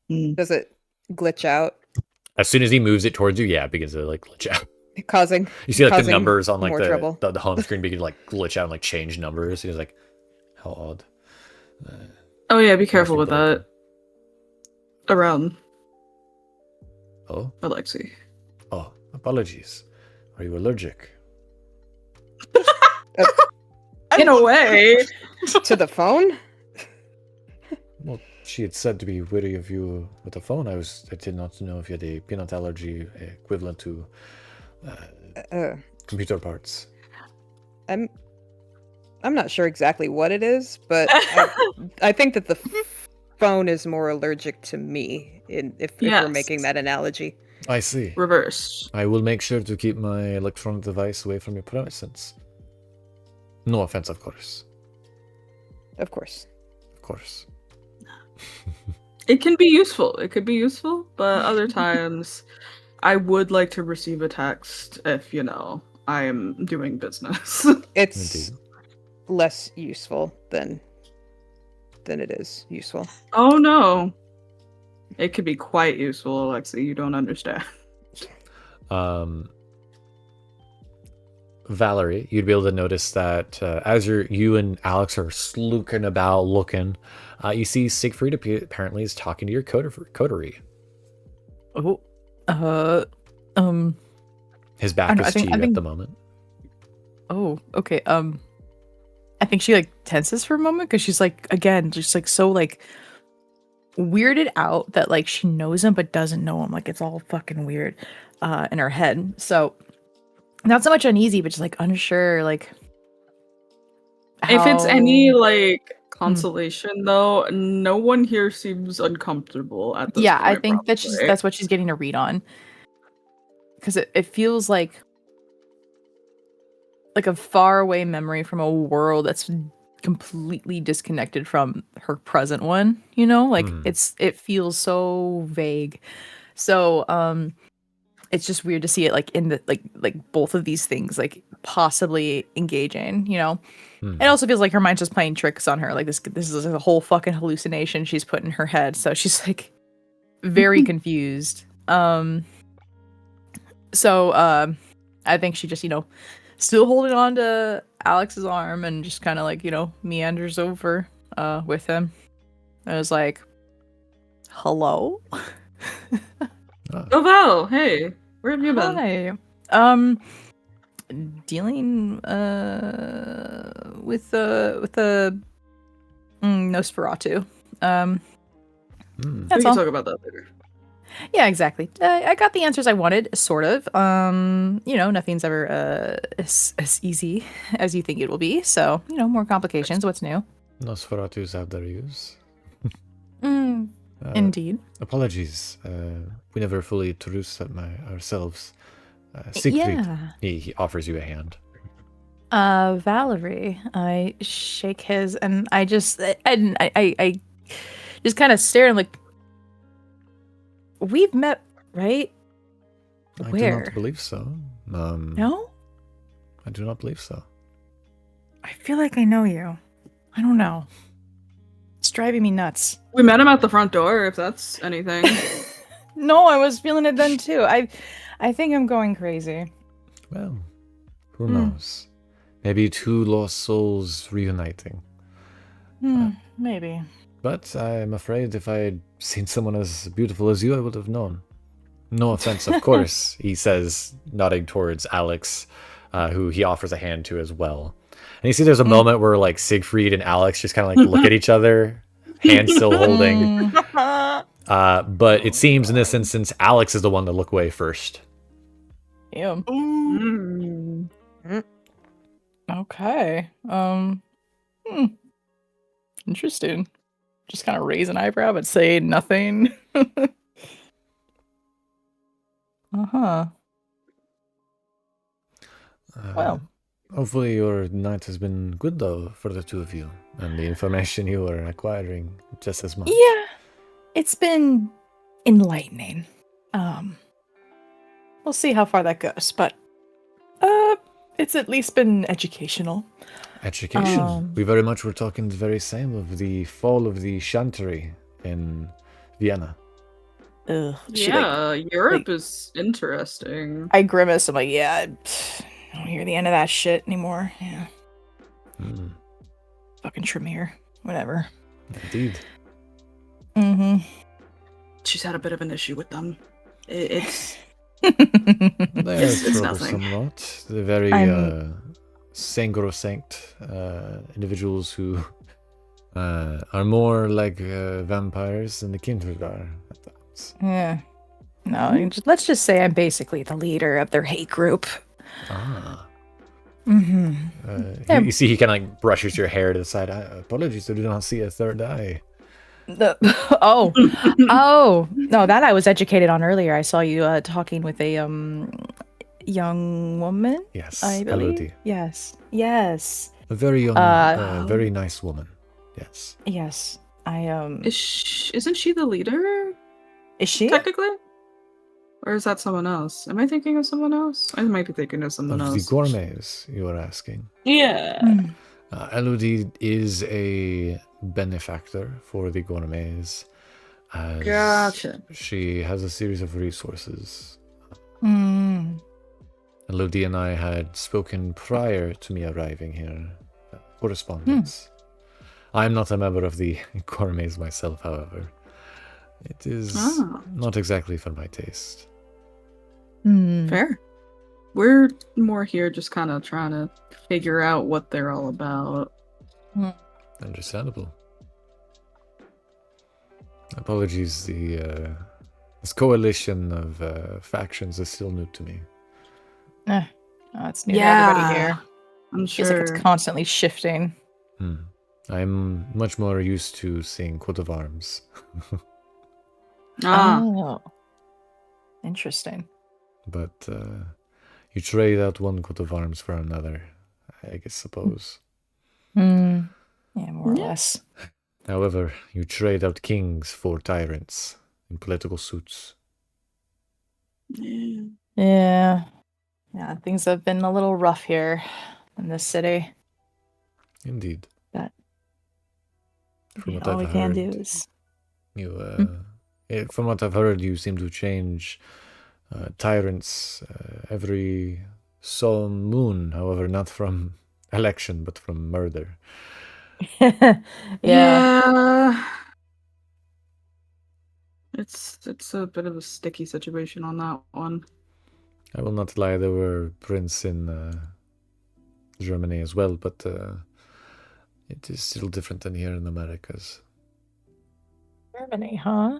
Does it glitch out? As soon as he moves it towards you, yeah, it begins to like glitch out. Causing you see like the numbers on like the home screen begin to like glitch out and like change numbers. He's like, how odd. Oh yeah, be careful with that. Around. Oh? Alexi. Oh, apologies. Are you allergic? In a way. To the phone? Well, she had said to be wary of you with the phone. I did not know if you had a peanut allergy equivalent to computer parts. I'm not sure exactly what it is, but I think that the phone is more allergic to me, if we're making that analogy. I see. Reverse. I will make sure to keep my electronic device away from your premises. No offense, of course. Of course. Of course. It can be useful. It could be useful, but other times I would like to receive a text if, I am doing business. It's Indeed. less useful than it is useful. Oh no. It could be quite useful, Alexi. You don't understand. Valorie, you'd be able to notice that as you and Alex are sleuking about looking, you see Siegfried apparently is talking to your coterie. Oh, His back is to you at the moment. Oh, okay. I think she like tenses for a moment because she's like, again, just like so like weirded out that like she knows him but doesn't know him. Like it's all fucking weird in her head. So not so much uneasy, but just like unsure, like If it's any like consolation though, no one here seems uncomfortable at this point. I think probably. that's what she's getting a read on. Because it feels like a faraway memory from a world that's completely disconnected from her present one, like it feels so vague. So it's just weird to see it like in the like both of these things like possibly engaging, It also feels like her mind's just playing tricks on her. Like this is a whole fucking hallucination she's put in her head. So she's like very confused. So I think she just, still holding on to Alex's arm and just kind of like, meanders over with him. I was like, hello? Oh, Val, hey, where have you been? Hi. Dealing with the Nosferatu. We That's can all. talk about that later. Yeah, exactly. I got the answers I wanted, sort of. Nothing's ever as easy as you think it will be. So, more complications. What's new? Nosferatus have their use. Indeed. Apologies. We never fully introduced ourselves. Siegfried, Yeah. he offers you a hand. Valorie. I shake his, and I just kind of stare at him like, we've met, right? Where? I do not believe so. No? I do not believe so. I feel like I know you. I don't know. It's driving me nuts. We met him at the front door, if that's anything. No, I was feeling it then too. I think I'm going crazy. Well, who knows? Maybe two lost souls reuniting. Maybe. But I'm afraid if I had seen someone as beautiful as you, I would have known. No offense, of course, he says, nodding towards Alex, who he offers a hand to as well. And you see there's a moment where like Siegfried and Alex just kind of like look at each other, hands still holding. But it seems in this instance, Alex is the one to look away first. Ew. Okay. Interesting. Just kind of raise an eyebrow but say nothing. Uh-huh. Well. Hopefully your night has been good though for the two of you, and the information you are acquiring just as much. Yeah. It's been enlightening. We'll see how far that goes, but it's at least been educational. Education. We very much were talking the very same of the fall of the Chantery in Vienna. Europe is interesting. I grimace. I'm like, yeah, I don't hear the end of that shit anymore. Yeah. Fucking Tremere. Whatever. Indeed. She's had a bit of an issue with them. It's It's nothing. Somewhat. They're very sacrosanct individuals who are more like vampires than the Kindred are at times. Yeah. No, let's just say I'm basically the leader of their hate group. You see he kind of like brushes your hair to the side. Apologies, I do not see a third eye. Oh no, that I was educated on earlier. I saw you talking with a young woman. Yes, I believe. Elodie. Yes. A very young, very nice woman. Yes. Yes. Isn't she the leader? Is she? Technically? Or is that someone else? Am I thinking of someone else? I might be thinking of someone Of else. the Gourmets, you are asking. Yeah. Elodie is a benefactor for the Gourmets. As Gotcha. She has a series of resources. Mm. Elodie and I had spoken prior to me arriving here. Correspondence. I'm not a member of the Gourmets myself, however. It is not exactly for my taste. Fair. We're more here just kind of trying to figure out what they're all about. Understandable. Apologies, this coalition of factions is still new to me. It's new to everybody here. I'm Feels like it's constantly shifting. I'm much more used to seeing coat of arms. Oh. Interesting. But you trade out one coat of arms for another, I guess, suppose. Yeah, more or less. However, you trade out kings for tyrants in political suits. Yeah, things have been a little rough here in this city. Indeed. But from what all we I've can heard, do is... from what I've heard, you seem to change tyrants every solemn moon. However, not from election, but from murder. Yeah. It's a bit of a sticky situation on that one. I will not lie, there were princes in Germany as well, but it is still different than here in Americas. Germany, huh?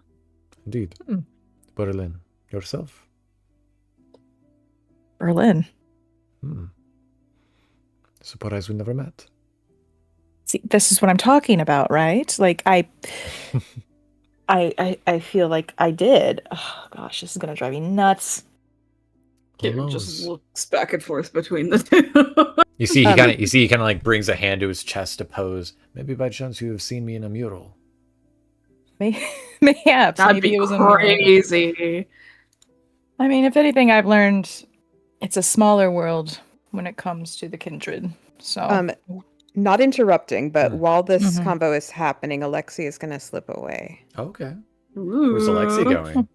Indeed. Berlin. Yourself? Berlin. Surprised we never met. See, this is what I'm talking about, right? Like, I feel like I did. Oh, gosh, this is going to drive me nuts. Kid just looks back and forth between the two. You see, he kind of like brings a hand to his chest to pose. Maybe by chance you have seen me in a mural. Mayhaps. That'd maybe be it was crazy. I mean, if anything, I've learned it's a smaller world when it comes to the kindred. So, not interrupting, but while this convo is happening, Alexi is going to slip away. Okay. Ooh. Where's Alexi going?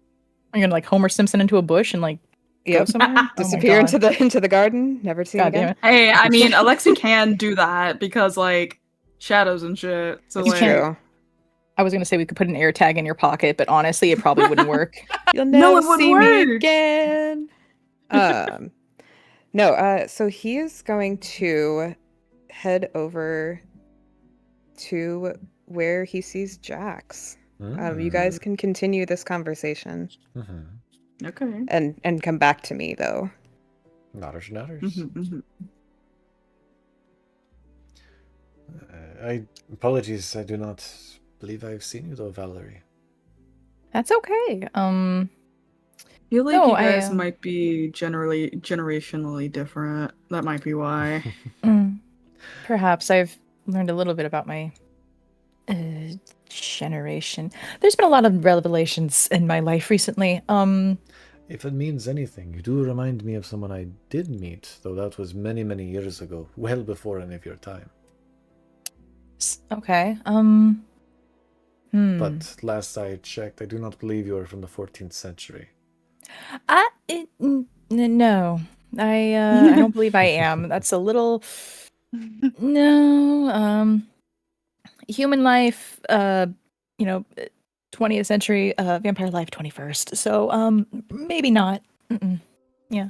I'm gonna like Homer Simpson into a bush and like go somewhere. Disappear into the garden, never seen again. Hey, I mean, Alexi can do that because like shadows and shit. So It's like, true. I was gonna say we could put an air tag in your pocket, but honestly, it probably wouldn't work. You'll never it wouldn't see me work. again. So he is going to head over to where he sees Jax. You guys can continue this conversation. Okay. And come back to me though. Nutters. Apologies, I do not believe I've seen you though, Valorie. That's okay. I feel like you guys might be generationally different. That might be why. Perhaps I've learned a little bit about my generation. There's been a lot of revelations in my life recently. If it means anything, you do remind me of someone I did meet, though that was many, many years ago, well before any of your time. Okay. But last I checked, I do not believe you are from the 14th century. No. I don't believe I am. That's a little... No. Human life, 20th century, vampire life, 21st. So, maybe not. Yeah.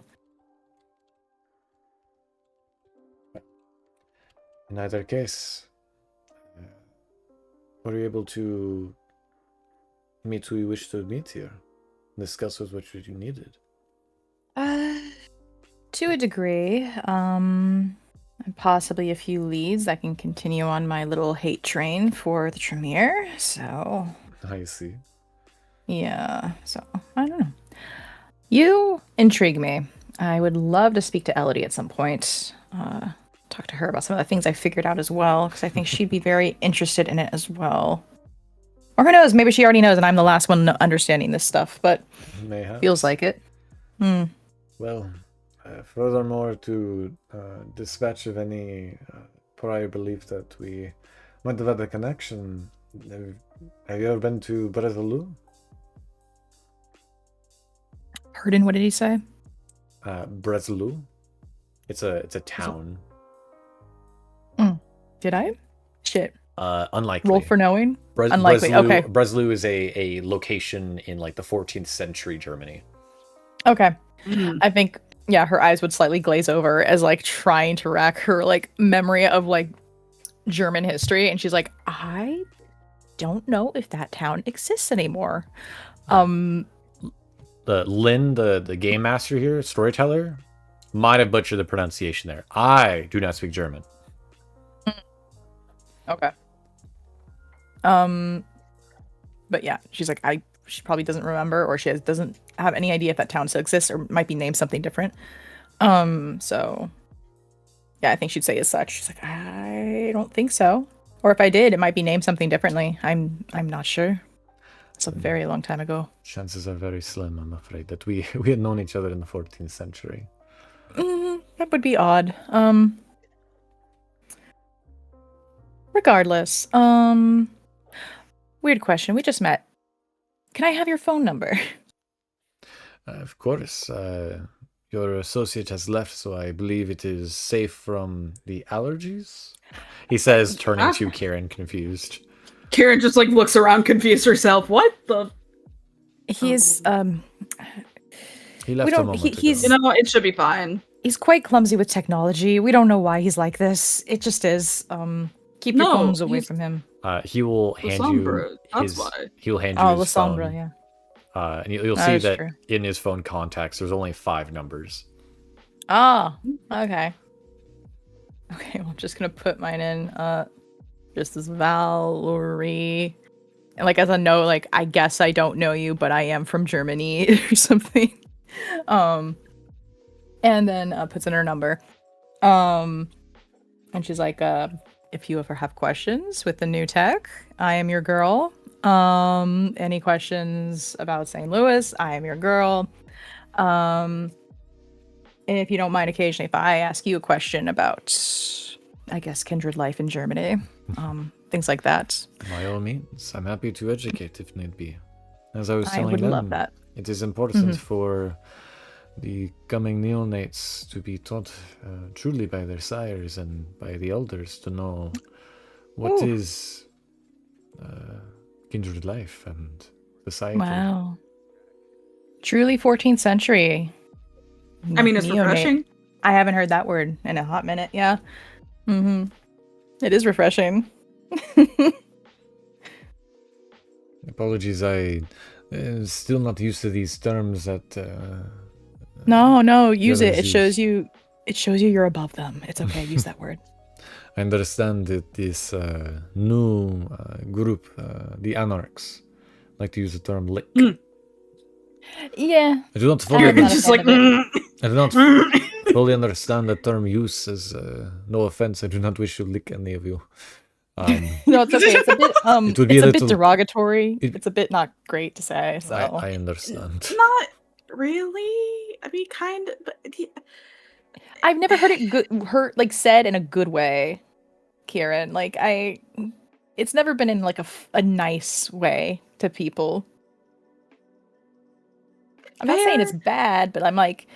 In either case, were you able to meet who you wish to meet here? Discuss with what you needed? To a degree. And possibly a few leads. I can continue on my little hate train for the Tremere. So... I see. Yeah, so, I don't know. You intrigue me. I would love to speak to Elodie at some point. talk to her about some of the things I figured out as well, because I think she'd be very interested in it as well. Or who knows? Maybe she already knows, and I'm the last one understanding this stuff. But Mayhaps. feels like it. Hmm. Well, furthermore, to dispatch of any prior belief that we might have had a connection, have you ever been to Breslau? Pardon, what did he say? Breslau. It's a town. Did I? Shit. Unlikely. Roll for knowing? Unlikely. Okay. Breslau is a location in like the 14th century Germany. Okay. I think, yeah, her eyes would slightly glaze over as like trying to rack her like memory of like German history, and she's like, I don't know if that town exists anymore. Lynn, the game master here, storyteller, might have butchered the pronunciation there. I do not speak German. Okay. But yeah, she's like, she probably doesn't remember, or she doesn't have any idea if that town still exists, or might be named something different. So yeah, I think she'd say as such. She's like, I don't think so. Or if I did, it might be named something differently. I'm not sure. It's a very long time ago. Chances are very slim, I'm afraid, that we had known each other in the 14th century. That would be odd. Regardless, weird question. We just met. Can I have your phone number? Of course. Your associate has left, so I believe it is safe from the allergies? He says, turning to Kieran, confused. Kieran just like looks around, confused herself. What the? He's He left a moment ago. he's You know, it should be fine. He's quite clumsy with technology. We don't know why he's like this. It just is. Keep your phones away from him. He will hand you his. He will hand you his phone. Yeah. And you'll see that true. in his phone contacts, there's only 5 numbers. Oh, okay. Okay, well, I'm just gonna put mine in. Just as Valorie, and like as a note, like I guess I don't know you, but I am from Germany or something. And then puts in her number. And she's like, if you ever have questions with the new tech, I am your girl. Any questions about St. Louis, I am your girl. And if you don't mind, occasionally, if I ask you a question about, I guess, kindred life in Germany, things like that. By all means, I'm happy to educate if need be. As I was I telling would them, love that. it is important for the coming neonates to be taught truly by their sires and by the elders to know what is kindred life and society. Wow. Truly 14th century. I mean, it's Neonate. refreshing. I haven't heard that word in a hot minute. Yeah. It is refreshing. Apologies, I still not used to these terms that. No, use it. It others shows you. It shows you you're above them. It's okay. Use that word. I understand that this new group, the anarchs, like to use the term lick. Yeah. I do not fully. You're just like. I do not fully understand the term use. As no offense, I do not wish to lick any of you. No, it's okay. It's a bit. It would be it's a a bit little- derogatory. It's a bit not great to say. So I understand. Not really. I mean, kind of. But I've never heard it like said in a good way, Kieran. Like it's never been in like a nice way to people. I'm not saying it's bad, but I'm like,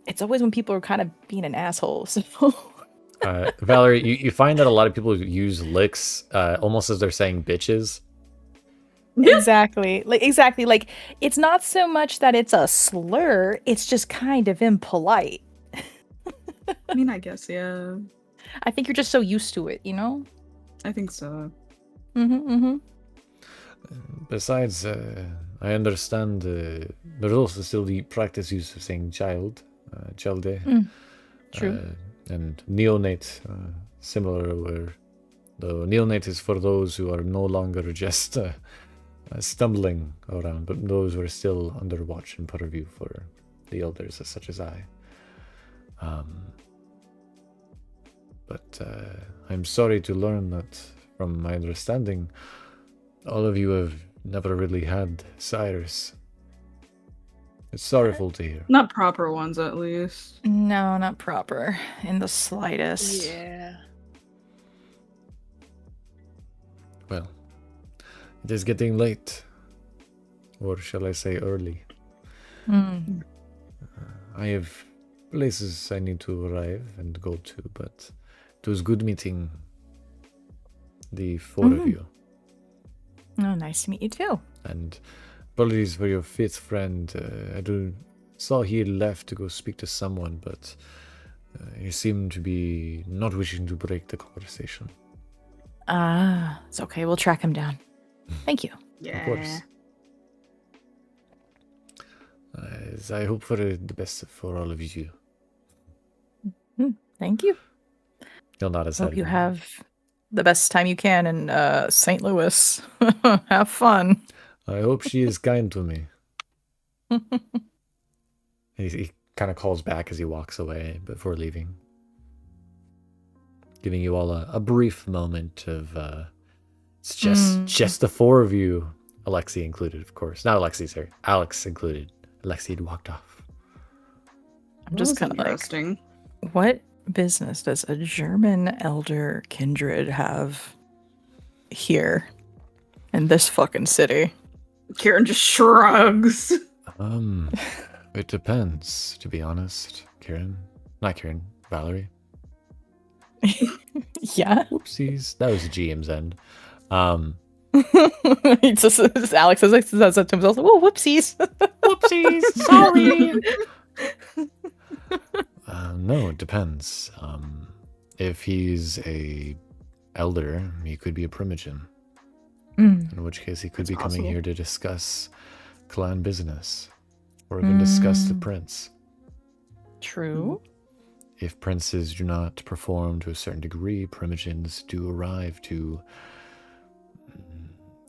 it's always when people are kind of being an asshole. So Valerie, you find that a lot of people use licks almost as they're saying bitches. exactly. Like it's not so much that it's a slur, it's just kind of impolite. I mean, I guess, yeah. I think you're just so used to it, you know? I think so. Besides, I understand there's also still the practice use of saying child, childe. True. And neonate, similar, where the neonate is for those who are no longer just stumbling around, but those who are still under watch and purview for the elders, such as I. But I'm sorry to learn that, from my understanding, all of you have never really had sires. It's sorrowful to hear. Not proper ones, at least. No, not proper in the slightest. Yeah. Well, it is getting late. Or shall I say early. Mm. I have places I need to arrive and go to, but it was good meeting the four of you. Oh, nice to meet you too. And apologies for your fifth friend. I saw he left to go speak to someone, but he seemed to be not wishing to break the conversation. It's okay. We'll track him down. Thank you. Yeah. Of course. I hope for the best for all of you. Thank you. He'll nod his head. Hope you have the best time you can in St. Louis. Have fun. I hope she is kind to me. He kind of calls back as he walks away before leaving. Giving you all a brief moment of it's just the four of you, Alexi included, of course. Not Alexi, sorry. Alex included. Alexi had walked off. I'm just kind of like, interesting. what business does a German elder kindred have here in this fucking city? Kieran just shrugs. It depends, to be honest. Not Kieran, Valorie. Yeah. Whoopsies. That was the GM's end. It's just Alex says that to himself. Oh, whoopsies. Whoopsies. Sorry. No, it depends. If he's a elder, he could be a primogen. In which case he could be coming here to discuss clan business. Or even discuss the prince. True. If princes do not perform to a certain degree, primogens do arrive to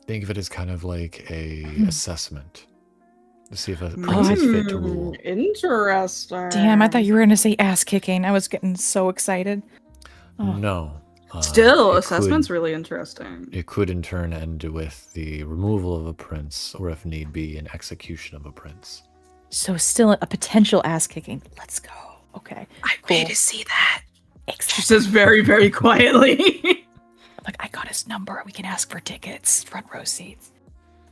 think of it as kind of like a assessment to see if a prince is fit to rule. Interesting. Damn, I thought you were going to say ass kicking. I was getting so excited. Oh. No. Still, assessment's really interesting. It could in turn end with the removal of a prince, or if need be, an execution of a prince. So still a potential ass kicking. Let's go. Okay. I pay to see that. Exactly. She says very, very quietly. Like, I got his number. We can ask for tickets, front row seats.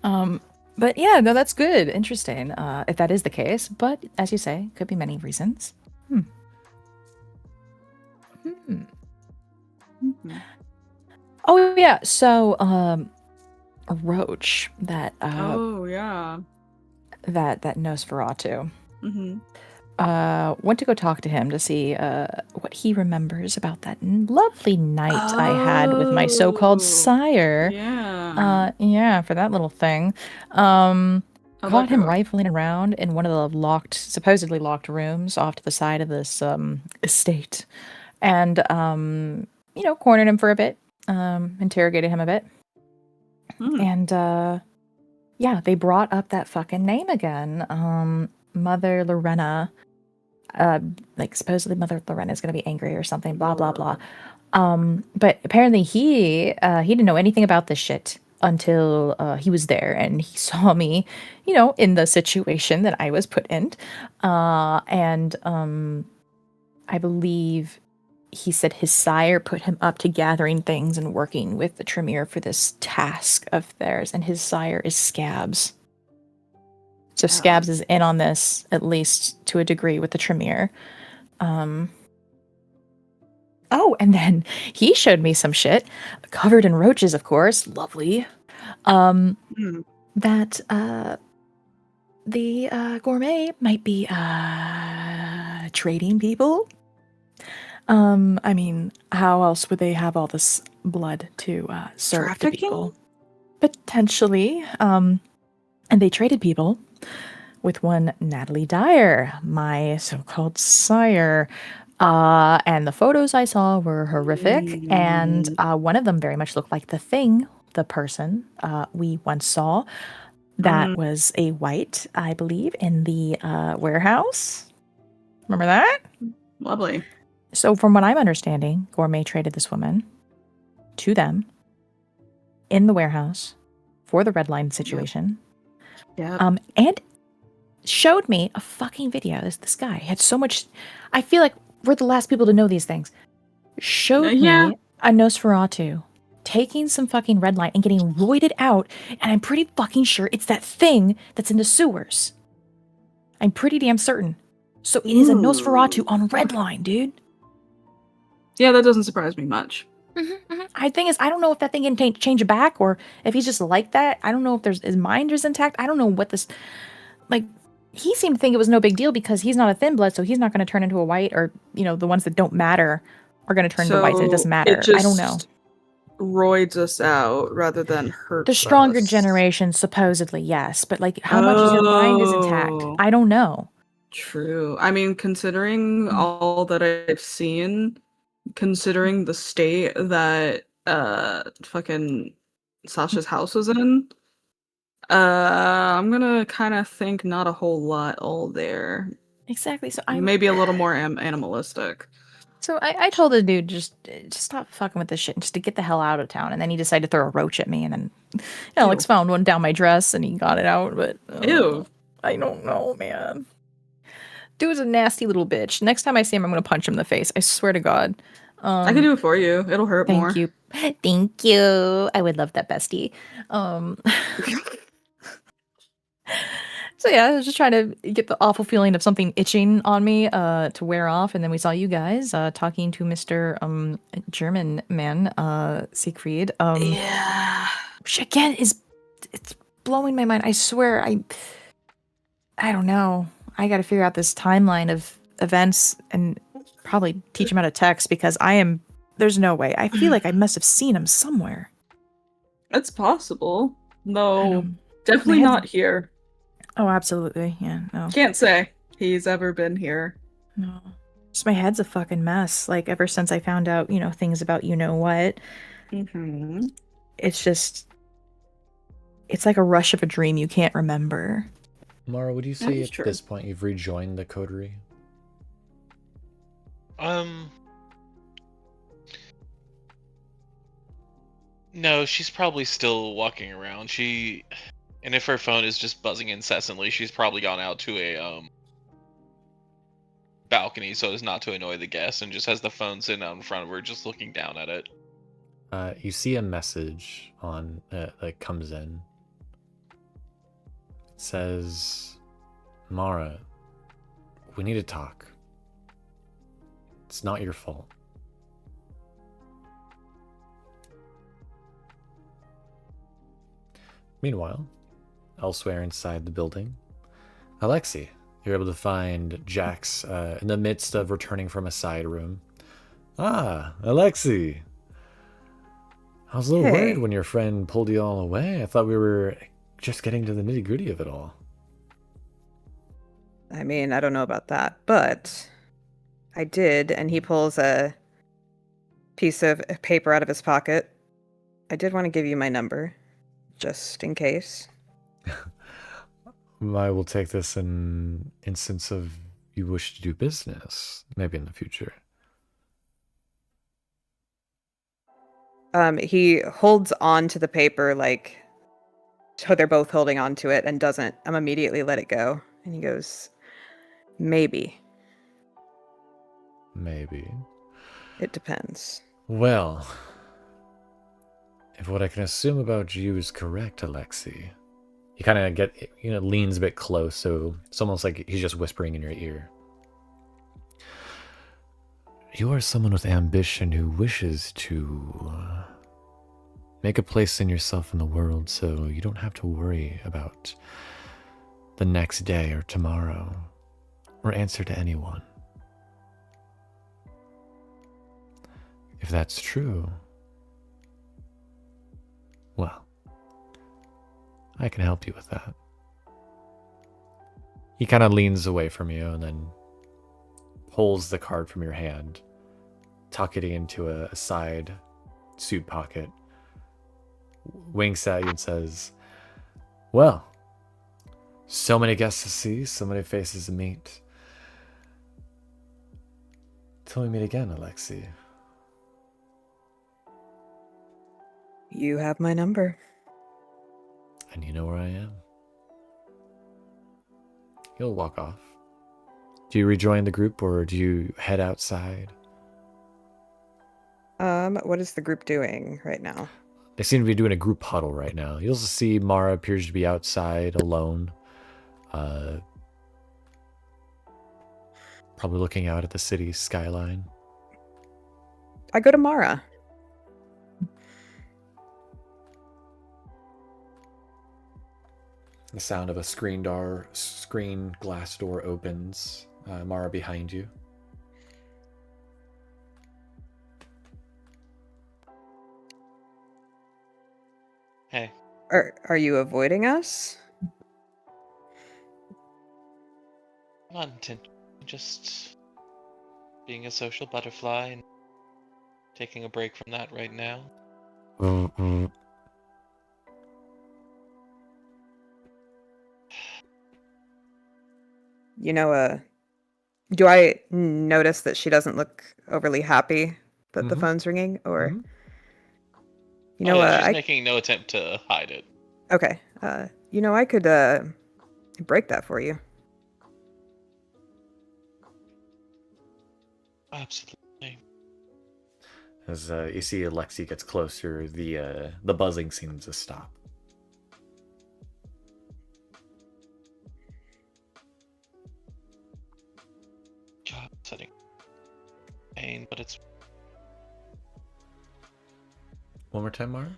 But yeah, no, that's good. Interesting. If that is the case, but as you say, could be many reasons. Oh yeah. So, Roach that that Nosferatu. Went to go talk to him to see what he remembers about that lovely night I had with my so-called sire. Yeah. For that little thing. Caught him rifling around in one of the supposedly locked rooms off to the side of this estate, and cornered him for a bit, interrogated him a bit, and they brought up that fucking name again. Mother Lorena, supposedly Mother Lorena is going to be angry or something, blah, blah, blah. But apparently he didn't know anything about this shit until he was there and he saw me, in the situation that I was put in. And I believe he said his sire put him up to gathering things and working with the Tremere for this task of theirs. And his sire is Scabs. So Scabs is in on this, at least to a degree, with the Tremere. And then he showed me some shit, covered in roaches, of course, lovely, that the Gourmet might be trading people. I mean, how else would they have all this blood to serve to people? Potentially. And they traded people with one Natalie Dyer, my so-called sire. And the photos I saw were horrific. And one of them very much looked like the person we once saw. That was a white, I believe, in the warehouse. Remember that? Lovely. So from what I'm understanding, Gourmet traded this woman to them in the warehouse for the red line situation. Yeah. And showed me a fucking video. This guy had so much. I feel like we're the last people to know these things. Showed Yeah. me a Nosferatu taking some fucking red line and getting roided out, and I'm pretty fucking sure it's that thing that's in the sewers. I'm pretty damn certain. So it is a Nosferatu on red line, dude. Yeah, that doesn't surprise me much. I think is I don't know if that thing can change back or if he's just like that. I don't know if his mind is intact. I don't know what this like. He seemed to think it was no big deal because he's not a thin blood, so he's not going to turn into a white, or the ones that don't matter are going to turn into whites, and it doesn't matter. I don't know. Roids us out rather than hurt the stronger us. generation, supposedly, yes, but like how much of your mind is intact? I don't know. True. I mean, considering all that I've seen, considering the state that fucking Sasha's house was in, I'm gonna kind of think not a whole lot all there. Exactly. So maybe a little more animalistic. So I told the dude just stop fucking with this shit and just to get the hell out of town. And then he decided to throw a roach at me, and then Alex found one down my dress and he got it out. But ew, I don't know, man. Dude's a nasty little bitch. Next time I see him, I'm gonna punch him in the face. I swear to God. I can do it for you. It'll hurt more. Thank you. Thank you. I would love that, bestie. So yeah, I was just trying to get the awful feeling of something itching on me to wear off, and then we saw you guys talking to Mr. German man, Siegfried. Yeah. Which again it's blowing my mind. I swear, I don't know. I got to figure out this timeline of events and probably teach him how to text because there's no way. I feel like I must have seen him somewhere. It's possible. No, definitely not here. Oh, absolutely. Yeah, no. Can't say he's ever been here. No. Just my head's a fucking mess. Like, ever since I found out, things about what. Mm-hmm. It's just... It's like a rush of a dream you can't remember. Mara, would you say at this point you've rejoined the coterie? No, she's probably still walking around. And if her phone is just buzzing incessantly, she's probably gone out to a balcony so as not to annoy the guests, and just has the phone sitting out in front of her, just looking down at it. You see a message on that comes in. It says, "Mara, we need to talk. It's not your fault." Meanwhile, elsewhere inside the building, Alexei, you're able to find Jax in the midst of returning from a side room. Ah, Alexei. I was a little worried when your friend pulled you all away. I thought we were just getting to the nitty-gritty of it all. I mean, I don't know about that, but I did, and he pulls a piece of paper out of his pocket. I did want to give you my number, just in case. I will take this in instance of you wish to do business, maybe in the future. He holds on to the paper, like, so they're both holding on to it, and doesn't immediately let it go. And he goes, maybe. Maybe. It depends. Well, if what I can assume about you is correct, Alexei, he kind of leans a bit close, so it's almost like he's just whispering in your ear. You are someone with ambition who wishes to make a place in yourself in the world, so you don't have to worry about the next day or tomorrow, or answer to anyone. If that's true, well, I can help you with that. He kind of leans away from you and then pulls the card from your hand, tuck it into a side suit pocket, winks at you and says, well, so many guests to see, so many faces to meet. Till we meet again, Alexi. You have my number. And you know where I am. He'll walk off. Do you rejoin the group or do you head outside? What is the group doing right now? They seem to be doing a group huddle right now. You'll see Mara appears to be outside alone. Probably looking out at the city skyline. I go to Mara. The sound of a screen glass door opens. Mara behind you. Hey. Are you avoiding us? Not intentionally, just being a social butterfly and taking a break from that right now. You know, do I notice that she doesn't look overly happy that the phone's ringing? Or, you know, she's making no attempt to hide it. Okay. You know, I could break that for you. Absolutely. As you see Alexi gets closer, the buzzing seems to stop. God, setting pain, but it's... One more time, Mara?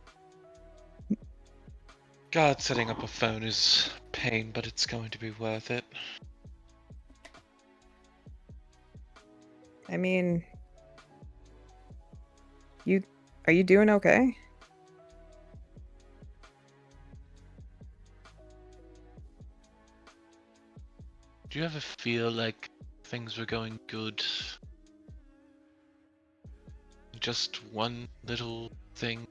God, setting up a phone is pain, but it's going to be worth it. I mean, are you doing okay? Do you ever feel like things were going good? Just one little thing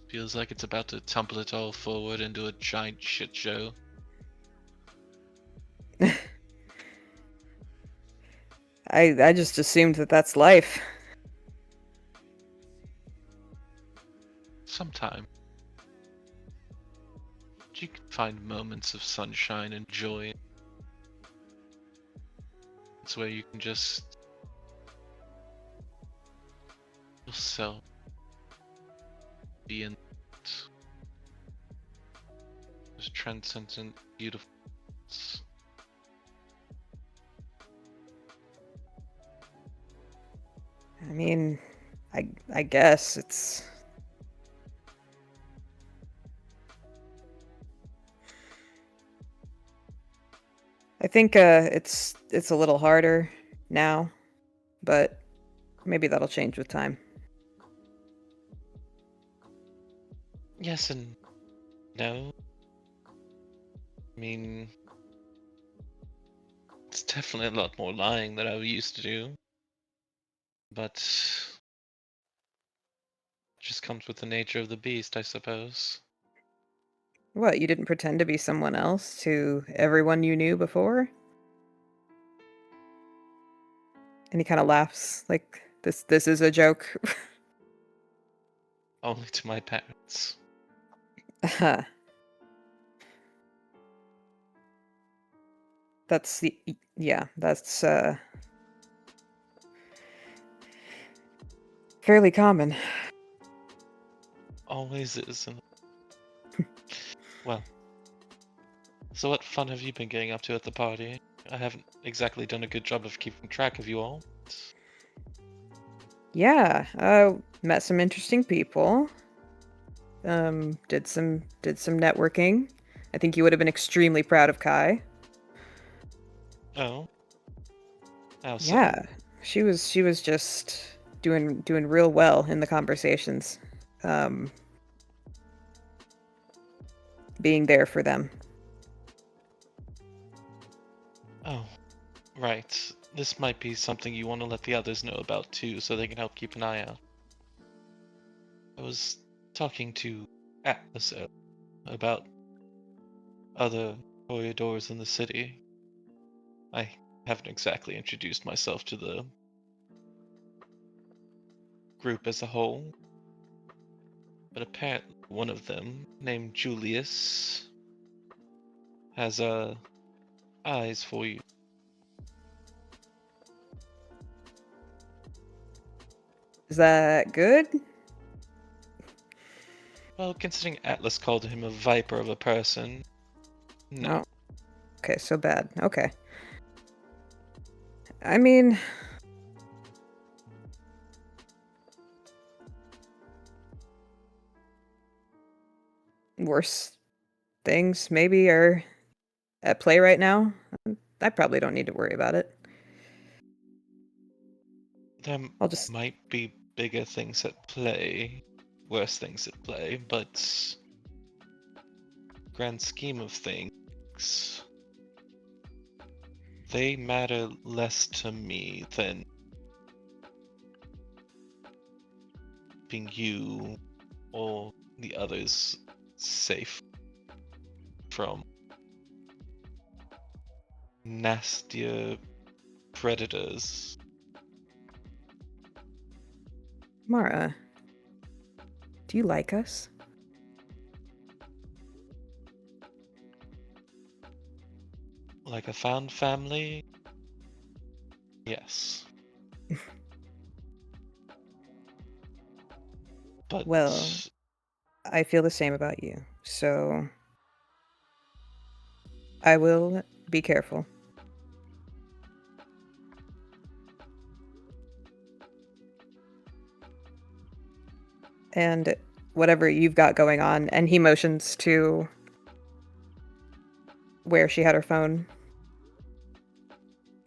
feels like it's about to tumble it all forward into a giant shit show. I just assumed that that's life. Sometime. But you can find moments of sunshine and joy. It's where you can just yourself be in this transcendent, beautiful. I mean, I guess it's... I think it's a little harder now, but maybe that'll change with time. Yes and no. I mean, it's definitely a lot more lying than I used to do. But it just comes with the nature of the beast, I suppose. What, you didn't pretend to be someone else to everyone you knew before? And he kind of laughs, like, this is a joke. Only to my parents. That's fairly common. Always is. Well, so what fun have you been getting up to at the party? I haven't exactly done a good job of keeping track of you all. Yeah, met some interesting people. Did some networking. I think you would have been extremely proud of Kai. Oh. How so? Yeah, she was just doing real well in the conversations. Being there for them. Oh, right. This might be something you want to let the others know about too, so they can help keep an eye out. I was talking to Atlas about other corridors in the city. I haven't exactly introduced myself to the group as a whole. But apparently one of them, named Julius, has eyes for you. Is that good? Well, considering Atlas called him a viper of a person, no. Oh. Okay, so bad. Okay. I mean, worse things maybe are at play right now. I probably don't need to worry about it. There I'll just might be bigger things at play, worse things at play, but grand scheme of things, they matter less to me than keeping you or the others safe from nastier predators. Mara, do you like us? Like a found family? Yes. But Well, I feel the same about you, so I will be careful. And whatever you've got going on, and he motions to where she had her phone.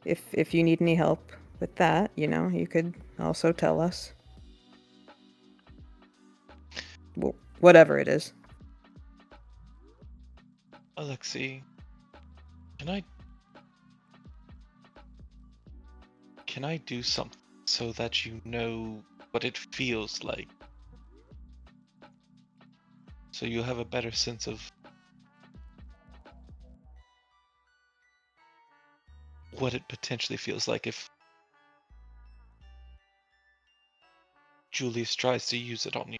If you need any help with that, you could also tell us. Well, whatever it is. Alexei, can I do something so that you know what it feels like? So you'll have a better sense of what it potentially feels like if Julius tries to use it on you.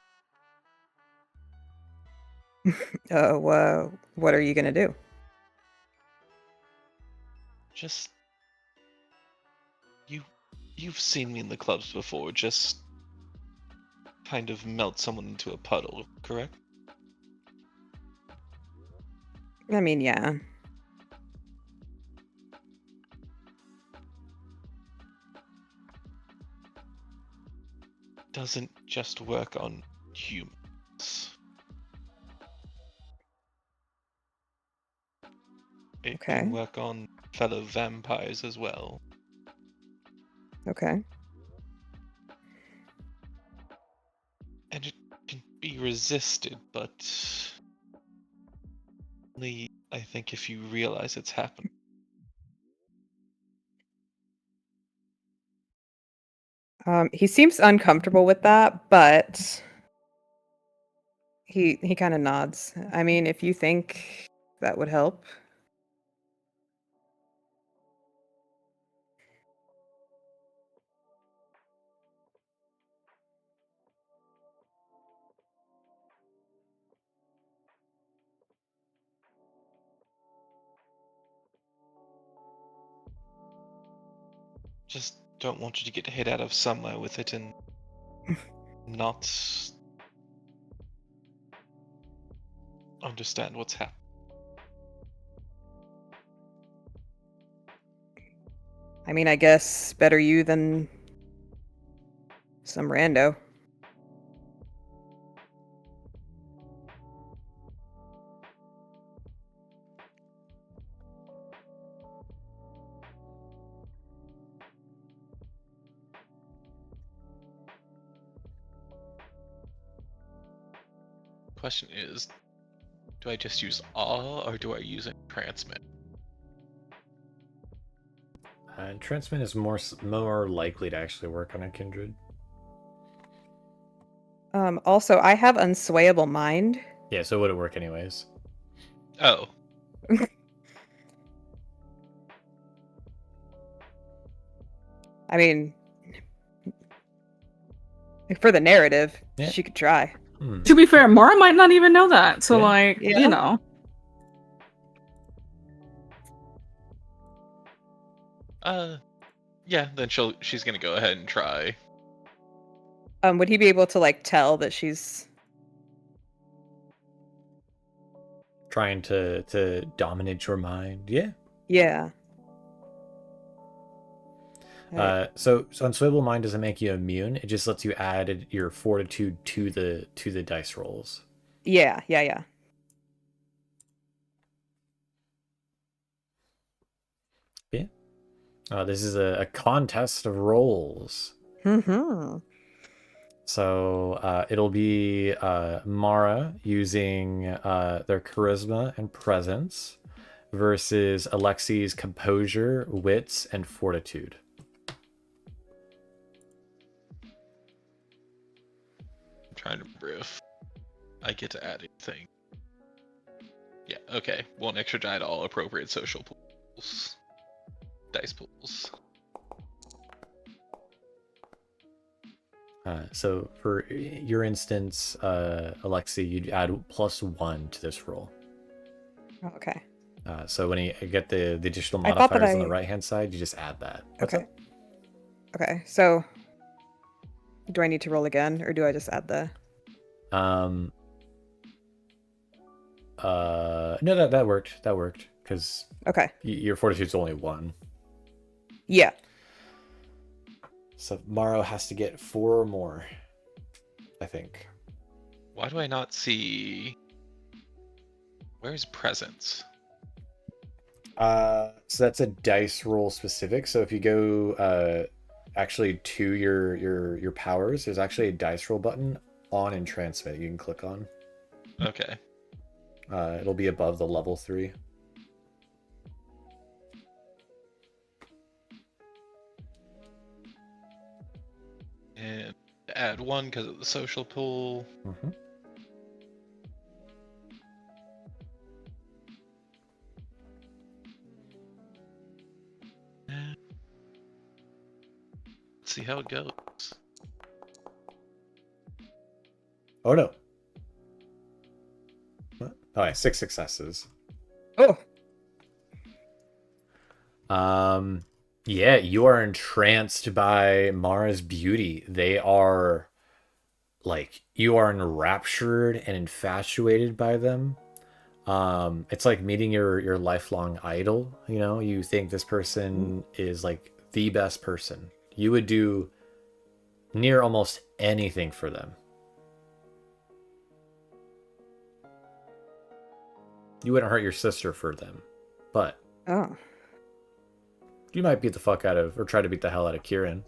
What are you gonna do? Just you've seen me in the clubs before, just kind of melt someone into a puddle, correct? I mean, yeah. Doesn't just work on humans. It Okay. can work on fellow vampires as well. Okay. And it can be resisted, but only, I think, if you realize it's happening. He seems uncomfortable with that, but he kind of nods. I mean, if you think that would help. Just don't want you to get hit out of somewhere with it and not understand what's happening. I mean, I guess better you than some rando. Question is, do I just use awe or do I use entrancement? Entrancement is more likely to actually work on a kindred. Also, I have unswayable mind. Yeah, so would it work anyways? Oh. I mean, Like, for the narrative, Yeah. she could try. To be fair, Mara might not even know that. So, Yeah. like, Yeah. you know. Yeah, then she's gonna go ahead and try. Would he be able to, like, tell that she's... Trying to dominate your mind. Yeah. Yeah. So unswayable mind doesn't make you immune. It just lets you add your fortitude to the dice rolls. Yeah. Yeah. This is a contest of rolls. Mm-hmm. So it'll be Mara using their charisma and presence versus Alexi's composure, wits, and fortitude. I'm trying to remember if I get to add anything. Yeah, okay. 1 extra die to all appropriate social pools. Dice pools. So for your instance, Alexi, you'd add +1 to this roll. Okay. So when you get the additional I thought that modifiers on the I- right-hand side, you just add that. What's Okay. up? Okay, so... Do I need to roll again, or do I just add the... No, that worked. That worked, because Okay. your fortitude's only 1. Yeah. So Morrow has to get 4 or more, I think. Why do I not see... Where's presence? So that's a dice roll specific. So if you go actually to your powers, there's actually a dice roll button on in transmit you can click on. Okay. It'll be above the level 3. And add 1 because of the social pool. Mm-hmm. Let's see how it goes. Oh no. What? Oh, yeah, 6 successes. Oh! Yeah, you are entranced by Mara's beauty. They are like, you are enraptured and infatuated by them. It's like meeting your lifelong idol. You know, you think this person is like the best person. You would do near almost anything for them. You wouldn't hurt your sister for them, but Oh. you might beat the fuck out of, or try to beat the hell out of Kieran.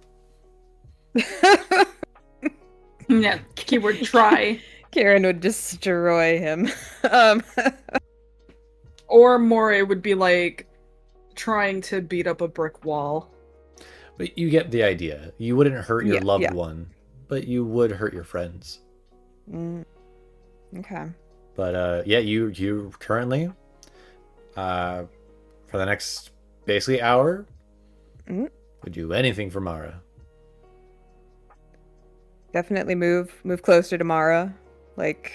Yeah, keyword try. Karen would destroy him. Or more, it would be like trying to beat up a brick wall. But you get the idea. You wouldn't hurt your Yeah, loved yeah. one, but you would hurt your friends. Okay. But yeah, you currently, for the next basically hour, would do anything for Mara. Definitely move closer to Mara. Like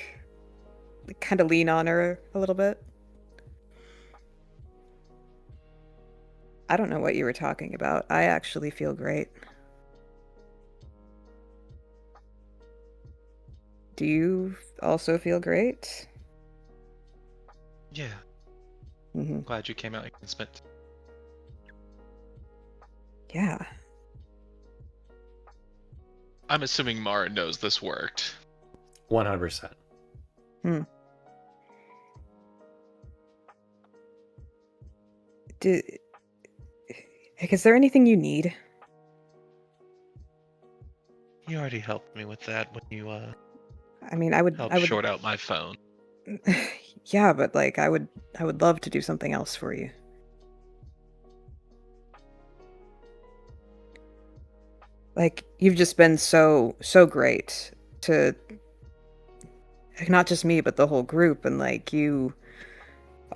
kind of lean on her a little bit. I don't know what you were talking about. I actually feel great. Do you also feel great? Yeah. Mm-hmm. Glad you came out and spent. Yeah. I'm assuming Mara knows this worked. 100%. Is there anything you need? You already helped me with that when you I mean, I would helped short out my phone. Yeah, but like I would love to do something else for you. Like you've just been so great to not just me but the whole group, and like you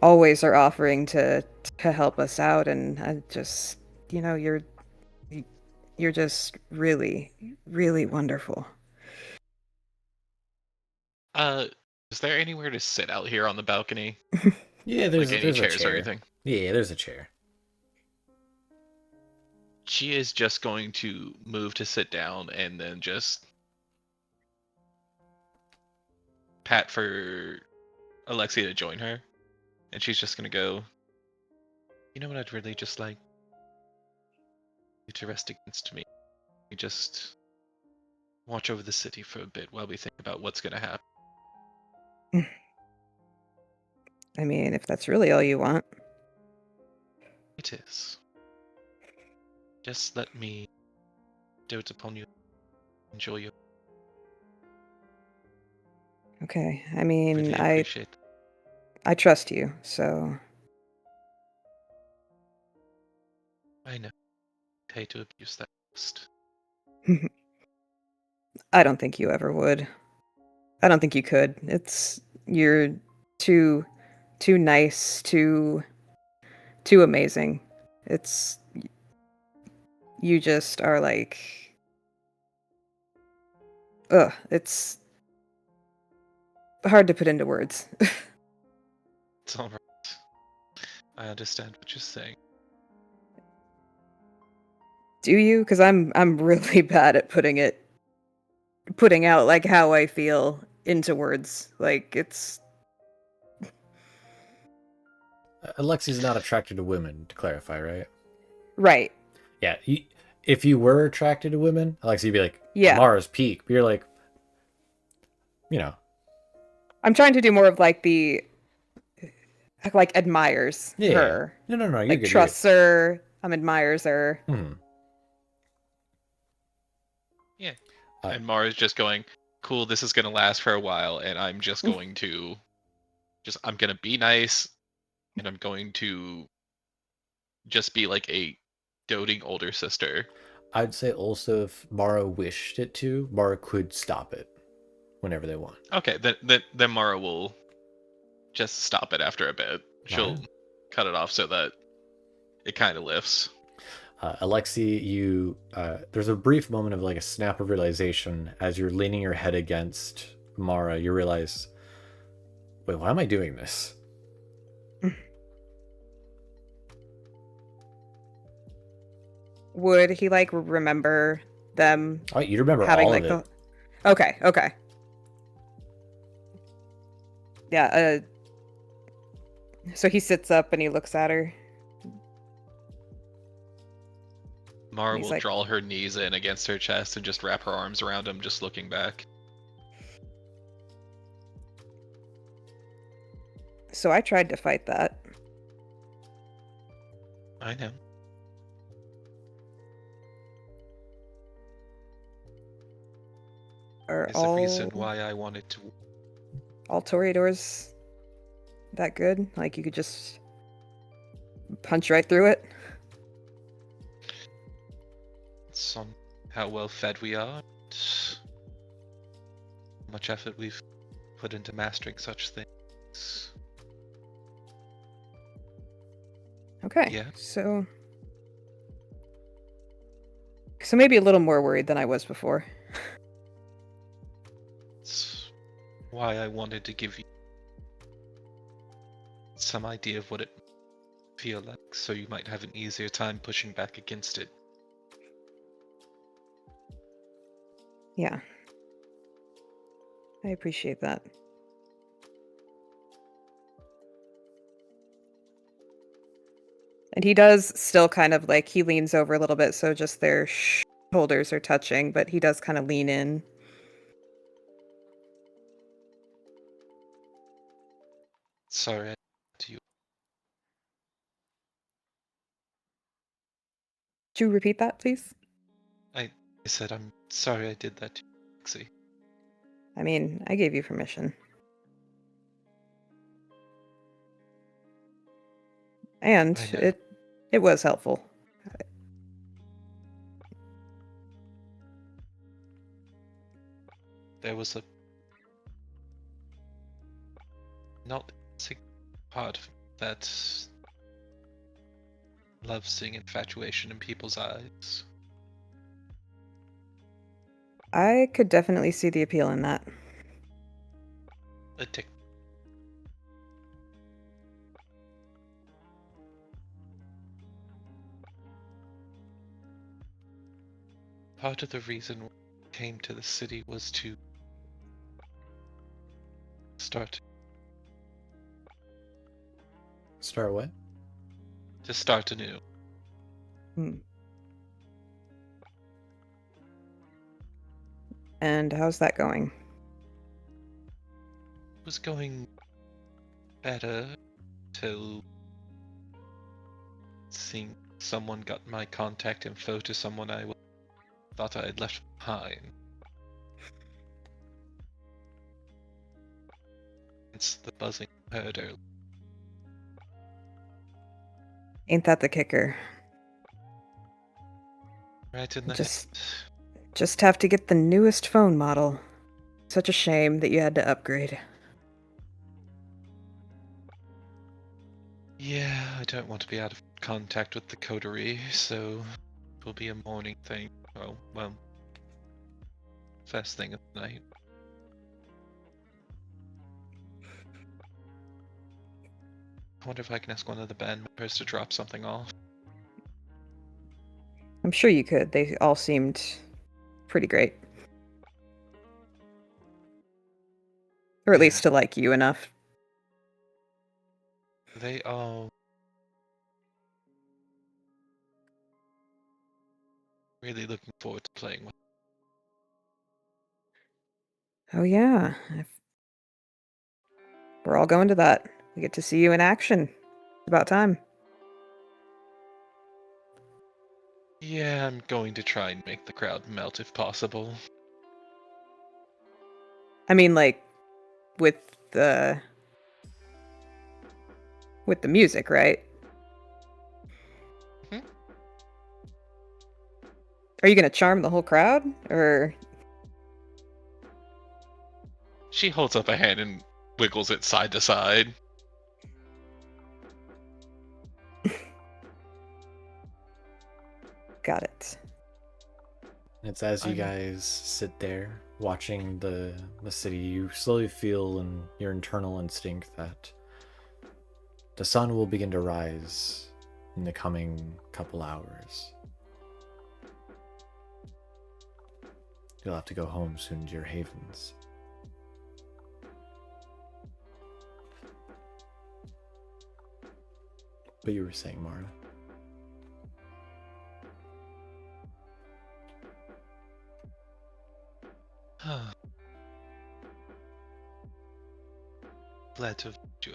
always are offering to help us out, and I just, you know, you're just really wonderful. Is there anywhere to sit out here on the balcony? Yeah, Like any there's a chairs or chair. anything? Yeah, there's a chair. She is just going to move to sit down and then just pat for Alexia to join her. And she's just gonna go, you know what I'd really just like you to rest against me. We just watch over the city for a bit while we think about what's gonna happen. I mean, if that's really all you want. It is. Just let me dote upon you. Enjoy you. Okay. I mean, Really appreciate that. I trust you, so I know. I'd hate to abuse that trust. I don't think you ever would. I don't think you could. You're too nice, too amazing. You just are like, it's hard to put into words. It's alright. I understand what you're saying. Do you? Because I'm really bad at putting out like how I feel into words. Like it's Alexi's not attracted to women, to clarify, right? right. Yeah. If you were attracted to women, Alexi, you'd be like, Yeah. Mara's peak. But you're like, you know. I'm trying to do more of like the like admires Yeah. her. No, you're like good. Trusts her. Admires her. Hmm. Yeah. And Mara's just going, cool, this is gonna last for a while, and I'm just going to I'm gonna be nice, and I'm going to just be like a doting older sister. I'd say also if Mara wished it to, Mara could stop it whenever they want. Okay, then Mara will just stop it after a bit. She'll cut it off so that it kind of lifts. Alexi, there's a brief moment of like a snap of realization as you're leaning your head against Mara. You realize, wait, why am I doing this? Would he like remember them? Oh, you remember having all like of it. Okay. Yeah. So he sits up and he looks at her. Mara He's will like, draw her knees in against her chest and just wrap her arms around him, just looking back. So I tried to fight that. I know. Are There's a reason why I wanted to. all toreadors that good? Like you could just punch right through it? It's on how well fed we are, and how much effort we've put into mastering such things. Okay. Yeah. So maybe a little more worried than I was before. It's why I wanted to give you some idea of what it feel like, so you might have an easier time pushing back against it. Yeah. I appreciate that. And he does still kind of like, he leans over a little bit, so just their shoulders are touching, but he does kind of lean in. Sorry to you. Could you repeat that, please? I said I'm sorry I did that to you, Lexi. I mean, I gave you permission. And it was helpful. There was a not part of that love seeing infatuation in people's eyes. I could definitely see the appeal in that. Addicted. Part of the reason we came to the city was to start Start what? to start anew. And how's that going? It was going better till seeing someone got my contact info to someone I thought I had left behind. It's the buzzing I heard earlier. Ain't that the kicker? Right in the Just have to get the newest phone model. Such a shame that you had to upgrade. Yeah, I don't want to be out of contact with the coterie, so it will be a morning thing. Oh, well, first thing of the night. I wonder if I can ask one of the band members to drop something off. I'm sure you could. They all seemed pretty great. Or at least to like you enough. They all really looking forward to playing with. Oh yeah. We're all going to that. We get to see you in action. It's about time. Yeah, I'm going to try and make the crowd melt if possible. I mean, like, with the music, right? Mhm. Are you gonna charm the whole crowd, or? She holds up a hand and wiggles it side to side. Got it. It's as you guys sit there watching the city, you slowly feel in your internal instinct that the sun will begin to rise in the coming couple hours. You'll have to go home soon to your havens. But you were saying, Mara. Glad to have met you.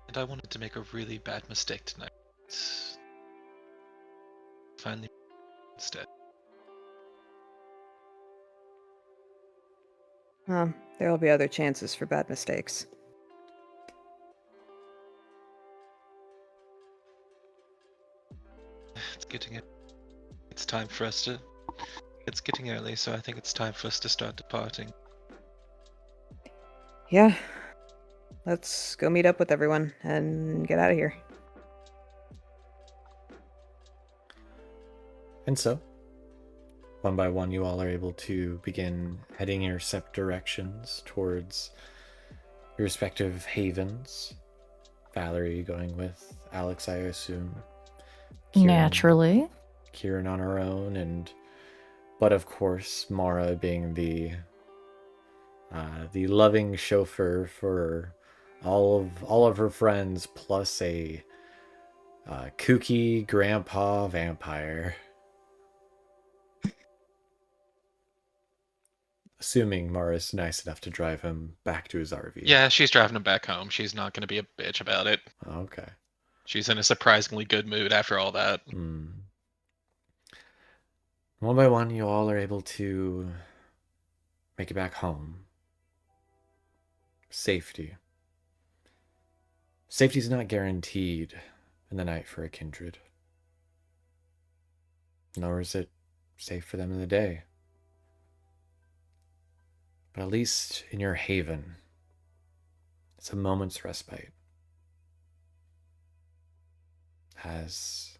And I wanted to make a really bad mistake tonight. Finally, instead. There will be other chances for bad mistakes. It's getting it. It's time for us to. It's getting early, so I think it's time for us to start departing. Yeah. Let's go meet up with everyone and get out of here. And so, one by one, you all are able to begin heading your separate directions towards your respective havens. Valerie going with Alex, I assume. Naturally. Kieran on her own, but of course, Mara being the loving chauffeur for all of her friends, plus a kooky grandpa vampire. Assuming Mara's nice enough to drive him back to his RV. Yeah, she's driving him back home. She's not going to be a bitch about it. Okay. She's in a surprisingly good mood after all that. One by one, you all are able to make it back home. Safety. Safety is not guaranteed in the night for a kindred. Nor is it safe for them in the day. But at least in your haven, it's a moment's respite. As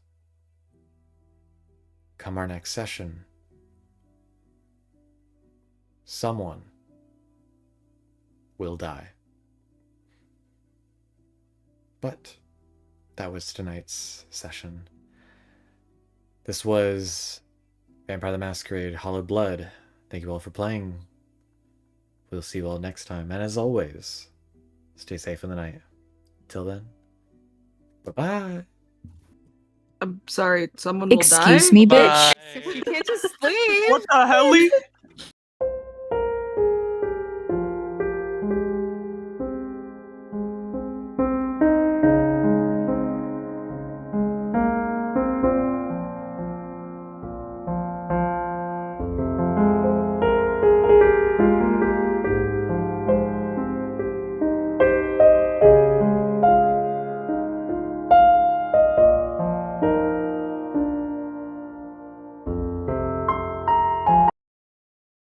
come our next session, someone will die. But that was tonight's session. This was Vampire the Masquerade Hallowed Blood. Thank you all for playing. We'll see you all next time. And as always, stay safe in the night. Till then, bye-bye. I'm sorry, someone will die? Excuse me, bitch. Bye. You can't just leave. What the hell?